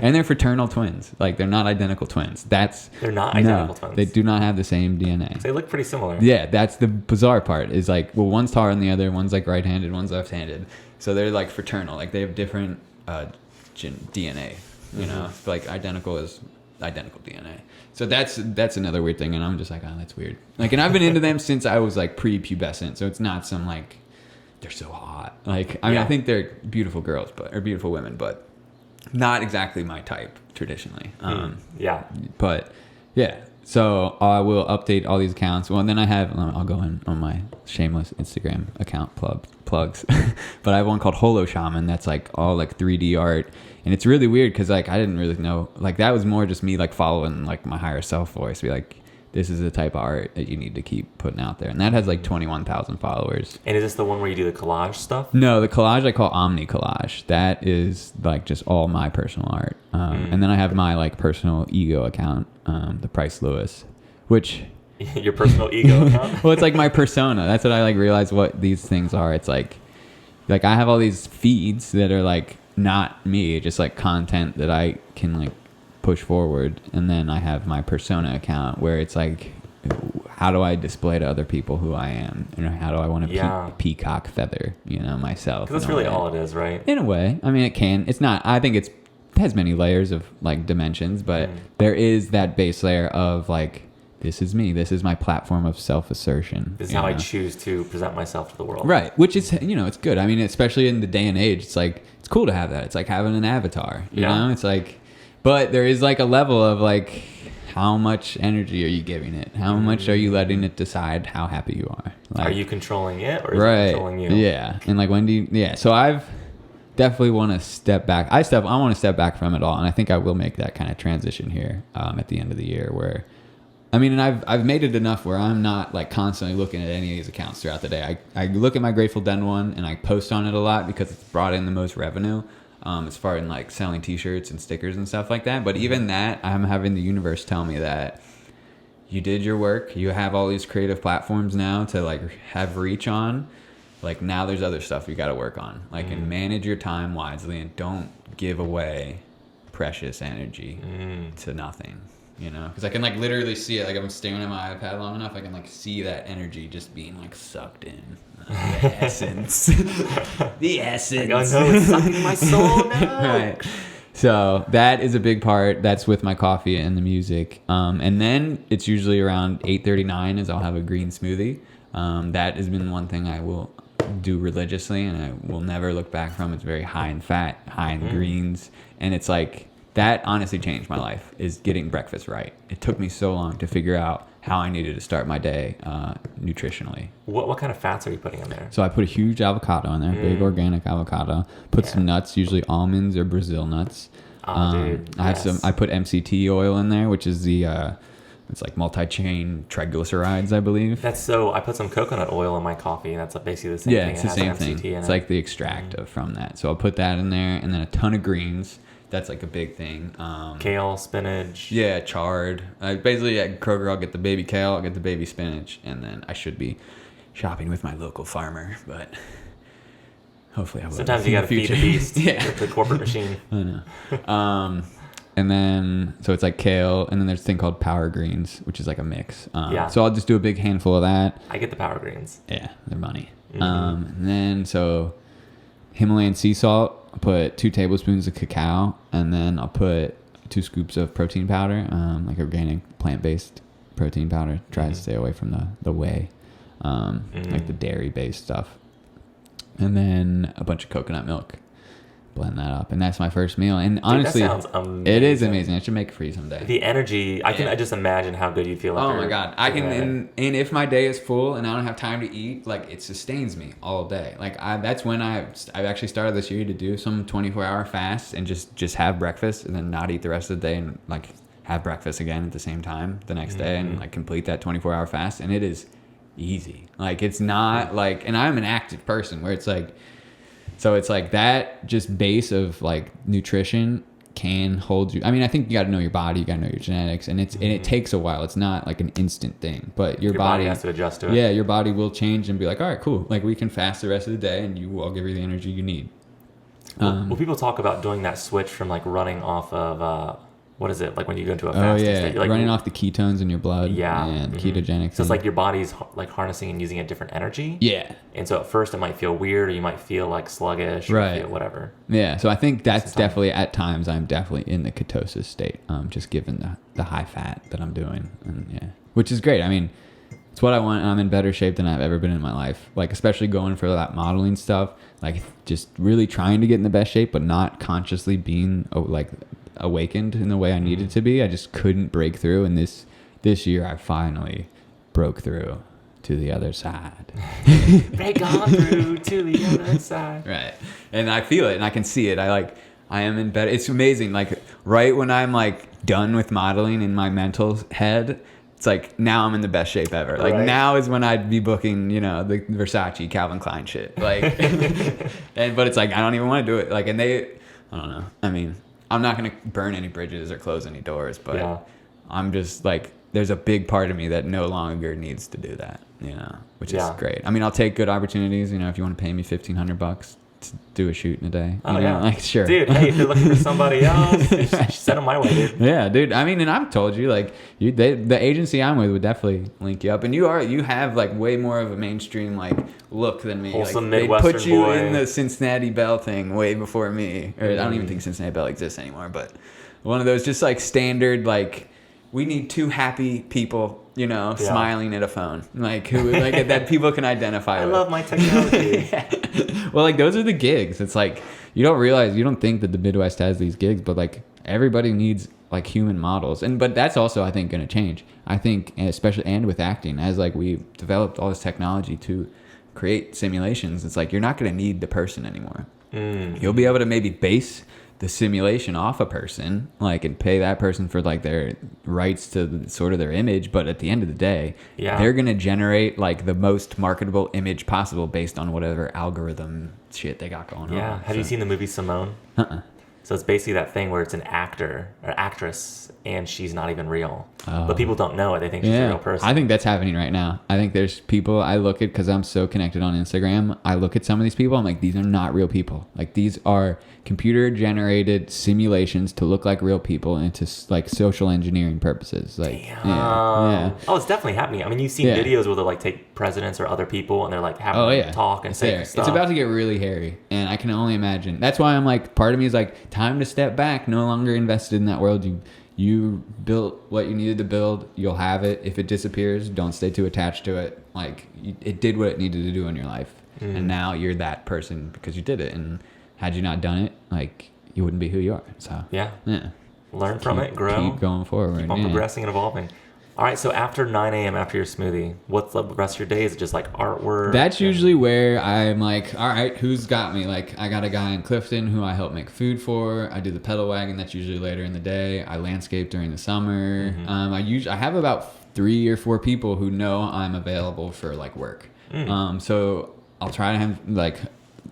B: And they're fraternal twins. Like, they're not identical twins.
A: They're not identical twins.
B: They do not have the same DNA.
A: They look pretty similar.
B: Yeah, that's the bizarre part is like, well, one's taller than the other. One's like right-handed. One's left-handed. So they're like fraternal. Like, they have different DNA. You know, like identical is identical DNA. So that's another weird thing, and I'm just like, oh, that's weird. Like, and I've been into them since I was like pre-pubescent, so it's not some like they're so hot. Like, I mean, I think they're beautiful girls, or beautiful women, but not exactly my type traditionally.
A: Yeah. But
B: yeah, so I will update all these accounts. Well, and then I'll go in on my shameless Instagram account plugs, but I have one called Holo Shaman that's like all like 3D art. And it's really weird because like I didn't really know, like that was more just me like following like my higher self voice, be like, this is the type of art that you need to keep putting out there. And that has like 21,000 followers.
A: And is this the one where you do the collage stuff?
B: No, the collage I call Omni Collage. That is like just all my personal art. And then I have my like personal ego account, the Price Lewis, which
A: your personal ego account?
B: Well, it's like my persona. That's what I like realize what these things are. It's like I have all these feeds that are like not me, just like content that I can like push forward, and then I have my persona account where it's like, how do I display to other people who I am, and how do I want to peacock feather, myself?
A: Because that's really all it is, right?
B: In a way. I mean, it's not, I think it has many layers of like dimensions, but there is that base layer of like, this is me. This is my platform of self-assertion.
A: This is how I choose to present myself to the world.
B: Right. Which is, it's good. I mean, especially in the day and age, it's like, it's cool to have that. It's like having an avatar, you know? It's like, but there is like a level of like, how much energy are you giving it? How much are you letting it decide how happy you are? Like,
A: are you controlling it, or is it controlling you?
B: Yeah. And like, when do you, so I've definitely want to step back. I want to step back from it all. And I think I will make that kind of transition here at the end of the year where, I mean, and I've made it enough where I'm not like constantly looking at any of these accounts throughout the day. I look at my Grateful Dead one and I post on it a lot because it's brought in the most revenue as far as like selling t-shirts and stickers and stuff like that. But even that, I'm having the universe tell me that you did your work. You have all these creative platforms now to like have reach on. Like, now there's other stuff you got to work on. Like, and manage your time wisely and don't give away precious energy to nothing. Because I can like literally see it. Like, I'm staring at my iPad long enough, I can like see that energy just being like sucked in. The essence. The essence.
A: Like, oh no, it's sucking my soul now.
B: Right. So that is a big part. That's with my coffee and the music. And then it's usually around 8:39 is I'll have a green smoothie. That has been one thing I will do religiously, and I will never look back from. It's very high in fat, high in greens, and it's like, that honestly changed my life, is getting breakfast right. It took me so long to figure out how I needed to start my day nutritionally.
A: What kind of fats are you putting in there?
B: So I put a huge avocado in there, big organic avocado. Put some nuts, usually almonds or Brazil nuts.
A: Dude,
B: I have I put MCT oil in there, which is the it's like multi-chain triglycerides, I believe.
A: I put some coconut oil in my coffee, and that's basically the same thing.
B: Yeah, it's the same thing. It's like the extract from that. So I'll put that in there, and then a ton of greens. That's like a big thing.
A: Kale, spinach.
B: Yeah, chard. Basically, at Kroger, I'll get the baby kale, I'll get the baby spinach, and then I should be shopping with my local farmer, but hopefully I will.
A: Sometimes you got to feed the beast with the corporate machine.
B: I know. And then, so it's like kale, and then there's a thing called power greens, which is like a mix. So I'll just do a big handful of that.
A: I get the power greens.
B: Yeah, they're money. And then, so Himalayan sea salt. I'll put 2 tablespoons of cacao, and then I'll put 2 scoops of protein powder, like organic plant-based protein powder. Try to stay away from the whey, like the dairy-based stuff. And then a bunch of coconut milk. Blend that up, and that's my first meal. And honestly,
A: that sounds amazing.
B: It is amazing. I should make it for you someday.
A: The energy, I just imagine how good you feel.
B: Oh my god, I can. And if my day is full and I don't have time to eat, like it sustains me all day. Like that's when I've actually started this year to do some 24-hour fasts and just have breakfast and then not eat the rest of the day and like have breakfast again at the same time the next day and like complete that 24-hour fast. And it is easy. Like it's not like, and I'm an active person where it's like. So it's like that just base of like nutrition can hold you. I mean, I think you got to know your body, you got to know your genetics, and it takes a while. It's not like an instant thing, but your body
A: has to adjust to it.
B: Yeah, your body will change and be like, all right, cool. Like we can fast the rest of the day, and I'll give you the energy you need.
A: Well, people talk about doing that switch from like running off of what is it like when you go into a fasting state? You're like
B: running off the ketones in your blood.
A: Yeah,
B: and ketogenic.
A: So it's like your body's like harnessing and using a different energy.
B: Yeah.
A: And so at first it might feel weird, or you might feel like sluggish, or feel whatever.
B: Yeah. So I think that's definitely at times I'm definitely in the ketosis state. Just given the high fat that I'm doing, and which is great. I mean, it's what I want. And I'm in better shape than I've ever been in my life. Like especially going for that modeling stuff. Like just really trying to get in the best shape, but not consciously being like awakened in the way I needed to be. I just couldn't break through, and this year I finally broke through to the other side.
A: Break on through to the other side.
B: Right. And I feel it and I can see it. I am in better. It's amazing. Like right when I'm like done with modeling in my mental head, it's like now I'm in the best shape ever. Like now is when I'd be booking, the Versace, Calvin Klein shit. Like, but it's like I don't even want to do it. Like, and I don't know. I mean, I'm not going to burn any bridges or close any doors, but I'm just like, there's a big part of me that no longer needs to do that, which is great. I mean, I'll take good opportunities, if you want to pay me $1,500 to do a shoot in a day, like sure.
A: Dude, hey, if you're looking for somebody else, send them my way, dude.
B: Yeah, dude. I mean, and I've told you, like, the agency I'm with would definitely link you up, and you have like way more of a mainstream like look than me.
A: Wholesome
B: like,
A: Midwestern
B: they put you
A: boy.
B: in the Cincinnati Belle thing way before me, or I don't even think Cincinnati Belle exists anymore, but one of those just like standard like we need 2 happy people. Smiling at a phone, like who, like that people can identify with.
A: I love my technology.
B: Well, like those are the gigs. It's like you don't think that the Midwest has these gigs, but like everybody needs like human models, but that's also I think going to change. I think, especially and with acting, as like we've developed all this technology to create simulations. It's like you're not going to need the person anymore. You'll be able to maybe base the simulation off a person, like, and pay that person for like their rights to sort of their image, but at the end of the day, they're gonna generate like the most marketable image possible based on whatever algorithm shit they got going on.
A: Yeah. Have you seen the movie Simone? So it's basically that thing where it's an actor or actress and she's not even real. But people don't know it. They think she's a real person.
B: I think that's happening right now. I think there's people I look at, because I'm so connected on Instagram, I look at some of these people, I'm like, these are not real people. Like these are computer generated simulations to look like real people and to like social engineering purposes. Like,
A: yeah. Oh, it's definitely happening. I mean, you've seen videos where they like take presidents or other people and they're like having them talk and say stuff.
B: It's about to get really hairy, and I can only imagine. That's why I'm like, part of me is like, time to step back. No longer invested in that world. You built what you needed to build. You'll have it. If it disappears, don't stay too attached to it. Like it did what it needed to do in your life, and now you're that person because you did it. And had you not done it, like you wouldn't be who you are. So
A: learn from it, grow,
B: keep going forward,
A: keep on progressing and evolving. All right, so after 9 a.m., after your smoothie, what's the rest of your day? Is it just like artwork?
B: That's usually where I'm like, all right, who's got me? Like, I got a guy in Clifton who I help make food for. I do the pedal wagon. That's usually later in the day. I landscape during the summer. I have about 3 or 4 people who know I'm available for like work. So I'll try to have like,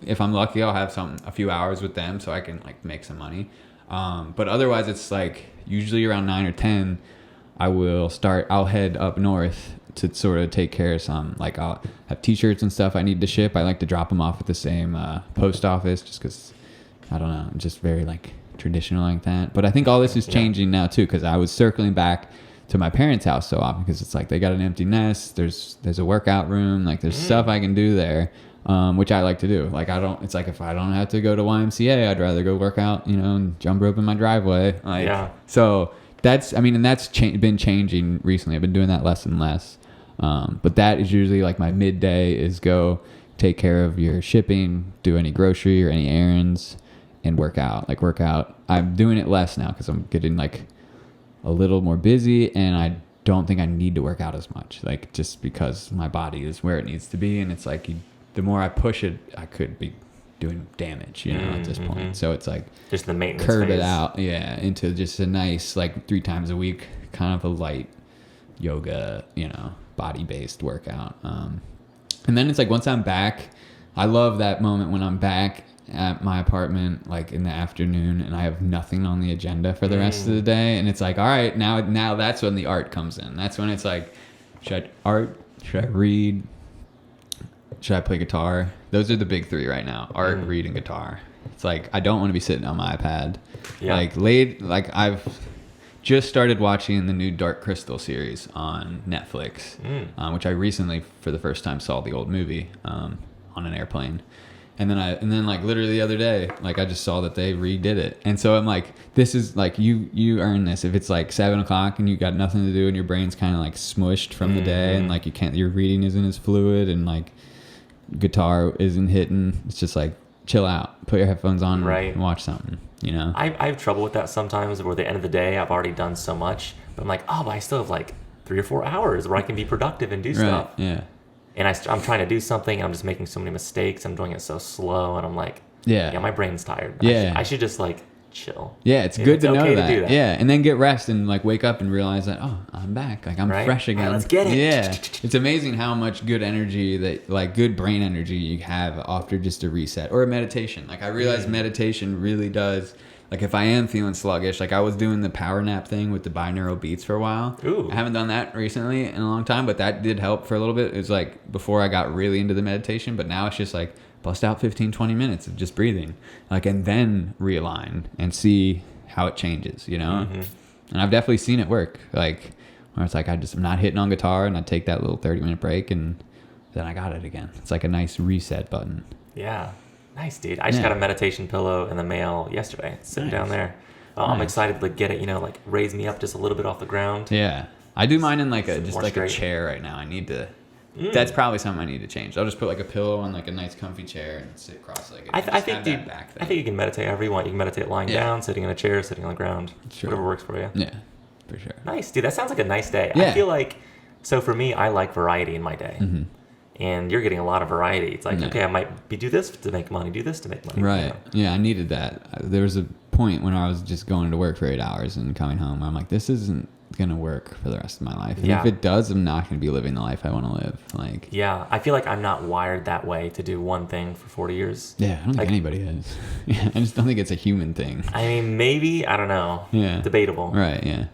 B: if I'm lucky, I'll have a few hours with them so I can like make some money. But otherwise, it's like usually around 9 or 10. I'll head up north to sort of take care of some, like I'll have t-shirts and stuff I need to ship. I like to drop them off at the same post office just because, I don't know, I'm just very like traditional like that. But I think all this is changing now too, because I was circling back to my parents' house so often because it's like they got an empty nest. There's a workout room. Like there's stuff I can do there, which I like to do. Like it's like if I don't have to go to YMCA, I'd rather go work out, and jump rope in my driveway. Like, so that's been changing recently. I've been doing that less and less. But that is usually like my midday is go take care of your shipping, do any grocery or any errands, and work out. I'm doing it less now because I'm getting like a little more busy, and I don't think I need to work out as much, like just because my body is where it needs to be. And it's like the more I push it, I could be doing damage, at this point. So it's like
A: just the maintenance
B: curve
A: phase.
B: it out, into just a nice like 3 times a week kind of a light yoga, body-based workout. And then it's like once I'm back, I love that moment when I'm back at my apartment like in the afternoon and I have nothing on the agenda for the rest of the day, and it's like, all right, now that's when the art comes in. That's when it's like, should I read, should I play guitar? Those are the big 3 right now: art, read, and guitar. It's like I don't want to be sitting on my iPad. I've just started watching the new Dark Crystal series on Netflix, which I recently for the first time saw the old movie on an airplane. And then like literally the other day, like I just saw that they redid it. And so I'm like, this is like, you earn this. If it's like 7:00 and you got nothing to do and your brain's kind of like smushed from the day and like your reading isn't as fluid and like guitar isn't hitting, it's just like chill out, put your headphones on and watch something,
A: I have trouble with that sometimes where at the end of the day, I've already done so much, but I'm like, but I still have like 3 or 4 hours where I can be productive and do stuff.
B: Yeah.
A: And I'm trying to do something, and I'm just making so many mistakes. I'm doing it so slow, and I'm like, my brain's tired. I should just like chill.
B: Yeah, it's good to know that. To do that. Yeah, and then get rest and like wake up and realize that, I'm back. Like I'm fresh again.
A: Right, let's get it.
B: Yeah, it's amazing how much good energy good brain energy you have after just a reset or a meditation. Like I realize meditation really does. Like if I am feeling sluggish, like I was doing the power nap thing with the binaural beats for a while.
A: Ooh.
B: I haven't done that recently in a long time, but that did help for a little bit. It was like before I got really into the meditation, but now it's just like bust out 15, 20 minutes of just breathing, like, and then realign and see how it changes, And I've definitely seen it work. Like where it's like, I'm not hitting on guitar and I take that little 30-minute break and then I got it again. It's like a nice reset button.
A: Yeah. Nice, dude. I just got a meditation pillow in the mail yesterday. It's sitting down there. I'm excited to get it, like raise me up just a little bit off the ground.
B: Yeah. I do mine in like a chair right now. I need to, that's probably something I need to change. I'll just put like a pillow on like a nice comfy chair and sit cross-legged.
A: I think you can meditate however you want. You can meditate lying down, sitting in a chair, sitting on the ground. Sure. Whatever works for you.
B: Yeah, for sure.
A: Nice, dude. That sounds like a nice day.
B: Yeah.
A: I feel like, so for me, I like variety in my day. Mm-hmm. And you're getting a lot of variety. It's like, okay, I might do this to make money, do this to make money.
B: Right. Yeah, I needed that. There was a point when I was just going to work for 8 hours and coming home. I'm like, this isn't going to work for the rest of my life. And if it does, I'm not going to be living the life I want to live. Like,
A: yeah, I feel like I'm not wired that way to do one thing for 40 years.
B: Yeah, I don't think anybody is. Yeah, I just don't think it's a human thing.
A: I mean, maybe, I don't know.
B: Yeah.
A: Debatable.
B: Right, yeah.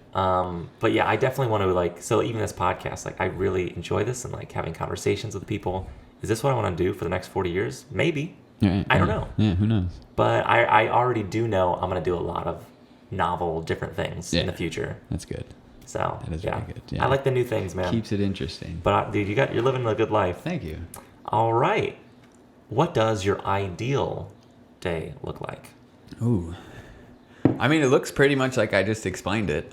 A: But yeah, I definitely want to like, so even this podcast, like I really enjoy this and like having conversations with people. Is this what I want to do for the next 40 years? Maybe.
B: Right,
A: I don't know.
B: Yeah, who knows?
A: But I already do know I'm going to do a lot of novel, different things in the future.
B: That's good.
A: So,
B: that is very good. Yeah.
A: I like the new things, man.
B: Keeps it interesting.
A: But dude, you're living a good life.
B: Thank you.
A: All right. What does your ideal day look like?
B: Ooh. I mean, it looks pretty much like I just explained it.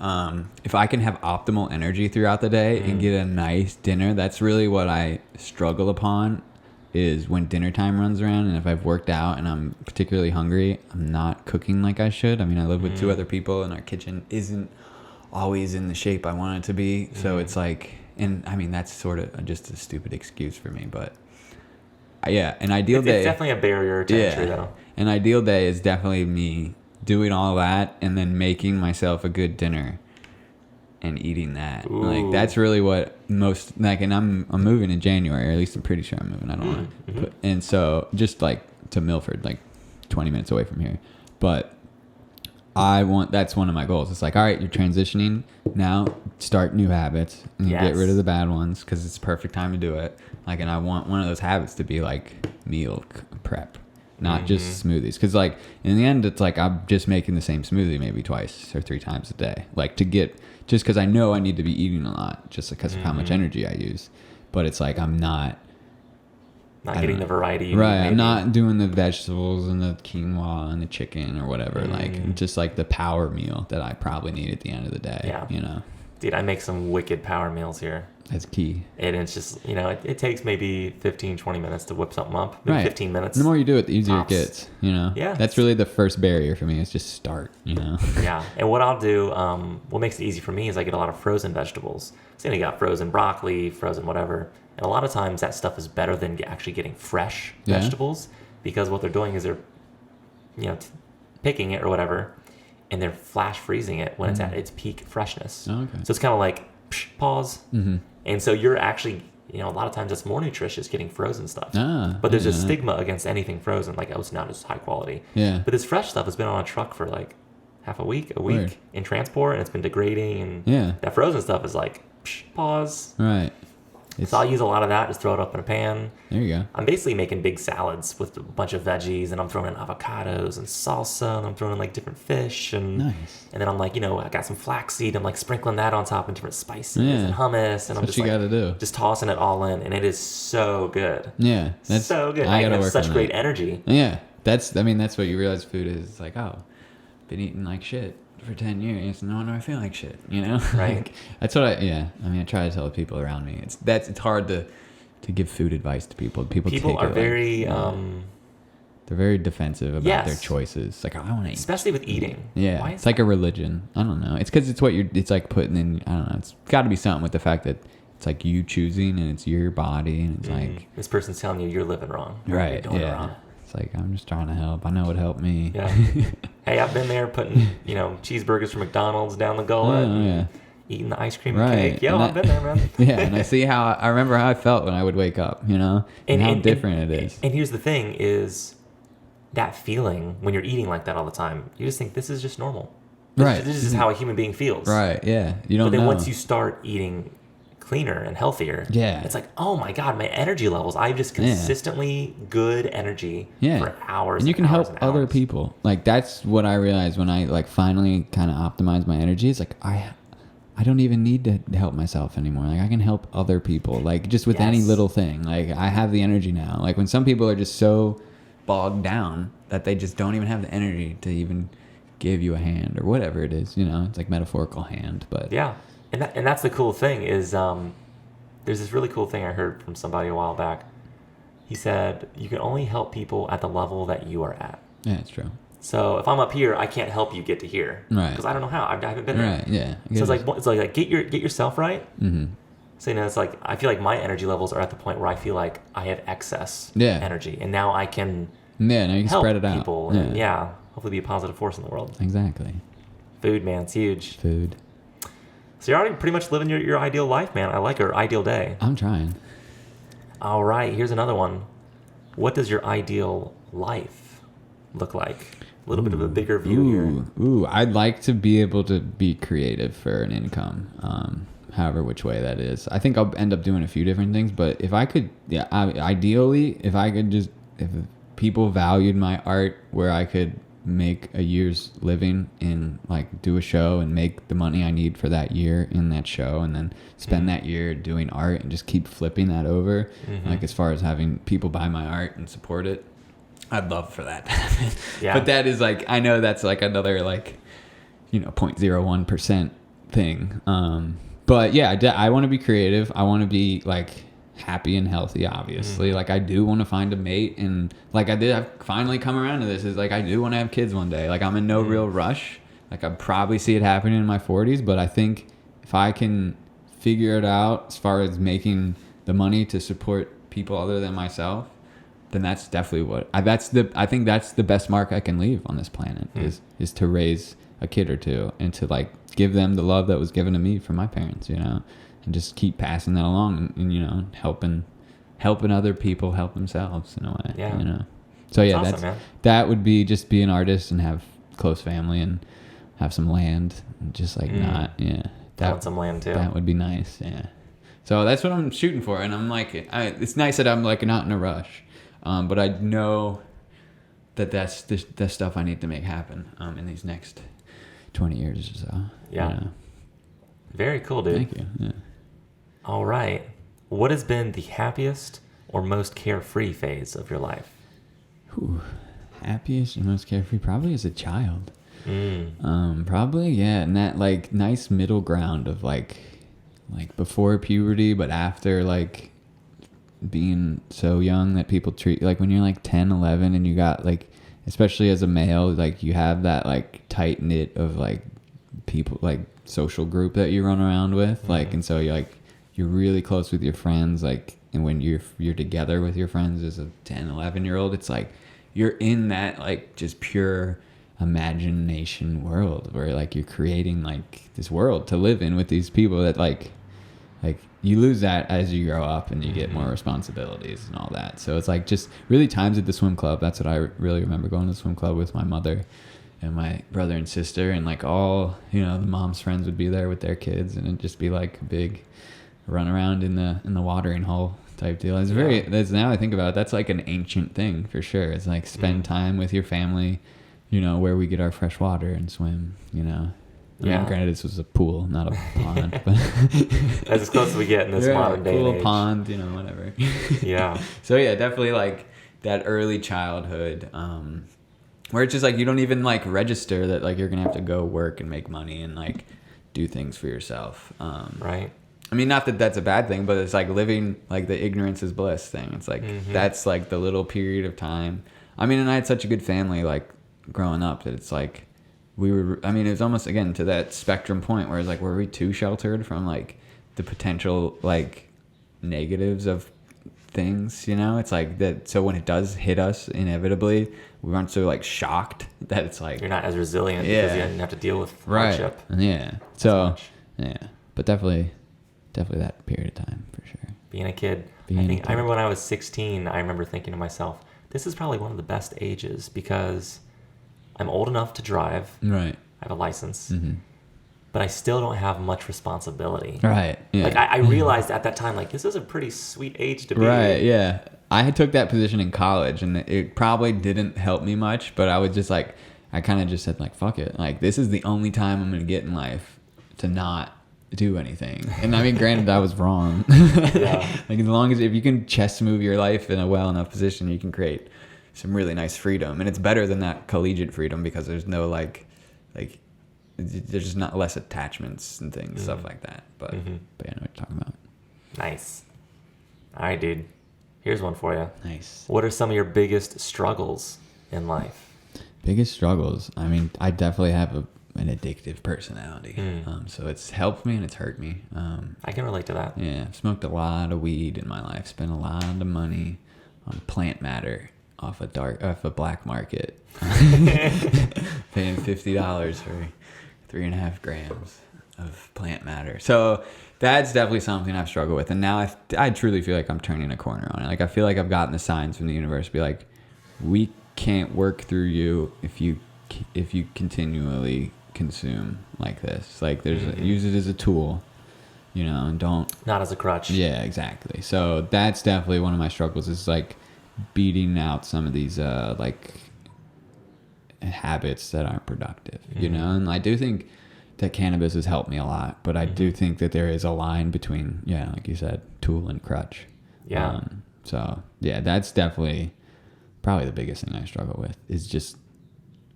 B: If I can have optimal energy throughout the day and get a nice dinner, that's really what I struggle upon, is when dinner time runs around and if I've worked out and I'm particularly hungry, I'm not cooking like I should. I mean, I live with 2 other people and our kitchen isn't always in the shape I want it to be. So it's like, and I mean, that's sort of just a stupid excuse for me, but yeah, an ideal day.
A: It's definitely a barrier to entry though.
B: An ideal day is definitely me doing all that and then making myself a good dinner and eating that.
A: Ooh.
B: Like that's really what most like, and I'm moving in January, or at least I'm pretty sure I'm moving. I don't want to and so just like to Milford, like 20 minutes away from here. But that's one of my goals. It's like, all right, you're transitioning now, start new habits and get rid of the bad ones because it's the perfect time to do it. Like, and I want one of those habits to be like meal prep. not just smoothies. Because like in the end, it's like I'm just making the same smoothie maybe 2 or 3 times a day, like to get, just because I know I need to be eating a lot just because of how much energy I use. But it's like I'm not
A: getting the variety.
B: Right. I'm not doing the vegetables and the quinoa and the chicken or whatever. Like just like the power meal that I probably need at the end of the day.
A: Yeah.
B: You know.
A: Dude, I make some wicked power meals here.
B: That's key.
A: And it's just, it takes maybe 15, 20 minutes to whip something up. Maybe 15 minutes.
B: The more you do it, the easier it gets,
A: Yeah.
B: That's really the first barrier for me is just start,
A: Yeah. And what I'll do, what makes it easy for me is I get a lot of frozen vegetables. So you got frozen broccoli, frozen whatever. And a lot of times that stuff is better than actually getting fresh vegetables, because what they're doing is they're, picking it or whatever, and they're flash freezing it when it's at its peak freshness.
B: Oh, okay.
A: So it's kind of like, pause. And so you're actually, a lot of times it's more nutritious getting frozen stuff. But there's a stigma against anything frozen, like, oh, it's not as high quality.
B: Yeah.
A: But this fresh stuff has been on a truck for like half a week
B: Weird.
A: in transport, and it's been degrading. And that frozen stuff is like, pause.
B: Right.
A: So I'll use a lot of that, just throw it up in a pan.
B: There you go.
A: I'm basically making big salads with a bunch of veggies, and I'm throwing in avocados and salsa, and I'm throwing in like different fish, and
B: Nice.
A: and then I'm like, I got some flaxseed, I'm like sprinkling that on top and different spices and hummus, and I'm just
B: what you gotta do.
A: Just tossing it all in, and it is so good.
B: Yeah,
A: that's so good.
B: I gotta
A: have
B: work
A: such
B: on
A: great
B: that.
A: energy.
B: Yeah, that's what you realize food is. It's like, oh, been eating like shit for 10 years, and no wonder I feel like shit.
A: Right?
B: Like, that's what I try to tell the people around me. It's hard to give food advice to people. People take
A: are
B: it
A: very
B: they're very defensive about their choices. Like, oh, I want to eat,
A: especially with eating.
B: Yeah,
A: why
B: it's like a religion. I don't know. It's because it's it's like putting in. I don't know. It's got to be something with the fact that it's like you choosing and it's your body, and it's like
A: this person's telling you you're living wrong.
B: Right?
A: You're doing it wrong.
B: It's like, I'm just trying to help. I know it helped me.
A: Yeah. Hey, I've been there putting cheeseburgers from McDonald's down the gullet.
B: Oh, yeah.
A: Eating the ice cream and cake. Yo, I've been there, man.
B: Yeah, and I see I remember how I felt when I would wake up, and how different it is.
A: And here's the thing is that feeling when you're eating like that all the time, you just think this is just normal. This is how a human being feels.
B: Right, yeah. You don't know.
A: But then once you start eating cleaner and healthier, it's like, oh my God, my energy levels. I have just consistently good energy for hours.
B: And you can help other people. Like, that's what I realized when I finally kind of optimized my energy. It's like, I don't even need to help myself anymore. Like, I can help other people, like, just with any little thing. Like, I have the energy now. Like, when some people are just so bogged down that they just don't even have the energy to even give you a hand or whatever it is, it's like metaphorical hand, but
A: yeah. And that's the cool thing is there's this really cool thing I heard from somebody a while back. He said, you can only help people at the level that you are at.
B: Yeah, it's true.
A: So if I'm up here, I can't help you get to here.
B: Right.
A: Because I don't know how. I haven't been there.
B: Right, yeah.
A: So it's like get yourself right.
B: Mm-hmm.
A: So, it's like I feel like my energy levels are at the point where I feel like I have excess energy. And now I can
B: now you can
A: help
B: spread it out.
A: people. And hopefully be a positive force in the world.
B: Exactly.
A: Food, man. It's huge.
B: Food.
A: So you're already pretty much living your ideal life, man. I like your ideal day.
B: I'm trying.
A: All right. Here's another one. What does your ideal life look like? A little bit of a bigger view here.
B: Ooh, I'd like to be able to be creative for an income, however which way that is. I think I'll end up doing a few different things, but if I could, ideally, if people valued my art where I could make a year's living and like do a show and make the money I need for that year in that show, and then spend that year doing art and just keep flipping that over, like as far as having people buy my art and support it, I'd love for that to happen. But that is like, I know that's like another 0.01% thing. But yeah, I want to be creative. I want to be like happy and healthy, obviously. Like, I do want to find a mate, and like I've finally come around to this, is like I do want to have kids one day. Like, I'm in no real rush. Like, I probably see it happening in my 40s, but I think if I can figure it out as far as making the money to support people other than myself, then that's definitely I think that's the best mark I can leave on this planet, is to raise a kid or two and to like give them the love that was given to me from my parents, and just keep passing that along, and helping other people help themselves in a way.
A: Yeah.
B: So yeah,
A: that's awesome, man.
B: That would be just be an artist and have close family and have some land and just like
A: I want some land too.
B: That would be nice. Yeah. So that's what I'm shooting for, and I'm like, it's nice that I'm like not in a rush, but I know that's stuff I need to make happen in these next 20 years or so.
A: Yeah.
B: You know?
A: Very cool, dude.
B: Thank you. Yeah.
A: All right. What has been the happiest or most carefree phase of your life?
B: Ooh, happiest and most carefree probably as a child. Probably, yeah, and that like nice middle ground of like before puberty, but after like being so young that people treat like when you're like 10, 11 and you got like, especially as a male, like you have that like tight knit of like people, like social group that you run around with, like, and so you're really close with your friends, like, and when you're together with your friends as a 10, 11-year-old, it's like you're in that like just pure imagination world where like you're creating like this world to live in with these people that like you lose that as you grow up and you get more responsibilities and all that. So it's like just really times at the swim club. That's what I really remember, going to the swim club with my mother and my brother and sister, and like all, you know, the mom's friends would be there with their kids, and it'd just be like a big run around in the watering hole type deal. It's very, that's, now I think about it, that's like an ancient thing for sure. It's like spend time with your family, you know, where we get our fresh water and swim, you know. I mean, granted, this was a pool, not a pond, but
A: that's as close as we get in this modern day
B: pool,
A: and age.
B: Pond, you know, whatever.
A: Yeah.
B: So yeah, definitely like that early childhood, where it's just like you don't even like register that like you're gonna have to go work and make money and like do things for yourself.
A: Right.
B: I mean, not that that's a bad thing, but it's like living like the ignorance is bliss thing. It's like that's like the little period of time. I mean, and I had such a good family like growing up that it's like we were, I mean, it was almost again to that spectrum point where it's like, were we too sheltered from like the potential like negatives of things, you know? It's like that. So when it does hit us inevitably, we aren't so like shocked that it's like
A: you're not as resilient because you didn't have to deal with hardship.
B: Yeah. So yeah, but definitely that period of time for sure.
A: Being a kid. I remember when I was 16, I remember thinking to myself, this is probably one of the best ages because I'm old enough to drive.
B: Right.
A: I have a license. But I still don't have much responsibility.
B: Right. Yeah.
A: Like I realized at that time, like this is a pretty sweet age to be.
B: Right. Yeah. I took that position in college, and it probably didn't help me much. But I was just like, I kind of just said like, fuck it. Like this is the only time I'm gonna get in life to not do anything. And I mean, granted, I was wrong.
A: Yeah.
B: Like as long as if you can chess move your life in a well enough position, you can create some really nice freedom, and it's better than that collegiate freedom because there's no like there's just not less attachments and things, stuff like that. But yeah, I know what you're talking about.
A: Nice. All right, dude. Here's one for you.
B: Nice.
A: What are some of your biggest struggles in life?
B: Biggest struggles? I mean, I definitely have an addictive personality. So it's helped me and it's hurt me.
A: I can relate to that.
B: Yeah, I've smoked a lot of weed in my life. Spent a lot of money on plant matter off a black market. Paying $50 for 3.5 grams of plant matter. So that's definitely something I've struggled with. And now I truly feel like I'm turning a corner on it. Like I feel like I've gotten the signs from the universe to be like, we can't work through you if you continually consume like this. Like use it as a tool, you know, and not as a crutch. Yeah, exactly. So that's definitely one of my struggles is like beating out some of these like habits that aren't productive, you know. And I do think that cannabis has helped me a lot, but I do think that there is a line between, like you said, tool and crutch. So yeah, that's definitely probably the biggest thing I struggle with is just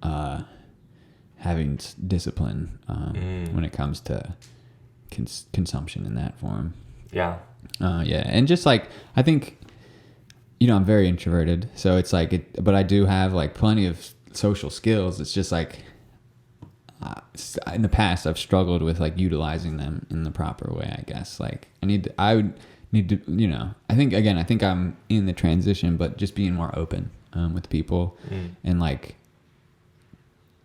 B: having discipline when it comes to consumption in that form. And just like I think, you know, I'm very introverted, so it's like but I do have like plenty of social skills. It's just like in the past I've struggled with like utilizing them in the proper way, I guess. Like I would need to, you know, I think I'm in the transition, but just being more open with people and like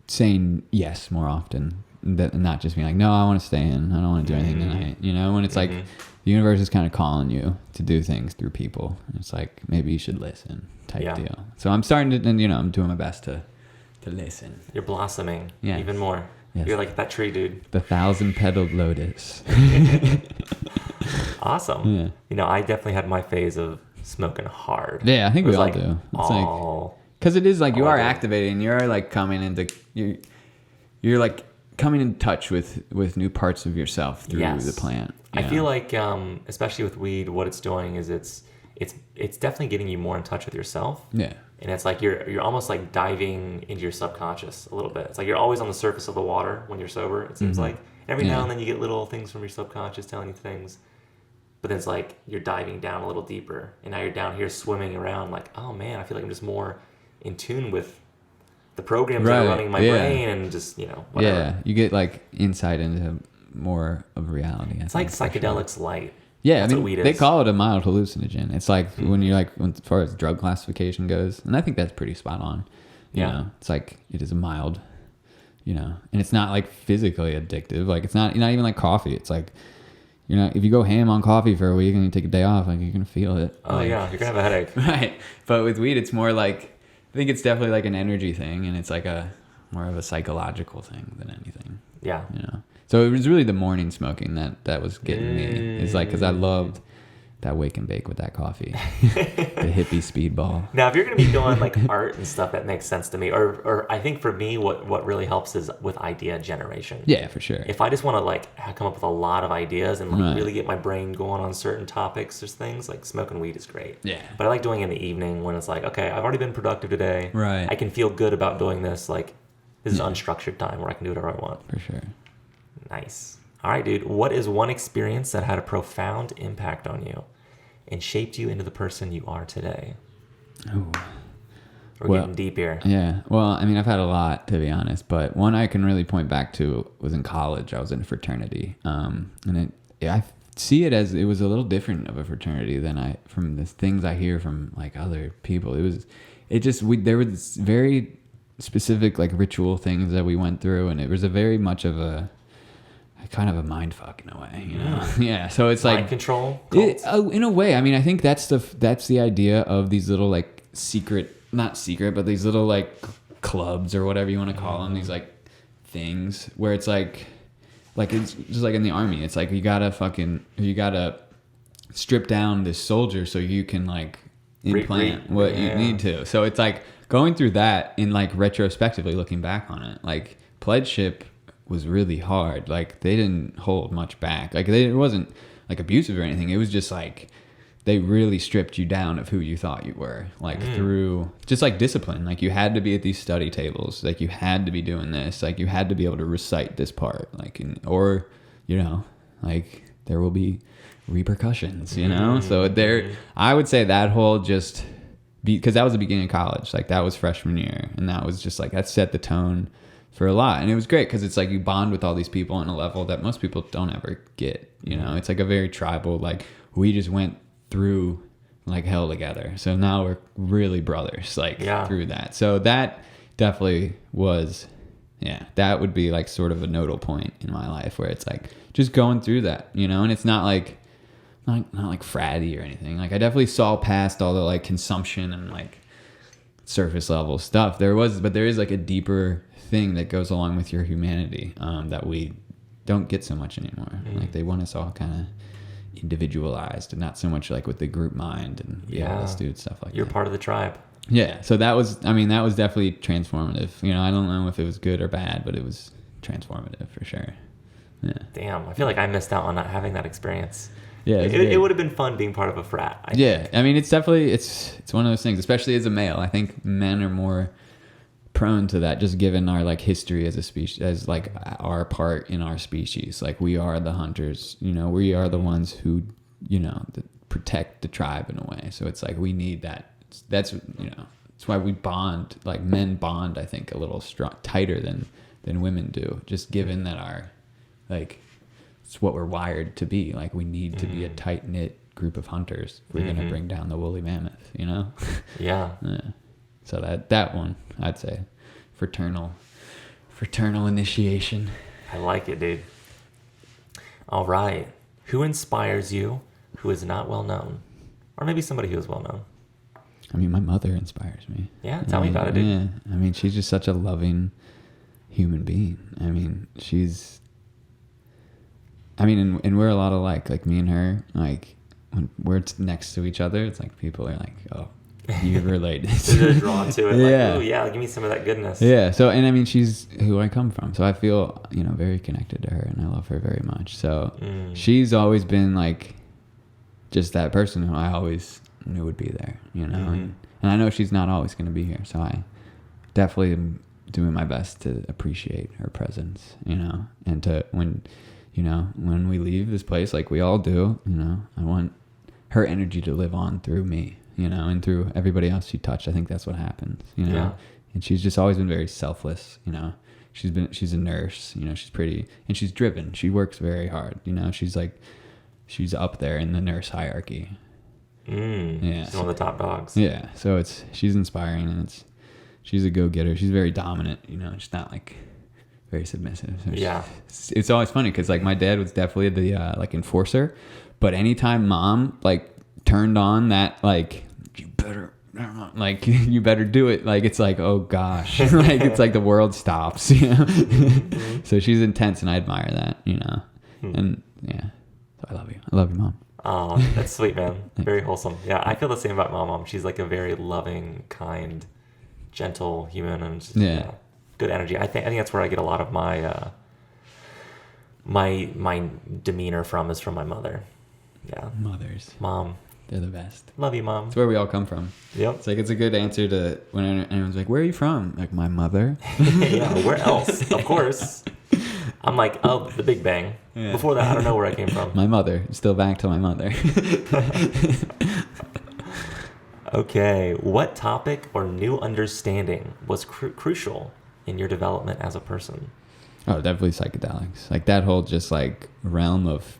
B: saying yes more often, that not just being like, no, I want to stay in, I don't want to do anything tonight, you know. When it's like the universe is kind of calling you to do things through people, it's like maybe you should listen type deal. So I'm starting to, and you know, I'm doing my best to listen. You're blossoming even more. Yes. You're like that tree, dude. The 1,000-petaled lotus. Awesome. Yeah. You know, I definitely had my phase of smoking hard. Yeah, I think we all do. It's all like Because it is like you are activating. You're like coming into you're like coming in touch with new parts of yourself through the plant.
A: I feel like, especially with weed, what it's doing is it's definitely getting you more in touch with yourself.
B: Yeah.
A: And it's like you're almost like diving into your subconscious a little bit. It's like you're always on the surface of the water when you're sober. It seems like every now and then you get little things from your subconscious telling you things. But then it's like you're diving down a little deeper, and now you're down here swimming around like, oh man, I feel like I'm just more in tune with the programs that are running my brain, and just, whatever.
B: Yeah, you get like insight into more of reality.
A: It's like psychedelics light.
B: Yeah,
A: that's
B: I mean,
A: what weed is.
B: they call it a mild hallucinogen. It's like when you're like, as far as drug classification goes, and I think that's pretty spot on. You know, it's like it is a mild, and it's not like physically addictive. Like it's not even like coffee. It's like, if you go ham on coffee for a week and you take a day off, like you're gonna feel it.
A: Oh yeah, you're gonna have a headache.
B: Right, but with weed, it's more like, I think it's definitely like an energy thing, and it's like more of a psychological thing than anything.
A: Yeah.
B: So it was really the morning smoking that was getting me. It's like, because I loved that wake and bake with that coffee, the hippie speedball.
A: Now, if you're going to be doing like art and stuff, that makes sense to me. Or I think for me, what really helps is with idea generation.
B: Yeah, for sure.
A: If I just want to like come up with a lot of ideas and like really get my brain going on certain topics, there's things like smoking weed is great.
B: Yeah.
A: But I like doing it in the evening when it's like, okay, I've already been productive today.
B: Right.
A: I can feel good about doing this. Like, this is unstructured time where I can do whatever I want.
B: For sure.
A: Nice. All right, dude. What is one experience that had a profound impact on you and shaped you into the person you are today?
B: Oh.
A: We're getting deep here.
B: Yeah. Well, I mean, I've had a lot, to be honest, but one I can really point back to was in college. I was in a fraternity. And I see it as it was a little different of a fraternity than from the things I hear from like other people. There was very specific like ritual things that we went through, and it was a very much of a kind of a mind fuck in a way, Yeah. So it's like
A: mind control.
B: In a way. I mean, I think that's the idea of these little like not secret, but these little like clubs or whatever you want to call them. These like things where it's like it's just like in the army. It's like you gotta strip down this soldier so you can like implant what you need to. So it's like going through that in like retrospectively looking back on it, like pledgeship was really hard. Like they didn't hold much back. Like it wasn't like abusive or anything. It was just like they really stripped you down of who you thought you were, like through just like discipline. Like you had to be at these study tables. Like you had to be doing this. Like you had to be able to recite this part. Like like there will be repercussions. So I would say that whole because that was the beginning of college. Like that was freshman year, and that was just like that set the tone for a lot. And it was great because it's like you bond with all these people on a level that most people don't ever get. It's like a very tribal, like we just went through like hell together, so now we're really brothers through that. So that definitely was that would be like sort of a nodal point in my life where it's like just going through that, and it's not like not like fratty or anything. Like I definitely saw past all the like consumption and like surface level stuff. There is like a deeper thing that goes along with your humanity that we don't get so much anymore. Like they want us all kind of individualized and not so much like with the group mind and let's do stuff like
A: you're part of the tribe.
B: Yeah. So that was definitely transformative. I don't know if it was good or bad, but it was transformative for sure. Yeah.
A: Damn, I feel like I missed out on not having that experience.
B: Yeah,
A: it would have been fun being part of a frat. I think.
B: I mean, it's definitely it's one of those things, especially as a male. I think men are more prone to that, just given our like history as a species, as like our part in our species. Like we are the hunters. We are the ones who protect the tribe in a way. So it's like we need that. That's why we bond. Like men bond, I think, a little tighter than women do. Just given that our like. It's what we're wired to be. Like we need to be a tight knit group of hunters if we're gonna bring down the woolly mammoth.
A: Yeah.
B: So that one, I'd say, fraternal initiation.
A: I like it, dude. All right. Who inspires you? Who is not well known, or maybe somebody who is well known?
B: I mean, my mother inspires me.
A: Yeah. Tell me about it, dude.
B: Yeah. I mean, she's just such a loving human being. I mean, and we're a lot alike. Like me and her, like when we're next to each other, it's like people are like, oh, you relate.
A: They're drawn to it.
B: Yeah.
A: Like, oh yeah, give me some of that goodness.
B: Yeah. So, and I mean, she's who I come from. So I feel, very connected to her, and I love her very much. So she's always been like just that person who I always knew would be there, and I know she's not always going to be here. So I definitely am doing my best to appreciate her presence, and to when we leave this place, like we all do, I want her energy to live on through me, and through everybody else she touched. I think that's what happens,
A: Yeah.
B: And she's just always been very selfless, she's a nurse, she's pretty, and she's driven. She works very hard, she's up there in the nurse hierarchy. Yeah.
A: She's one of the top dogs.
B: Yeah. So she's inspiring, and she's a go-getter. She's very dominant, she's not like very submissive. So
A: Yeah.
B: It's always funny because like my dad was definitely the like enforcer, but anytime mom like turned on that like you better do it, like it's like, oh gosh, like it's like the world stops, So she's intense, and I admire that, and yeah, so I love you, mom.
A: Oh, that's sweet, man. Very wholesome. Yeah, I feel the same about my mom. She's like a very loving, kind, gentle human, and just, good energy. I think that's where I get a lot of my my demeanor from, is from my mother. Yeah.
B: Mothers.
A: Mom.
B: They're the best.
A: Love you, Mom.
B: It's where we all come from.
A: Yep.
B: It's like, it's a good answer to when anyone's like, where are you from? Like, my mother.
A: Yeah, where else? Of course. I'm like, oh, the Big Bang. Yeah. Before that, I don't know where I came from.
B: My mother. Still back to my mother.
A: Okay. What topic or new understanding was crucial in your development as a person?
B: Oh, definitely psychedelics. Like that whole just like realm of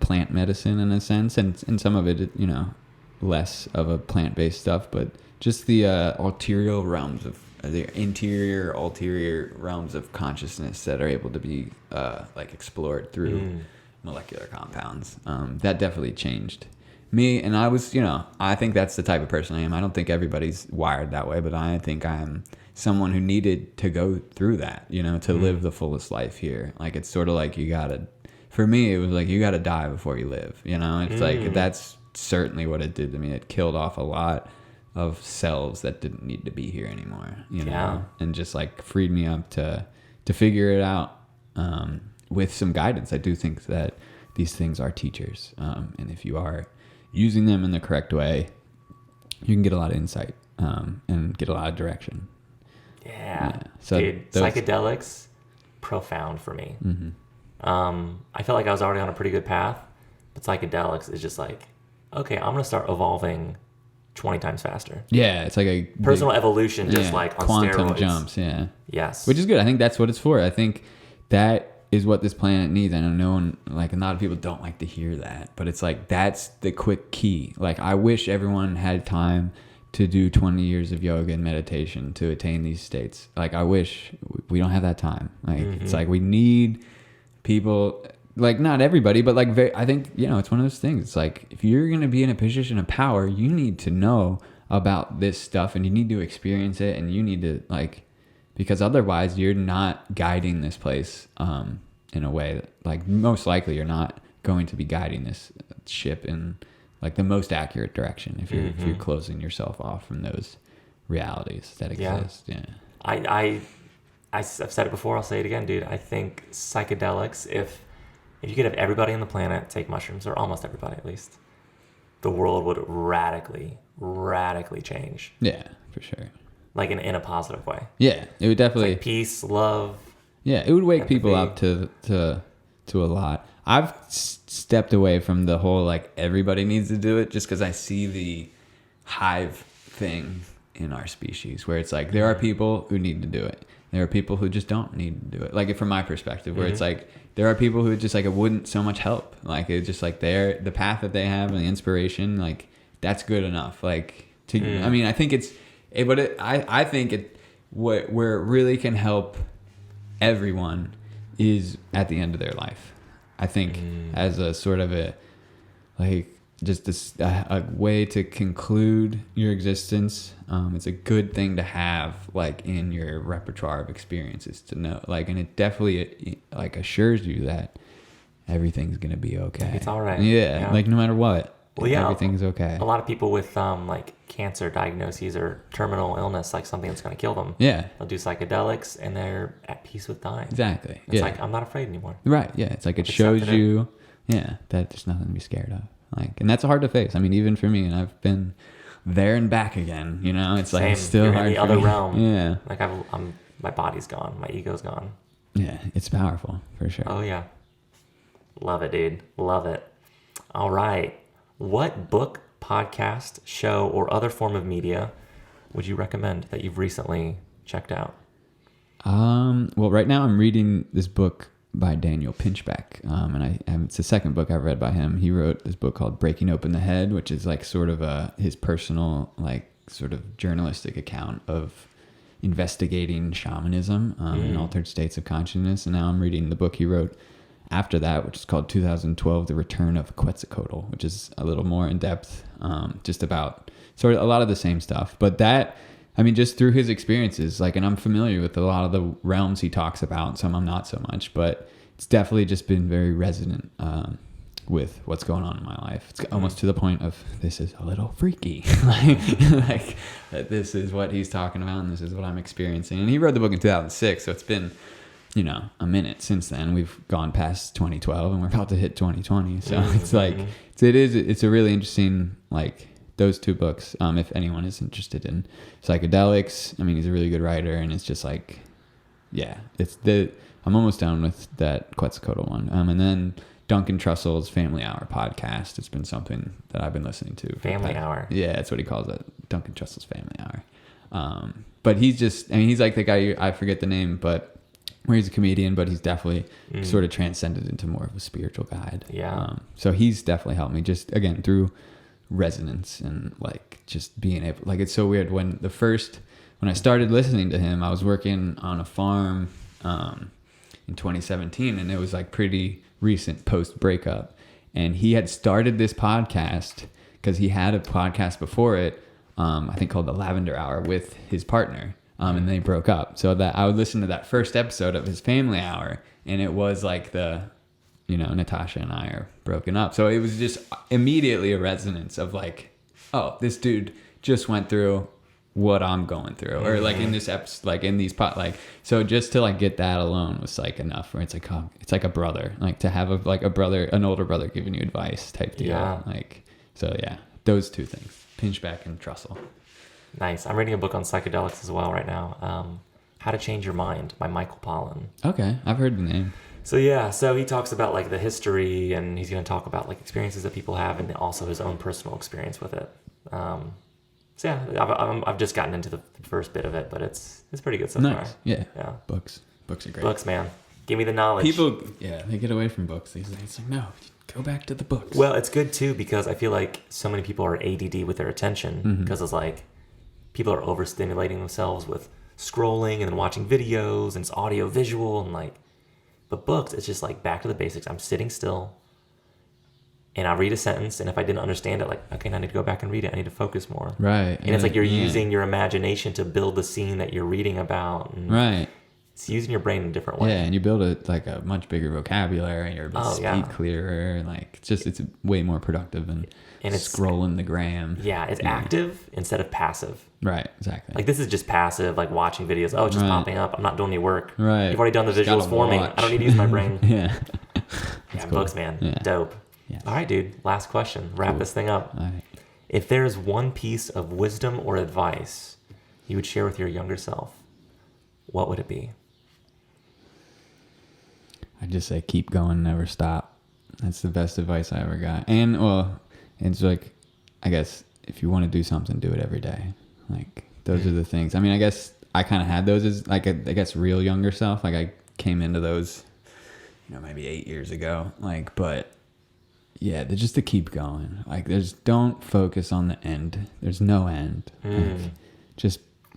B: plant medicine in a sense, and some of it, less of a plant-based stuff, but just the ulterior realms of the ulterior realms of consciousness that are able to be like explored through molecular compounds. That definitely changed me, and I was, I think that's the type of person I am. I don't think everybody's wired that way, but I think I'm someone who needed to go through that, to live the fullest life here. Like it's sort of like for me, it was like you gotta die before you live. It's like that's certainly what it did to me. It killed off a lot of cells that didn't need to be here anymore. And just like freed me up to figure it out with some guidance. I do think that these things are teachers, and if you are using them in the correct way, you can get a lot of insight and get a lot of direction.
A: Yeah. So dude, psychedelics, profound for me. I felt like I was already on a pretty good path, but psychedelics is just like, okay, I'm gonna start evolving 20 times faster. Yeah,
B: it's like a
A: personal evolution, just like on
B: quantum
A: steroids.
B: Jumps. Yeah.
A: Yes.
B: Which is good. I think that's what it's for. I think that is what this planet needs. I know no one, like a lot of people don't like to hear that, but it's like that's the quick key. Like I wish everyone had time to do 20 years of yoga and meditation to attain these states. Like I wish we don't have that time. Like it's like we need people, like not everybody, but like I think it's one of those things. It's like if you're gonna be in a position of power, you need to know about this stuff, and you need to experience it, and you need to because otherwise you're not guiding this place in a way that, like, most likely you're not going to be guiding this ship in like the most accurate direction if you're closing yourself off from those realities that exist.
A: I've said it before, I'll say it again, dude. I think psychedelics, if you could have everybody on the planet take mushrooms, or almost everybody at least, the world would radically change.
B: Yeah, for sure.
A: Like in a positive way.
B: Yeah, it would definitely.
A: It's like peace, love.
B: Yeah, it would wake empathy. People up to a lot. I've stepped away from the whole like everybody needs to do it, just because I see the hive thing in our species, where it's like there are people who need to do it. There are people who just don't need to do it. Like from my perspective, where it's like there are people who just like it wouldn't so much help. Like it's just like the path that they have and the inspiration, like that's good enough. Like to, I mean, I think I think where it really can help everyone is at the end of their life. I think as a sort of a like just a way to conclude your existence. It's a good thing to have like in your repertoire of experiences to know, like, and it definitely like assures you that everything's gonna be okay.
A: It's all right.
B: Yeah, like no matter what.
A: Well, yeah,
B: everything's okay.
A: A lot of people with like cancer diagnoses or terminal illness, like something that's going to kill them.
B: Yeah.
A: They'll do psychedelics and they're at peace with dying.
B: Exactly.
A: It's like, I'm not afraid anymore.
B: Right. Yeah. It's like it shows you, that there's nothing to be scared of. Like, and that's hard to face. I mean, even for me, and I've been there and back again. You know, it's like it's still hard.
A: In the other realm.
B: Yeah.
A: Like my body's gone, my ego's gone.
B: Yeah, it's powerful for sure.
A: Oh yeah, love it, dude. Love it. All right, what book, podcast, show, or other form of media would you recommend that you've recently checked out?
B: Well, right now I'm reading this book by Daniel Pinchbeck, and it's the second book I've read by him. He wrote this book called Breaking Open the Head, which is like sort of his personal, like sort of journalistic account of investigating shamanism in altered states of consciousness. And now I'm reading the book he wrote after that, which is called 2012, The Return of Quetzalcoatl, which is a little more in depth, just about sort of a lot of the same stuff. But that, I mean, just through his experiences, like, and I'm familiar with a lot of the realms he talks about, some I'm not so much, but it's definitely just been very resonant with what's going on in my life. It's almost to the point of, this is a little freaky. like that this is what he's talking about and this is what I'm experiencing. And he wrote the book in 2006, so it's been, a minute since then. We've gone past 2012 and we're about to hit 2020. So it's like, it's a really interesting, like, those two books, if anyone is interested in psychedelics. I mean, he's a really good writer, and it's just like, I'm almost done with that Quetzalcoatl one. And then Duncan Trussell's Family Hour podcast. It's been something that I've been listening to.
A: Family Hour.
B: Yeah, that's what he calls it. Duncan Trussell's Family Hour. But he's just, I mean, he's like the guy, I forget the name, but where he's a comedian, but he's definitely sort of transcended into more of a spiritual guide.
A: Yeah.
B: So he's definitely helped me just, again, through resonance and like just being able, like, it's so weird. When I started listening to him, I was working on a farm in 2017, and it was like pretty recent post breakup, and he had started this podcast because he had a podcast before it, I think called the Lavender Hour, with his partner, and they broke up. So that I would listen to that first episode of his Family Hour, and it was like Natasha and I are broken up. So it was just immediately a resonance of like, oh, this dude just went through what I'm going through, or like in this episode, like in these so just to like get that alone was like enough, where it's like, oh, it's like a brother, like to have an older brother giving you advice type deal. Yeah. Like, so yeah, those two things, Pinchbeck and Trussell.
A: Nice. I'm reading a book on psychedelics as well right now. How to Change Your Mind by Michael Pollan.
B: Okay. I've heard the name.
A: So he talks about like the history, and he's going to talk about like experiences that people have, and also his own personal experience with it. So yeah, I've just gotten into the first bit of it, but it's pretty good so far.
B: Yeah. Books are great.
A: Books, man. Give me the knowledge.
B: People, they get away from books these days. It's like, no, go back to the books.
A: Well, it's good too, because I feel like so many people are ADD with their attention, because it's like people are overstimulating themselves with scrolling and then watching videos, and it's audio visual, and like, but books, it's just like back to the basics. I'm sitting still, and I read a sentence, and if I didn't understand it, like, okay, now I need to go back and read it. I need to focus more.
B: Right.
A: And it's like you're using your imagination to build the scene that you're reading about. And
B: right.
A: It's using your brain in a different way.
B: Yeah, and you build a much bigger vocabulary, and you're able to speak clearer. Like, it's way more productive than scrolling the gram.
A: Yeah, it's active instead of passive.
B: Right, exactly.
A: Like, this is just passive, like watching videos. Oh, it's just popping up. I'm not doing any work.
B: Right.
A: You've already done the visuals for me. I don't need to use my brain.
B: Yeah.
A: Cool. Books, man. Yeah. Dope. Yes. All right, dude. Last question. Wrap this thing up.
B: All right.
A: If there's one piece of wisdom or advice you would share with your younger self, what would it be?
B: I'd just say keep going, never stop. That's the best advice I ever got. And, well, it's like, I guess, if you want to do something, do it every day. Like, those are the things. I mean, I guess I kind of had those as, like, I guess, real younger self. Like, I came into those, maybe 8 years ago. Like, but... yeah, just to keep going. Like, don't focus on the end. There's no end. Like,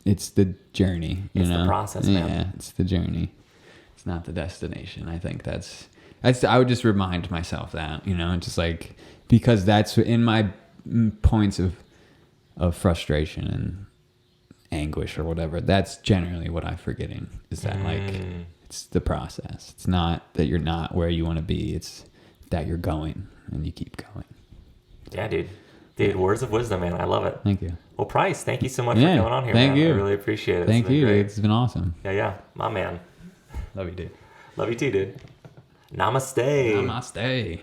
B: it's the journey,
A: It's the process, man.
B: Yeah, it's the journey. It's not the destination. I think I would just remind myself that, just like, because that's in my points of frustration and anguish or whatever. That's generally what I'm forgetting, is that like, it's the process. It's not that you're not where you want to be. It's that you're going. And you keep going.
A: Yeah, dude. Dude, words of wisdom, man. I love it.
B: Thank you.
A: Well, Price, thank you so much for coming on here,
B: thank
A: man.
B: you.
A: I really appreciate it.
B: Thank you,
A: great.
B: dude. It's been awesome.
A: Yeah. My man.
B: Love you, dude.
A: Love you too, dude. Namaste.
B: Namaste.